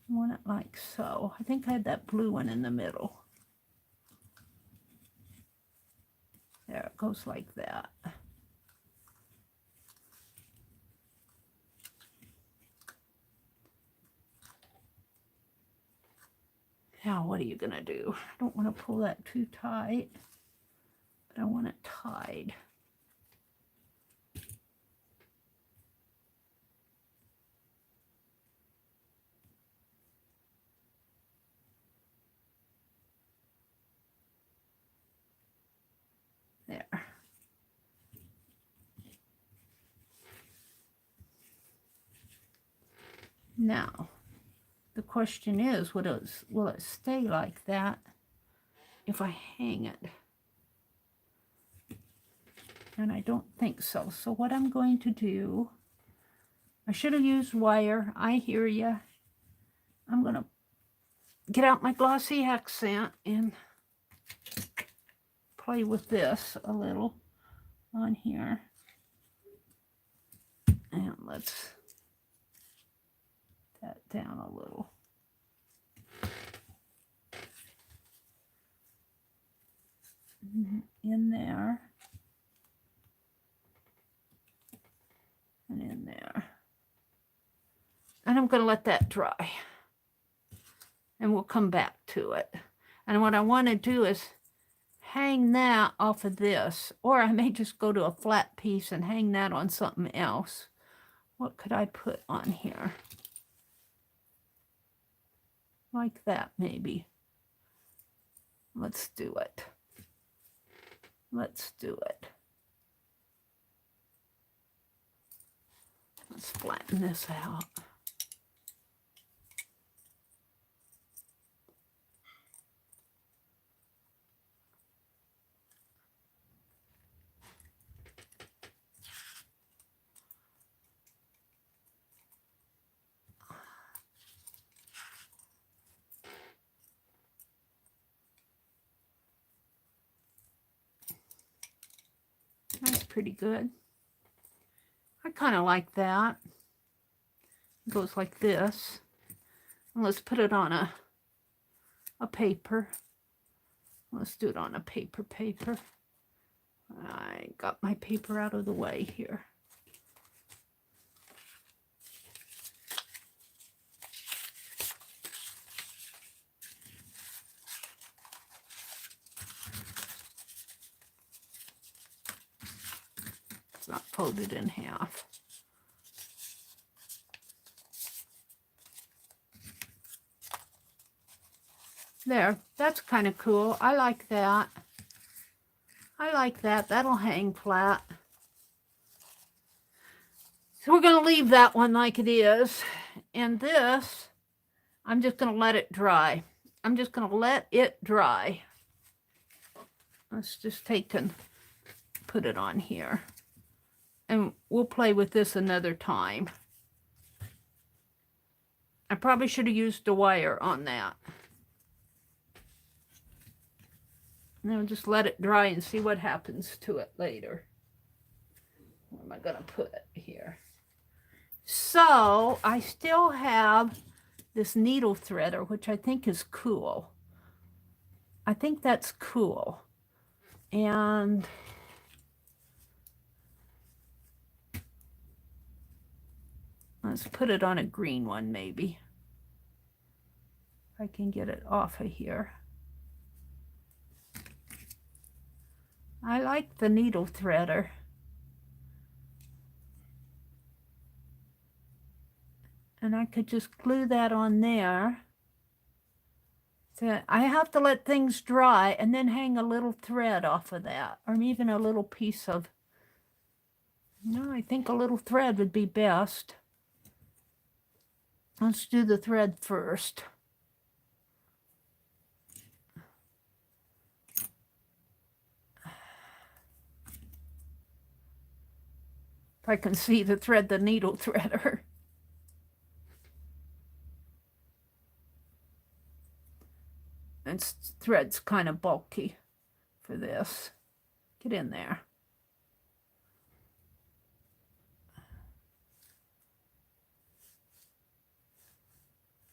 want it like so. I think I had that blue one in the middle. There, it goes like that. Now, what are you gonna do? I don't want to pull that too tight, but I want it tied. There. Now, the question is, will it stay like that if I hang it? And I don't think so. So what I'm going to do, I should have used wire. I hear you. I'm going to get out my glossy accent and play with this a little on here. And let's that down a little. In there. And in there. And I'm going to let that dry. And we'll come back to it. And what I want to do is hang that off of this. Or I may just go to a flat piece and hang that on something else. What could I put on here? Like that, maybe. Let's do it. Let's do it. Let's flatten this out. That's pretty good. I kind of like that. It goes like this. And let's put it on a paper. Let's do it on a paper. I got my paper out of the way here. It's not folded in half. There, that's kind of cool. I like that. I like that. That'll hang flat. So we're going to leave that one like it is. And this, I'm just going to let it dry. I'm just going to let it dry. Let's just take and put it on here. And we'll play with this another time. I probably should have used a wire on that. And then we'll just let it dry and see what happens to it later. Where am I going to put it here? So I still have this needle threader, which I think is cool. I think that's cool. And let's put it on a green one, maybe. If I can get it off of here. I like the needle threader. And I could just glue that on there. So I have to let things dry and then hang a little thread off of that. Or even a little piece of, no, I think a little thread would be best. Let's do the thread first. If I can see the thread, the needle threader. And thread's kind of bulky for this. Get in there.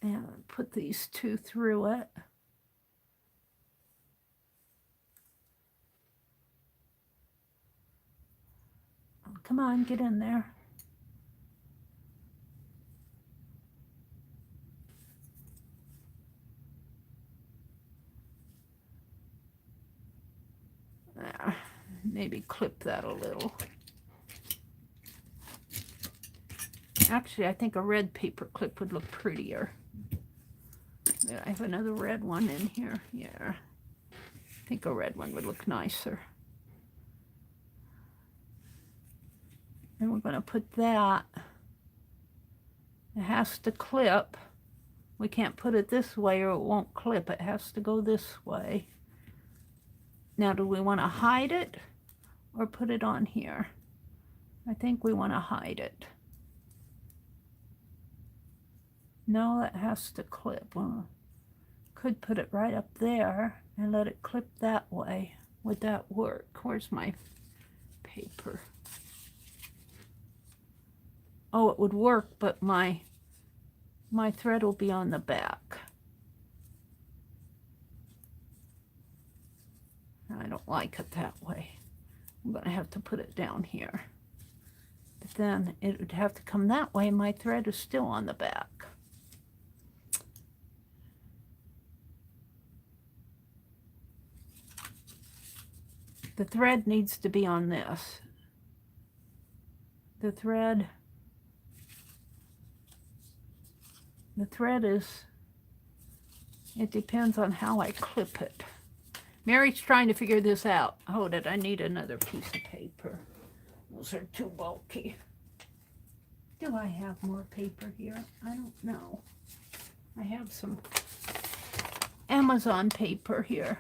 And put these two through it. Oh, come on, get in there. There. Maybe clip that a little. Actually, I think a red paper clip would look prettier. I have another red one in here. Yeah, I think a red one would look nicer. And we're going to put that. It has to clip. We can't put it this way or it won't clip. It has to go this way. Now, do we want to hide it or put it on here? I think we want to hide it. No, that has to clip. Well, could put it right up there and let it clip that way. Would that work? Where's my paper? Oh, it would work, but my thread will be on the back. I don't like it that way. I'm going to have to put it down here. But then it would have to come that way. My thread is still on the back. The thread needs to be on this. The thread is, it depends on how I clip it. Mary's trying to figure this out. Hold it, I need another piece of paper. Those are too bulky. Do I have more paper here? I don't know. I have some Amazon paper here.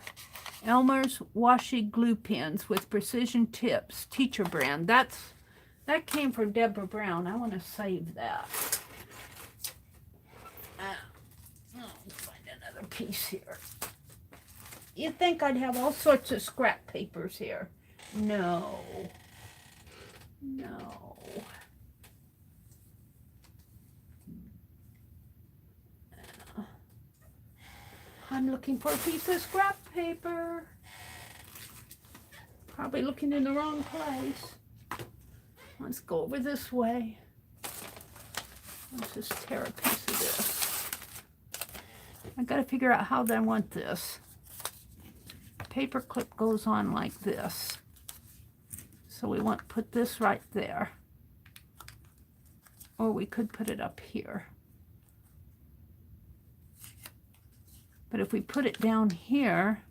Elmer's washi glue pens with precision tips, teacher brand. That came from Deborah Brown. I want to save that. I'll find another piece here. You'd think I'd have all sorts of scrap papers here. No. No. I'm looking for a piece of scrap paper. Probably looking in the wrong place. Let's go over this way. Let's just tear a piece of this. I gotta figure out how I want this. Paper clip goes on like this. So we want to put this right there. Or we could put it up here. But if we put it down here,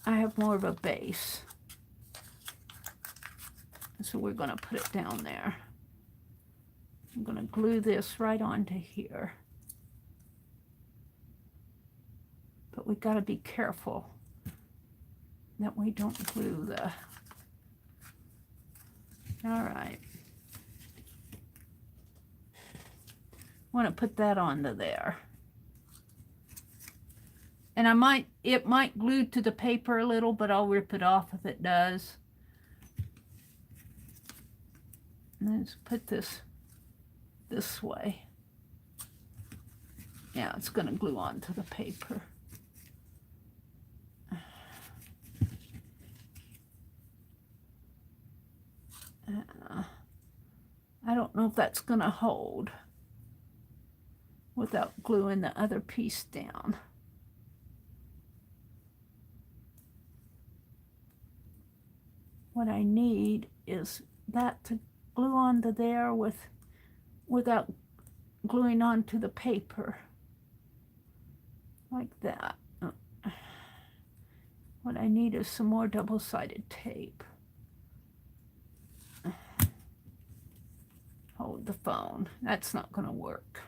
I have more of a base. So we're going to put it down there. I'm going to glue this right onto here. But we got to be careful that we don't glue the... All right. Want to put that onto there. And it might glue to the paper a little, but I'll rip it off if it does. And let's put this way. Yeah, it's going to glue onto the paper. I don't know if that's going to hold without gluing the other piece down. What I need is that to glue onto there without gluing onto the paper. Like that. What I need is some more double-sided tape. Hold the phone. That's not going to work.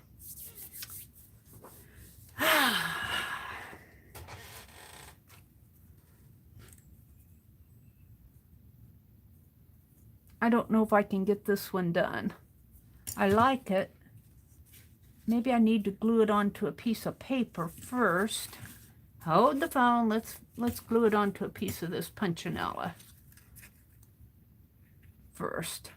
I don't know if I can get this one done. I like it. Maybe I need to glue it onto a piece of paper first. Hold the phone. Let's glue it onto a piece of this punchinella first.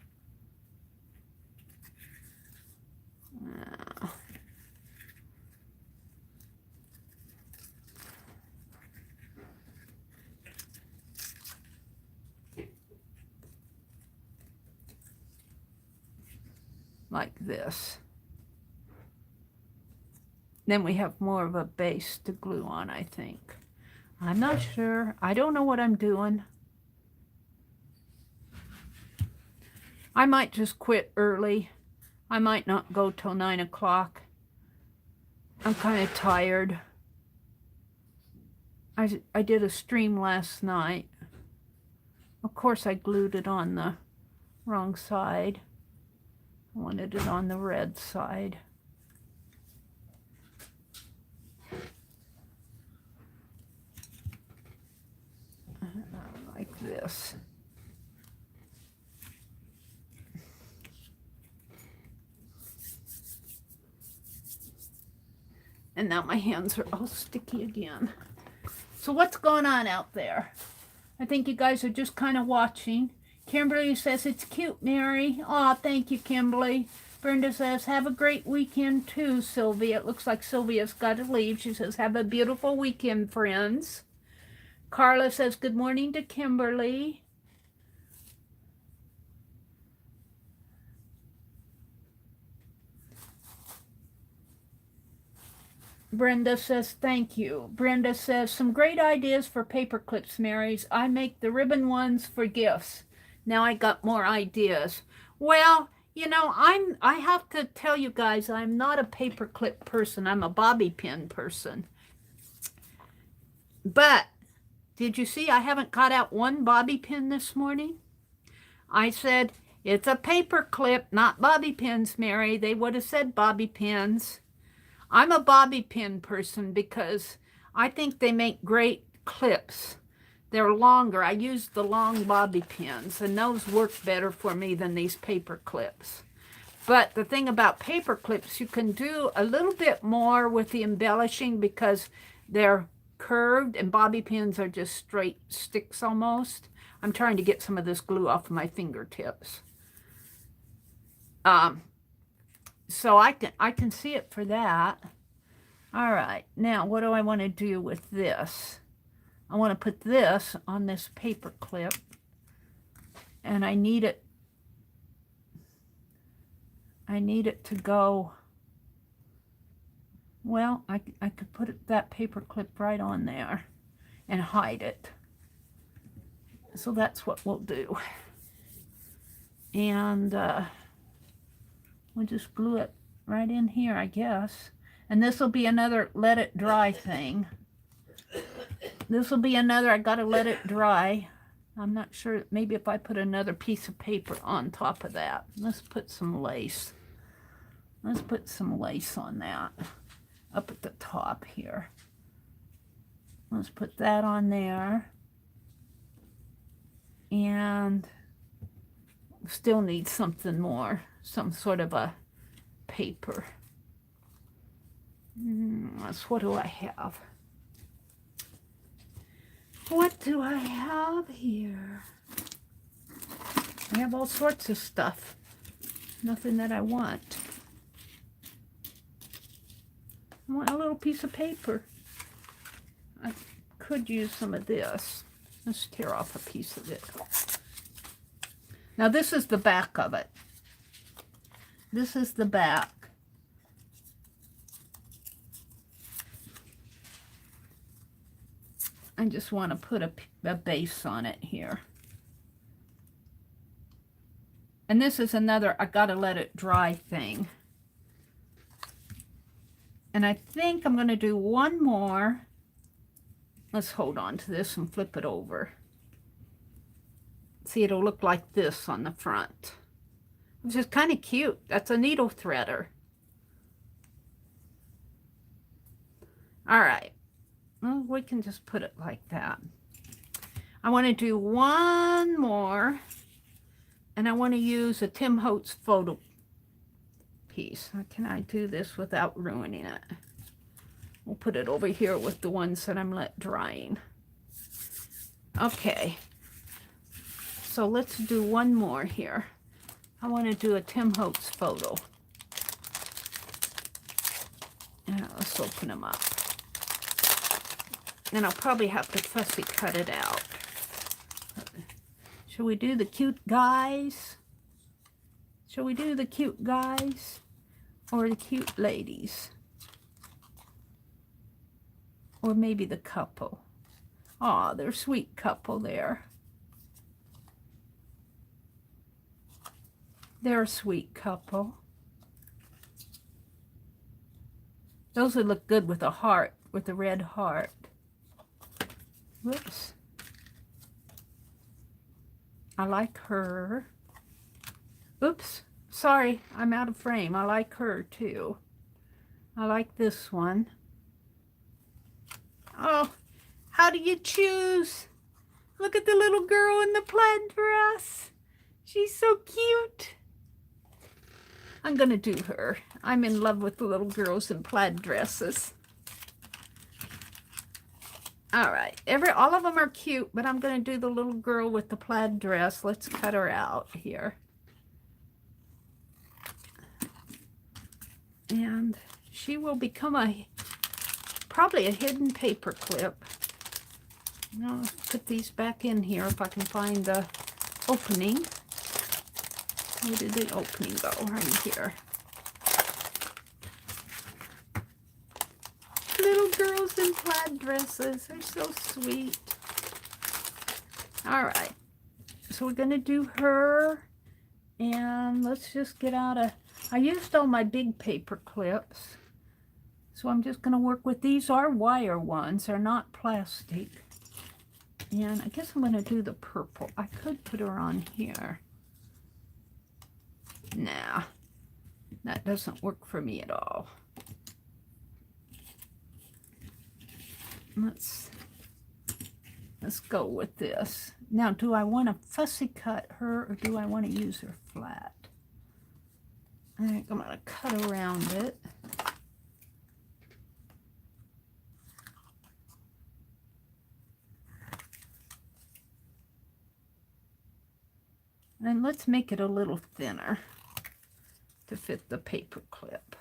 Like this. Then we have more of a base to glue on, I think. I'm not sure. I don't know what I'm doing. I might just quit early. I might not go till 9 o'clock. I'm kind of tired. I did a stream last night. Of course, I glued it on the wrong side. I wanted it on the red side. Like this. And now my hands are all sticky again. So what's going on out there? I think you guys are just kind of watching. Kimberly says, it's cute, Mary. Aw, thank you, Kimberly. Brenda says, have a great weekend too, Sylvia. It looks like Sylvia's got to leave. She says, have a beautiful weekend, friends. Carla says, good morning to Kimberly. Brenda says, thank you. Brenda says, some great ideas for paper clips, Marys. I make the ribbon ones for gifts. Now I got more ideas. Well, you know, I have to tell you guys, I'm not a paper clip person. I'm a bobby pin person. But did you see I haven't got out one bobby pin this morning? I said, it's a paper clip, not bobby pins, Mary. They would have said bobby pins. I'm a bobby pin person because I think they make great clips. They're longer. I use the long bobby pins, and those work better for me than these paper clips. But the thing about paper clips, you can do a little bit more with the embellishing because they're curved, and bobby pins are just straight sticks almost. I'm trying to get some of this glue off of my fingertips. So I can see it for that. All right, now what do I want to do with this? I want to put this on this paper clip, and I need it to go, well, I could put that paper clip right on there and hide it. So that's what we'll do. And we'll just glue it right in here, I guess. And this will be another let it dry thing. This will be another, I gotta let it dry. I'm not sure, maybe if I put another piece of paper on top of that. Let's put some lace. Let's put some lace on that, up at the top here. Let's put that on there. And still need something more, some sort of a paper. What do I have? What do I have here? I have all sorts of stuff. Nothing that I want. I want a little piece of paper. I could use some of this. Let's tear off a piece of it. Now this is the back of it. This is the back. I just want to put a base on it here. And this is another, I gotta let it dry thing. And I think I'm going to do one more. Let's hold on to this and flip it over. See, it'll look like this on the front, which is kind of cute. That's a needle threader. All right. Well, we can just put it like that. I want to do one more, and I want to use a Tim Holtz photo piece. How can I do this without ruining it? We'll put it over here with the ones that I'm let drying. Okay. So let's do one more here. I want to do a Tim Holtz photo. Let's open them up. And I'll probably have to fussy cut it out. Shall we do the cute guys? Shall we do the cute guys or the cute ladies? Or maybe the couple. Aw, they're a sweet couple there. They're a sweet couple. Those would look good with a heart, with a red heart. Whoops. I like her. Oops, sorry, I'm out of frame. I like her too. I like this one. Oh, how do you choose? Look at the little girl in the plaid dress. She's so cute. I'm gonna do her. I'm in love with the little girls in plaid dresses. All right, all of them are cute, but I'm gonna do the little girl with the plaid dress. Let's cut her out here. And she will become probably a hidden paper clip. Now let's put these back in here if I can find the opening. Where did the opening go? Right here. Little girls in plaid dresses. They're so sweet. All right. So we're going to do her. And let's just get out I used all my big paper clips. So I'm just going to work with these are wire ones. They're not plastic. And I guess I'm going to do the purple. I could put her on here. Nah, that doesn't work for me at all. Let's go with this. Now, do I want to fussy cut her or do I want to use her flat? I think I'm going to cut around it. And let's make it a little thinner. to fit the paper clip.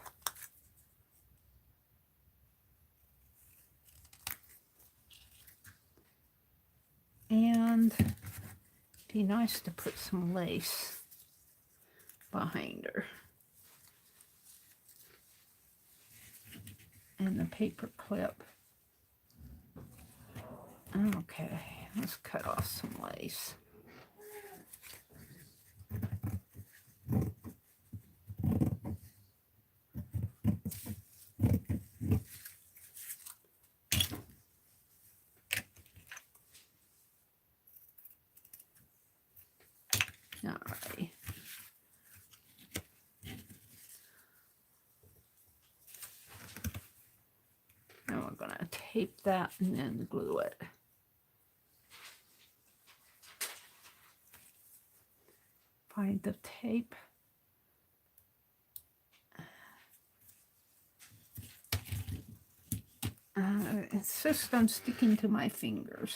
And it'd be nice to put some lace behind her. And the paper clip. Okay, let's cut off some lace. Alrighty. Now we're going to tape that and then glue it. Find the tape. It's just I'm sticking to my fingers.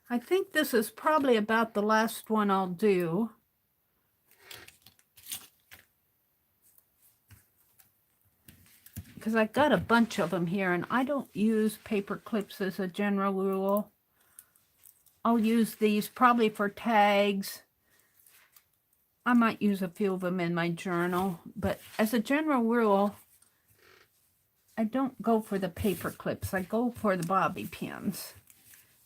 I think this is probably about the last one I'll do. Because I've got a bunch of them here, and I don't use paper clips as a general rule. I'll use these probably for tags. I might use a few of them in my journal, but as a general rule, I don't go for the paper clips. I go for the bobby pins.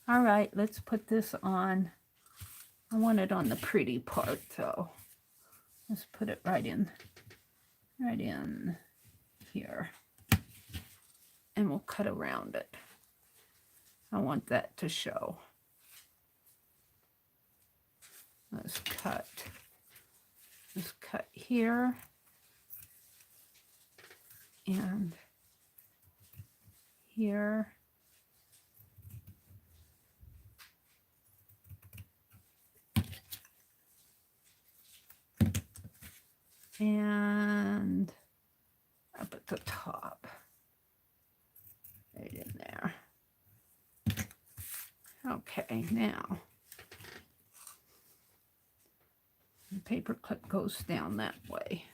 All right, let's put this on. I want it on the pretty part, though. Let's put it right in here. And we'll cut around it. I want that to show. Let's cut here. And here. And up at the top. Right in there. Okay, now the paper clip goes down that way.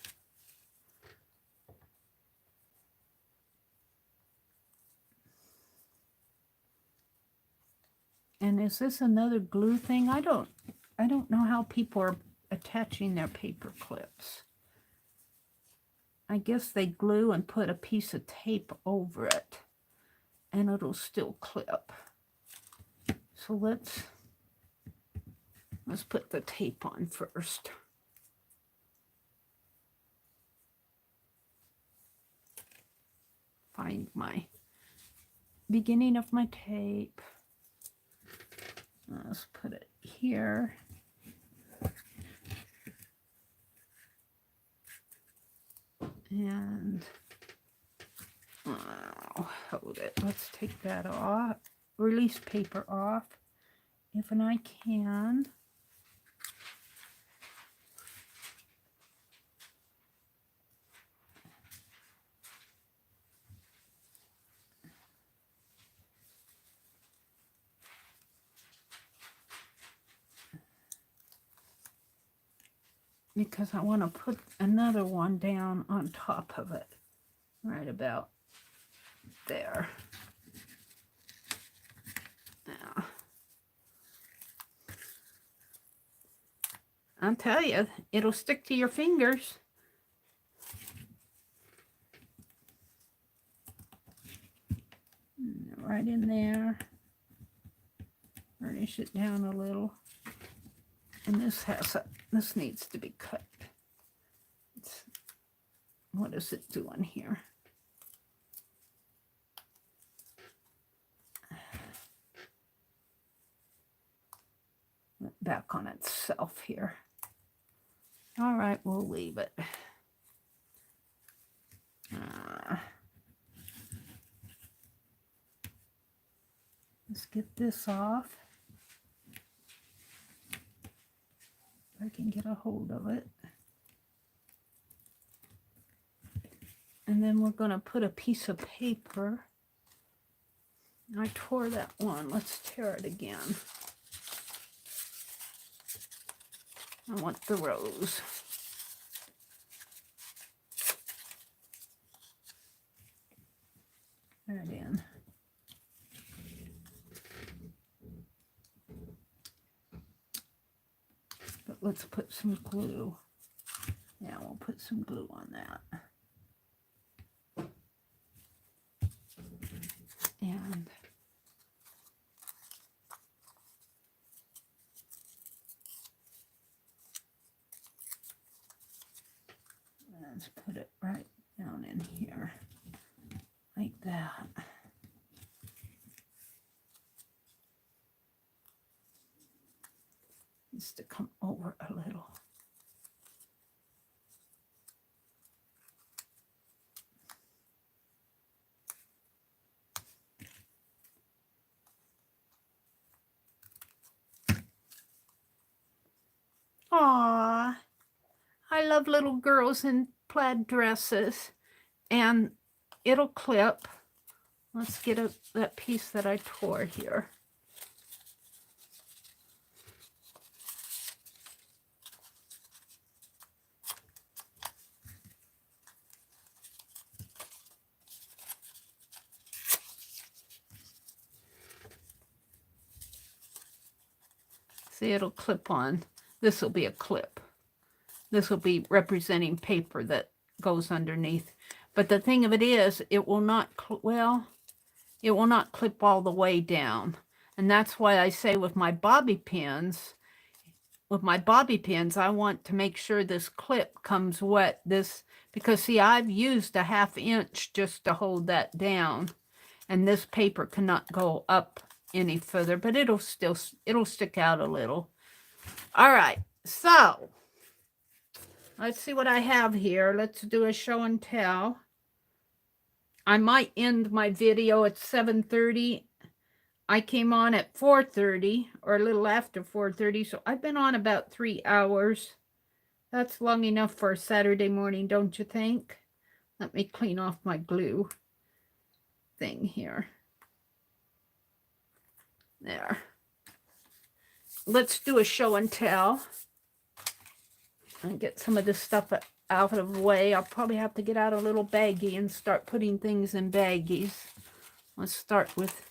And is this another glue thing? I don't know how people are attaching their paper clips. I guess they glue and put a piece of tape over it, and it'll still clip. So let's put the tape on first. Find my beginning of my tape. Let's put it here. And hold it. Let's take that off. Release paper off if I can. Because I want to put another one down on top of it, right about there. Now, I'll tell you, it'll stick to your fingers. Right in there. Burnish it down a little. And this needs to be cut. What is it doing here? Back on itself here. All right, we'll leave it. Let's get this off. If I can get a hold of it. And then we're going to put a piece of paper. I tore that one. Let's tear it again. I want the rose. Right in. But let's put some glue. Yeah, we'll put some glue on that. And let's put it right down in here, like that. Needs to come over a little. Aww, I love little girls in plaid dresses, and it'll clip. Let's get that piece that I tore here. See, it'll clip on. This will be a clip. This will be representing paper that goes underneath. But the thing of it is, it will not, it will not clip all the way down. And that's why I say with my bobby pins, I want to make sure this clip comes wet. Because see, I've used a 1/2 inch just to hold that down. And this paper cannot go up any further, but it'll stick out a little. All right, so let's see what I have here. Let's do a show and tell. I might end my video at 7:30. I came on at 4:30 or a little after 4:30, so I've been on about 3 hours. That's long enough for a Saturday morning, don't you think? Let me clean off my glue thing here. There. Let's do a show and tell. And get some of this stuff out of the way. I'll probably have to get out a little baggie and start putting things in baggies. Let's start with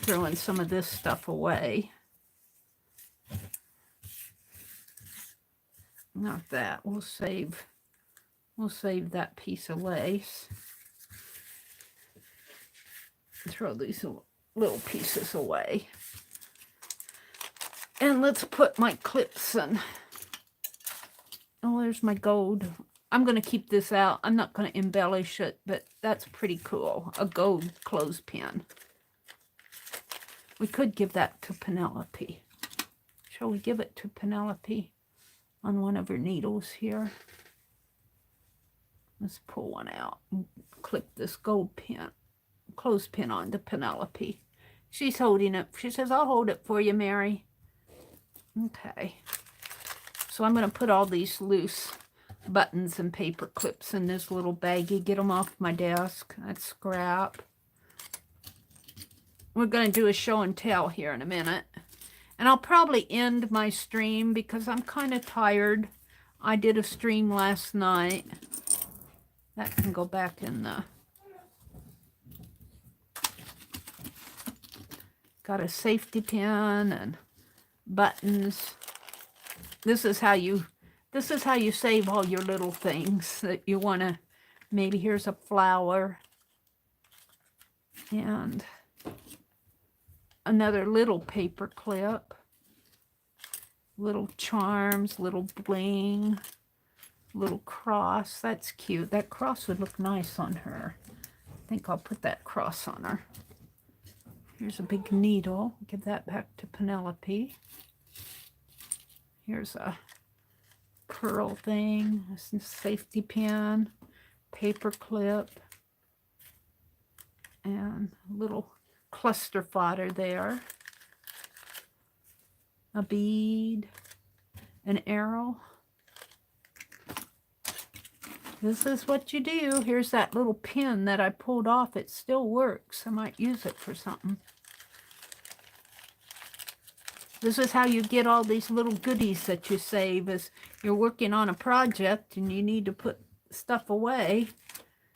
throwing some of this stuff away. Not that. We'll save that piece of lace. Throw these little pieces away. And let's put my clips in. Oh, there's my gold. I'm going to keep this out. I'm not going to embellish it, but that's pretty cool. A gold clothespin. We could give that to Penelope. Shall we give it to Penelope on one of her needles here? Let's pull one out and clip this gold pin, clothespin onto Penelope. She's holding it. She says, I'll hold it for you, Mary. Okay. So I'm going to put all these loose buttons and paper clips in this little baggie. Get them off my desk. That's scrap. We're going to do a show and tell here in a minute. And I'll probably end my stream because I'm kind of tired. I did a stream last night. That can go back in the... Got a safety pin and buttons. This is how you save all your little things that you want to. Maybe here's a flower and another little paper clip, little charms, little bling, little cross. That's cute. That cross would look nice on her. I think I'll put that cross on her. Here's a big needle. Give that back to Penelope. Here's a curl thing, a safety pin, paper clip, and a little cluster fodder there. A bead, an arrow. This is what you do. Here's that little pin that I pulled off. It still works. I might use it for something. This is how you get all these little goodies that you save as you're working on a project and you need to put stuff away.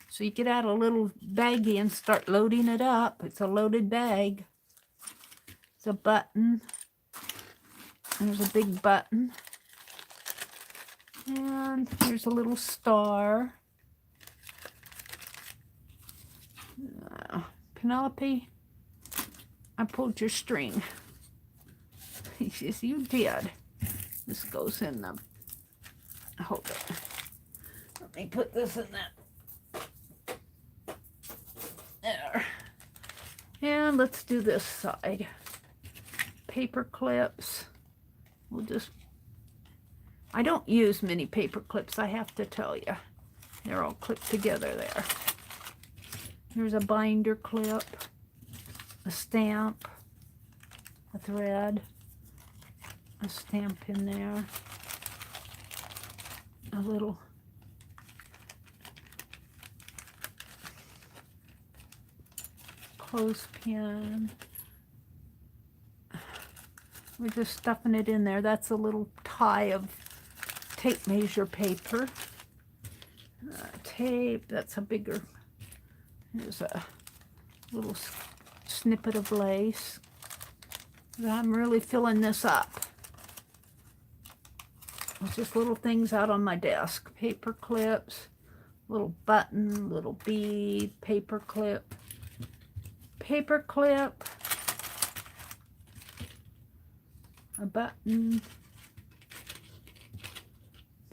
So you get out a little baggie and start loading it up. It's a loaded bag. It's a button. There's a big button. And here's a little star. Penelope, I pulled your string. He says, you did. This goes in the... Hold it. Let me put this in that. There. And let's do this side. Paper clips. We'll just... I don't use many paper clips, I have to tell you. They're all clipped together there. Here's a binder clip, a stamp, a thread, a stamp in there, a little clothespin. We're just stuffing it in there. That's a little tie of tape measure paper. Tape, that's a bigger... Here's a little snippet of lace. I'm really filling this up. It's just little things out on my desk. Paper clips, little button, little bead, paper clip, a button,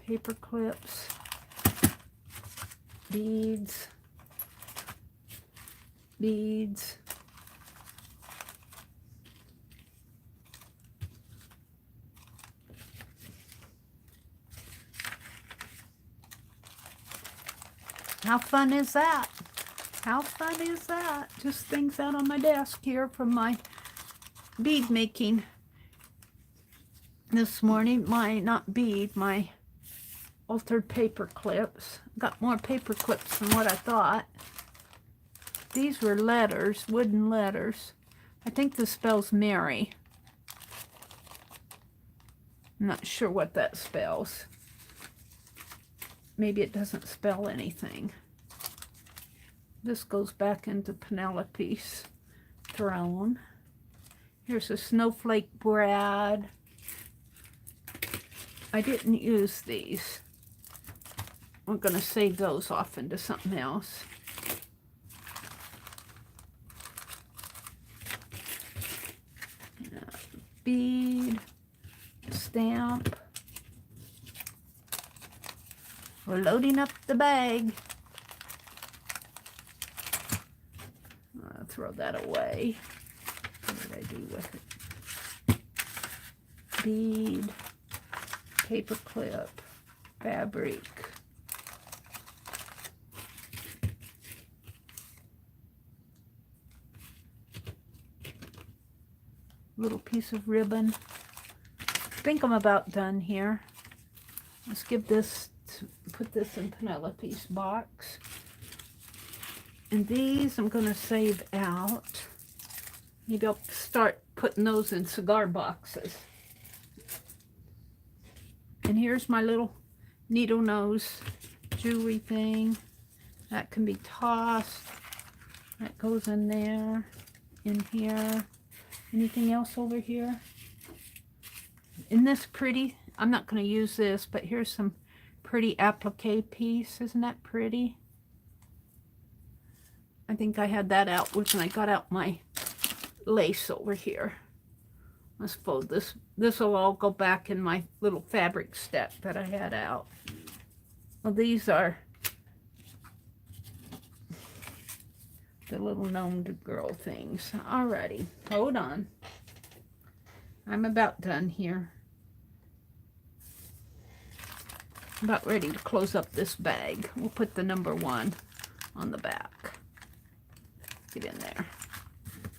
paper clips, beads, How fun is that? How fun is that? Just things out on my desk here from my bead making this morning. My altered paper clips. Got more paper clips than what I thought. These were letters, wooden letters. I think this spells Mary. I'm not sure what that spells. Maybe it doesn't spell anything. This goes back into Penelope's throne. Here's a snowflake brad. I didn't use these. We're going to save those off into something else. Bead, stamp. We're loading up the bag. I'll throw that away. What did I do with it? Bead, paper clip, fabric. Little piece of ribbon. I think I'm about done here. Let's give this, put this in Penelope's box. And these I'm going to save out. Maybe I'll start putting those in cigar boxes. And here's my little needle nose jewelry thing. That can be tossed. That goes in there, in here. Anything else over here? Isn't this pretty? I'm not going to use this, but here's some pretty applique piece. Isn't that pretty? I think I had that out when I got out my lace over here. Let's fold this. This will all go back in my little fabric step that I had out. Well, these are the little gnomed girl things. Alrighty, hold on. I'm about done here. About ready to close up this bag. We'll put the number 1 on the back. Get in there.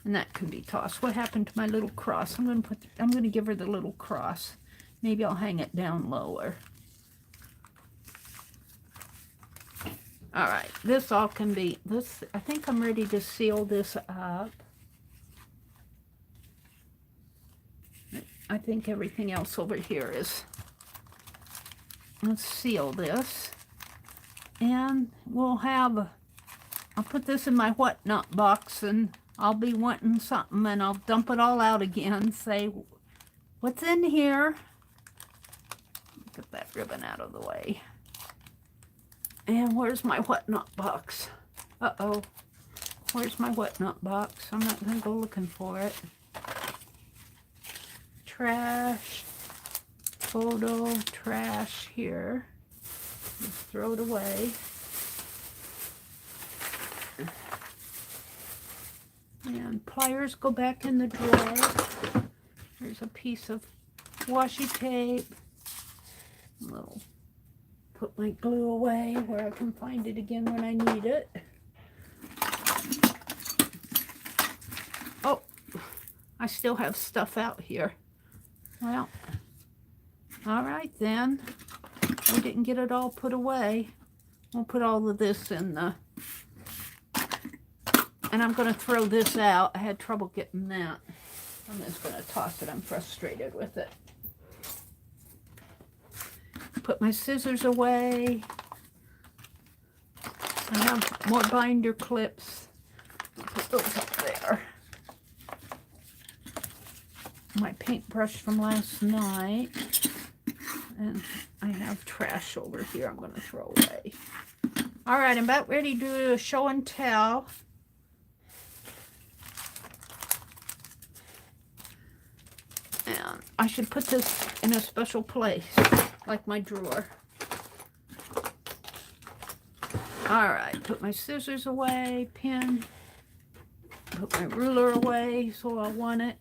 And that can be tossed. What happened to my little cross? I'm gonna give her the little cross. Maybe I'll hang it down lower. All right, this all can be, I think I'm ready to seal this up. I think everything else over here is. Let's seal this. And we'll have, I'll put this in my whatnot box, and I'll be wanting something, and I'll dump it all out again, say, what's in here? Get that ribbon out of the way. And where's my whatnot box? Uh-oh. Where's my whatnot box? I'm not going to go looking for it. Trash. Photo. Trash here. Just throw it away. And pliers go back in the drawer. There's a piece of washi tape. Put my glue away where I can find it again when I need it. Oh, I still have stuff out here. Well, all right then. We didn't get it all put away. We'll put all of this in the... And I'm going to throw this out. I had trouble getting that. I'm just going to toss it. I'm frustrated with it. Put my scissors away. I have more binder clips. Put those up there. My paintbrush from last night. And I have trash over here I'm going to throw away. All right, I'm about ready to do a show and tell. And I should put this in a special place, like my drawer. All right, put my scissors away, pin, put my ruler away so I want it.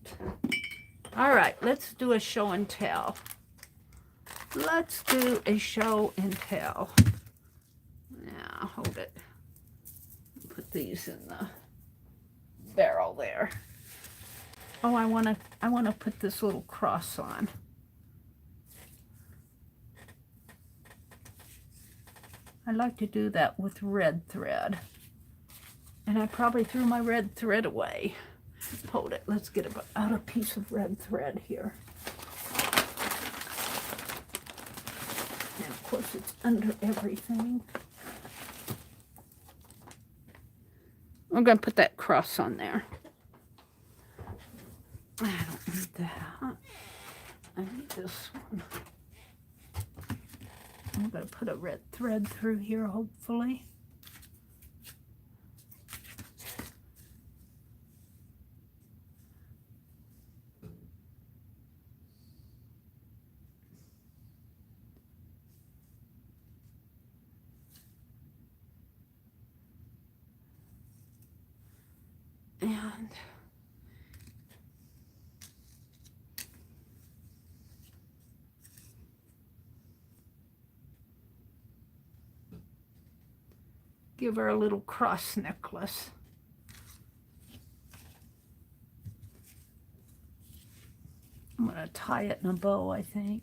All right, let's do a show and tell. Let's do a show and tell. Now, hold it. Put these in the barrel there. Oh, I want to put this little cross on. I like to do that with red thread. And I probably threw my red thread away. Hold it. Let's get out a piece of red thread here. And of course it's under everything. I'm going to put that cross on there. I don't need that. I need this one. I'm going to put a red thread through here, hopefully. And give her a little cross necklace. I'm going to tie it in a bow, I think.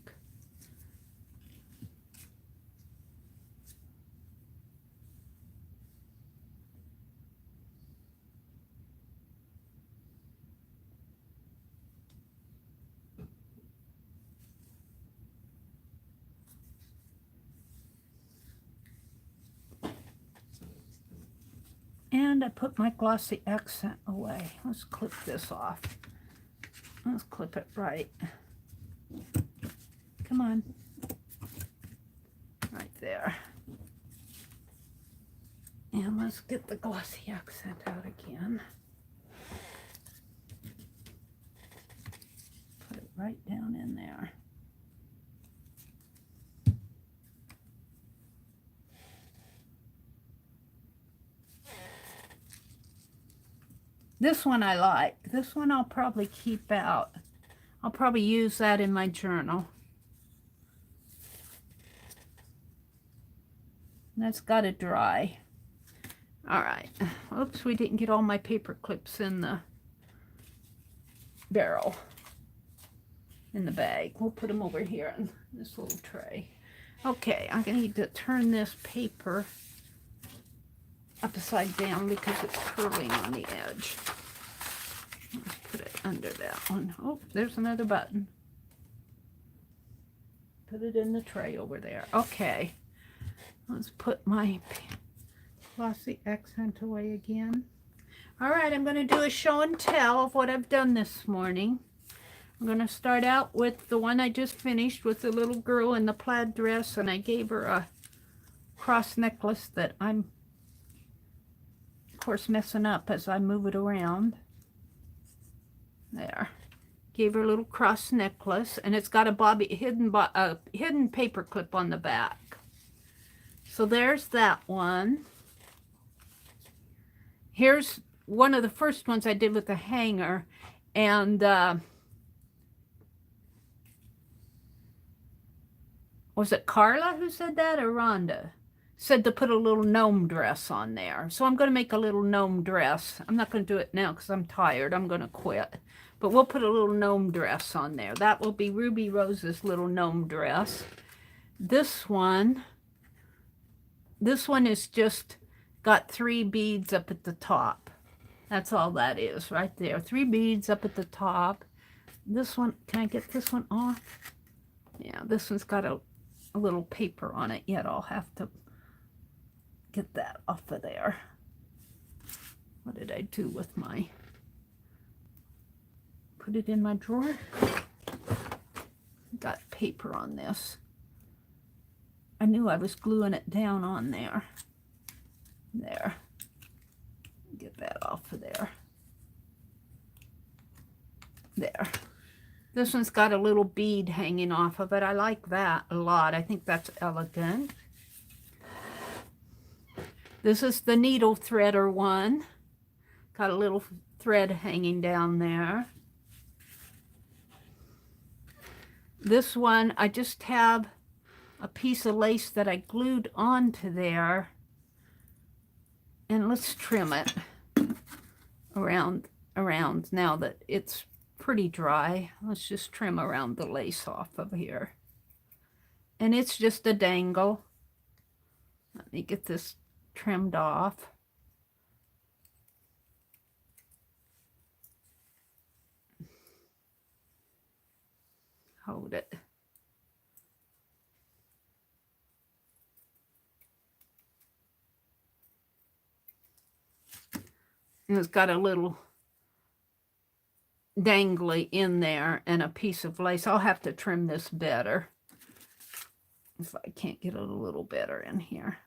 And I put my glossy accent away. Let's clip this off. Let's clip it right. Come on. Right there. And let's get the glossy accent out again. Put it right down in there. This one I like. This one I'll probably keep out. I'll probably use that in my journal. That's got to dry. All right. Oops, we didn't get all my paper clips in the barrel, in the bag. We'll put them over here in this little tray. Okay, I'm going to need to turn this paper upside down because it's curling on the edge. Let's put it under that one. Oh, there's another button. Put it in the tray over there. Okay. Let's put my glossy accent away again. All right, I'm going to do a show and tell of what I've done this morning. I'm going to start out with the one I just finished with the little girl in the plaid dress, and I gave her a cross necklace that I'm, of course, messing up as I move it around. There. Gave her a little cross necklace, and it's got a hidden paper clip on the back. So there's that one. Here's one of the first ones I did with the hanger, and was it Carla who said that, or Rhonda? Said to put a little gnome dress on there. So I'm going to make a little gnome dress. I'm not going to do it now because I'm tired. I'm going to quit. But we'll put a little gnome dress on there. That will be Ruby Rose's little gnome dress. This one is just got 3 beads up at the top. That's all that is right there. 3 beads up at the top. This one, can I get this one off? Yeah, this one's got a little paper on it yet. I'll have to get that off of there. What did I do with my... Put it in my drawer. Got paper on this. I knew I was gluing it down on there. There. Get that off of there. There. This one's got a little bead hanging off of it. I like that a lot. I think that's elegant. This is the needle threader one. Got a little thread hanging down there. This one, I just have a piece of lace that I glued onto there. And let's trim it around now that it's pretty dry. Let's just trim around the lace off of here. And it's just a dangle. Let me get this trimmed off. Hold it. And it's got a little dangly in there and a piece of lace. I'll have to trim this better if I can't get it a little better in here.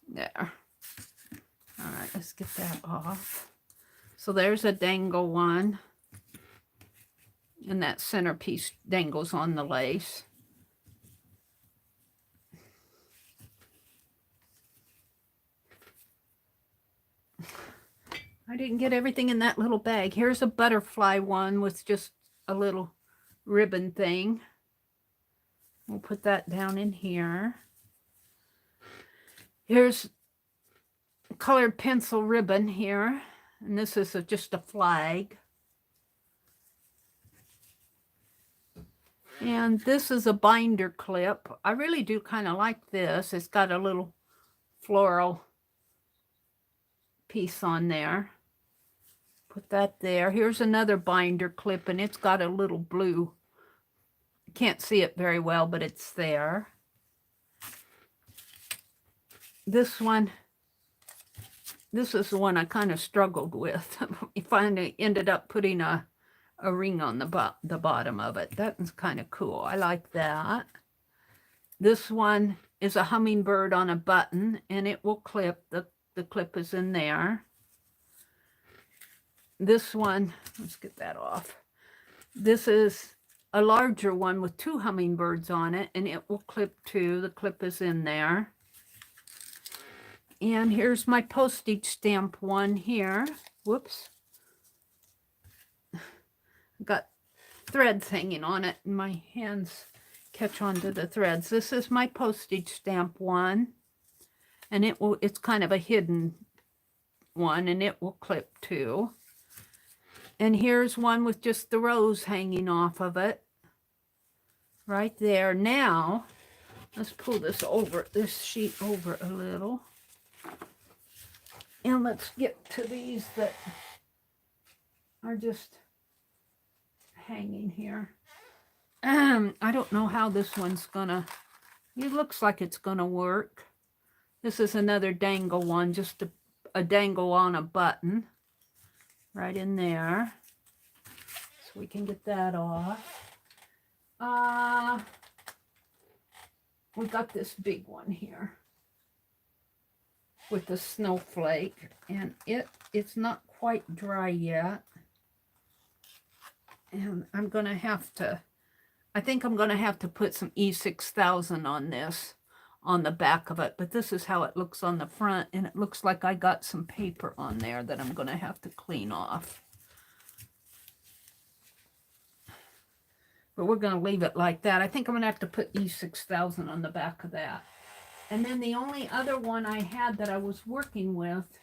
There. All right, let's get that off. So there's a dangle one. And that centerpiece dangles on the lace. I didn't get everything in that little bag. Here's a butterfly one with just a little ribbon thing. We'll put that down in here. Here's colored pencil ribbon here. And this is just a flag. And this is a binder clip. I really do kind of like this. It's got a little floral piece on there. Put that there. Here's another binder clip, and it's got a little blue. Can't see it very well, but it's there. This one, this is the one I kind of struggled with. I finally ended up putting a ring on the bottom of it. That's kind of cool. I like that. This one is a hummingbird on a button, and it will clip. The clip is in there. This one, let's get that off. This is a larger one with 2 hummingbirds on it, and it will clip too. The clip is in there. And here's my postage stamp one here. Whoops. Got threads hanging on it, and my hands catch onto the threads. This is my postage stamp one, and it's kind of a hidden one, and it will clip too. And here's one with just the rose hanging off of it. Right there. Now, let's pull this sheet over a little. And let's get to these that are just hanging here. I don't know how this one's gonna, it looks like it's gonna work. This is another dangle one, just a dangle on a button right in there. So we can get that off. We got this big one here with the snowflake, and it's not quite dry yet. And I'm gonna have to, I think I'm gonna have to put some E6000 on this, on the back of it, but this is how it looks on the front, and it looks like I got some paper on there that I'm gonna have to clean off. But we're gonna leave it like that. I think I'm gonna have to put E6000 on the back of that. And then the only other one I had that I was working with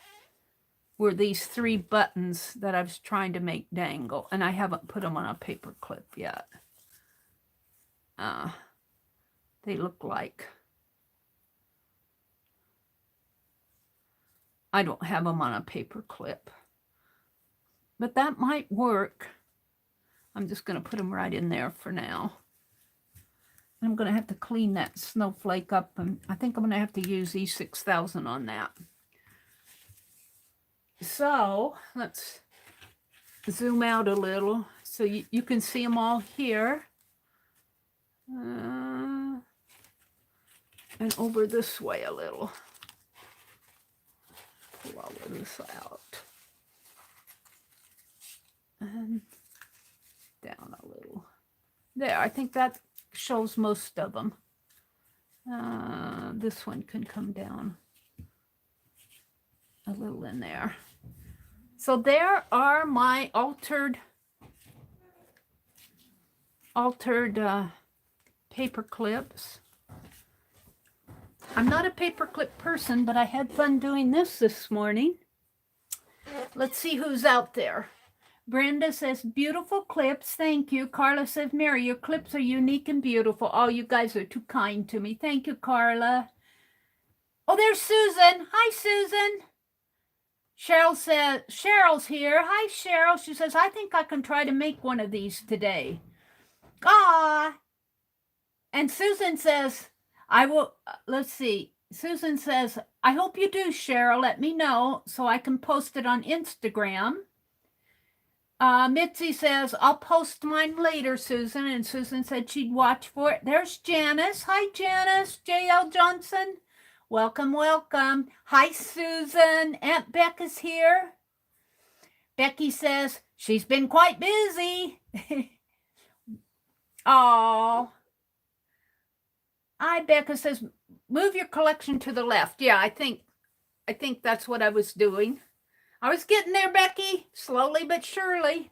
were these 3 buttons that I was trying to make dangle, and I haven't put them on a paper clip yet. They look like, I don't have them on a paper clip, but that might work. I'm just going to put them right in there for now. I'm going to have to clean that snowflake up, and I think I'm going to have to use E6000 on that. So let's zoom out a little so you can see them all here. And over this way a little. Pull all of this out. And down a little. There, I think that shows most of them. This one can come down a little in there. So there are my altered paper clips. I'm not a paperclip person, but I had fun doing this morning. Let's see who's out there. Brenda says, beautiful clips. Thank you. Carla says, Mary, your clips are unique and beautiful. Oh, you guys are too kind to me. Thank you, Carla. Oh, there's Susan. Hi, Susan. Cheryl says, Cheryl's here. Hi, Cheryl. She says, I think I can try to make one of these today. Ah. And Susan says, I will, let's see. Susan says, I hope you do, Cheryl. Let me know so I can post it on Instagram. Mitzi says, I'll post mine later, Susan. And Susan said she'd watch for it. There's Janice. Hi, Janice. J.L. Johnson. Welcome, welcome. Hi, Susan. Aunt Beck is here. Becky says, she's been quite busy. Oh. Hi, Becca says, move your collection to the left. Yeah, I think that's what I was doing. I was getting there, Becky, slowly but surely.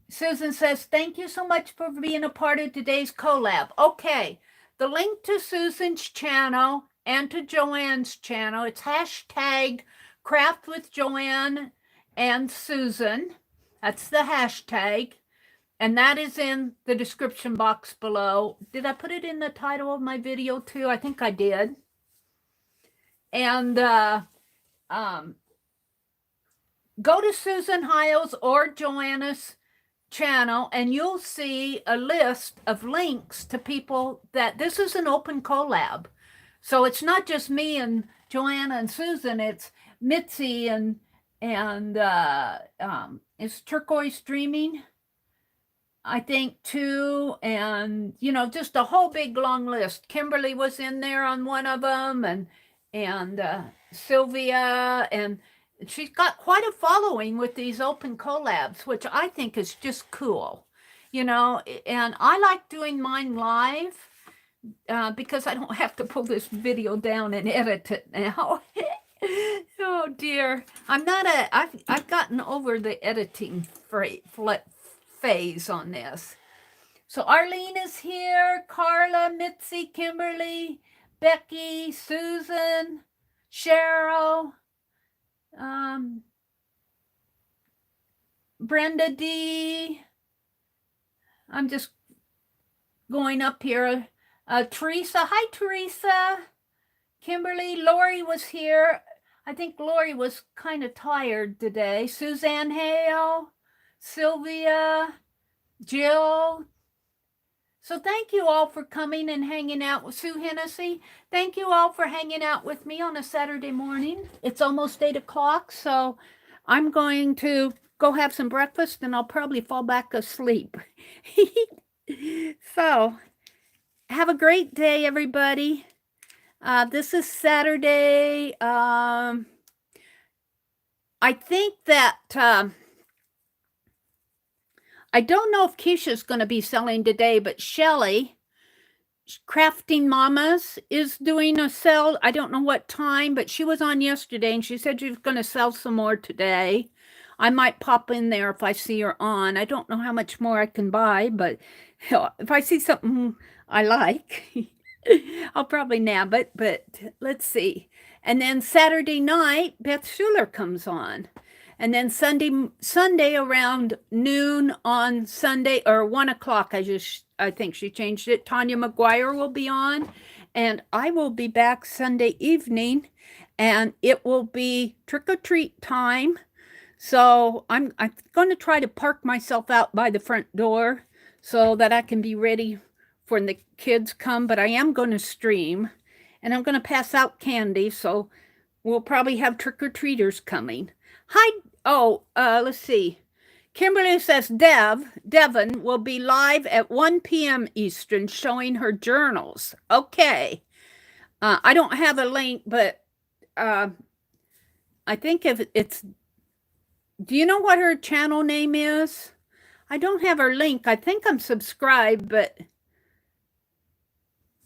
Susan says, thank you so much for being a part of today's collab. Okay, the link to Susan's channel and to Joanne's channel, it's hashtag Craft with Joanne and Susan. That's the hashtag. And that is in the description box below. Did I put it in the title of my video too? I think I did. And go to Susan Hiles or Joanna's channel, and you'll see a list of links to people that this is an open collab. So it's not just me and Joanna and Susan. It's Mitzi and it's Turquoise Dreaming, I think, too, and, you know, just a whole big long list. Kimberly was in there on one of them, and Sylvia, and she's got quite a following with these open collabs, which I think is just cool, you know, and I like doing mine live because I don't have to pull this video down and edit it now. Oh, dear. I've gotten over the editing phase on this. So Arlene is here, Carla, Mitzi, Kimberly, Becky, Susan, Cheryl, Brenda D. I'm just going up here. Teresa, hi Teresa. Kimberly, Lori was here. I think Lori was kind of tired today. Suzanne Hale, Sylvia, Jill. So thank you all for coming and hanging out with Sue Hennessy. Thank you all for hanging out with me on a Saturday morning. It's almost 8 o'clock, so I'm going to go have some breakfast and I'll probably fall back asleep. So have a great day, everybody. This is Saturday. I think that I don't know if Keisha's going to be selling today, but Shelly, Crafting Mamas, is doing a sale. I don't know what time, but she was on yesterday and she said she was going to sell some more today. I might pop in there if I see her on. I don't know how much more I can buy, but if I see something I like, I'll probably nab it, but let's see. And then Saturday night, Beth Schuler comes on. And then Sunday around noon on Sunday, or 1 o'clock, I think she changed it, Tanya McGuire will be on. And I will be back Sunday evening, and it will be trick-or-treat time. So I'm going to try to park myself out by the front door so that I can be ready for when the kids come. But I am going to stream, and I'm going to pass out candy, so we'll probably have trick-or-treaters coming. Hi. Oh, let's see. Kimberly says Devon will be live at 1 p.m. Eastern showing her journals. Okay. I don't have a link, but I think if it's... Do you know what her channel name is? I don't have her link. I think I'm subscribed, but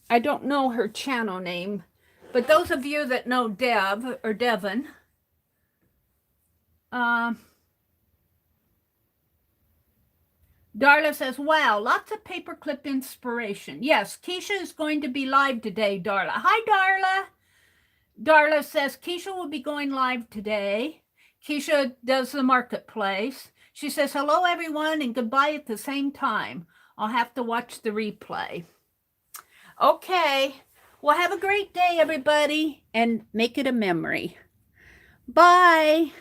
I don't know her channel name. But those of you that know Dev or Devon... Darla says, wow, lots of paperclip inspiration. Yes, Keisha is going to be live today, Darla. Hi, Darla. Darla says, Keisha will be going live today. Keisha does the marketplace. She says, hello, everyone, and goodbye at the same time. I'll have to watch the replay. Okay. Well, have a great day, everybody, and make it a memory. Bye.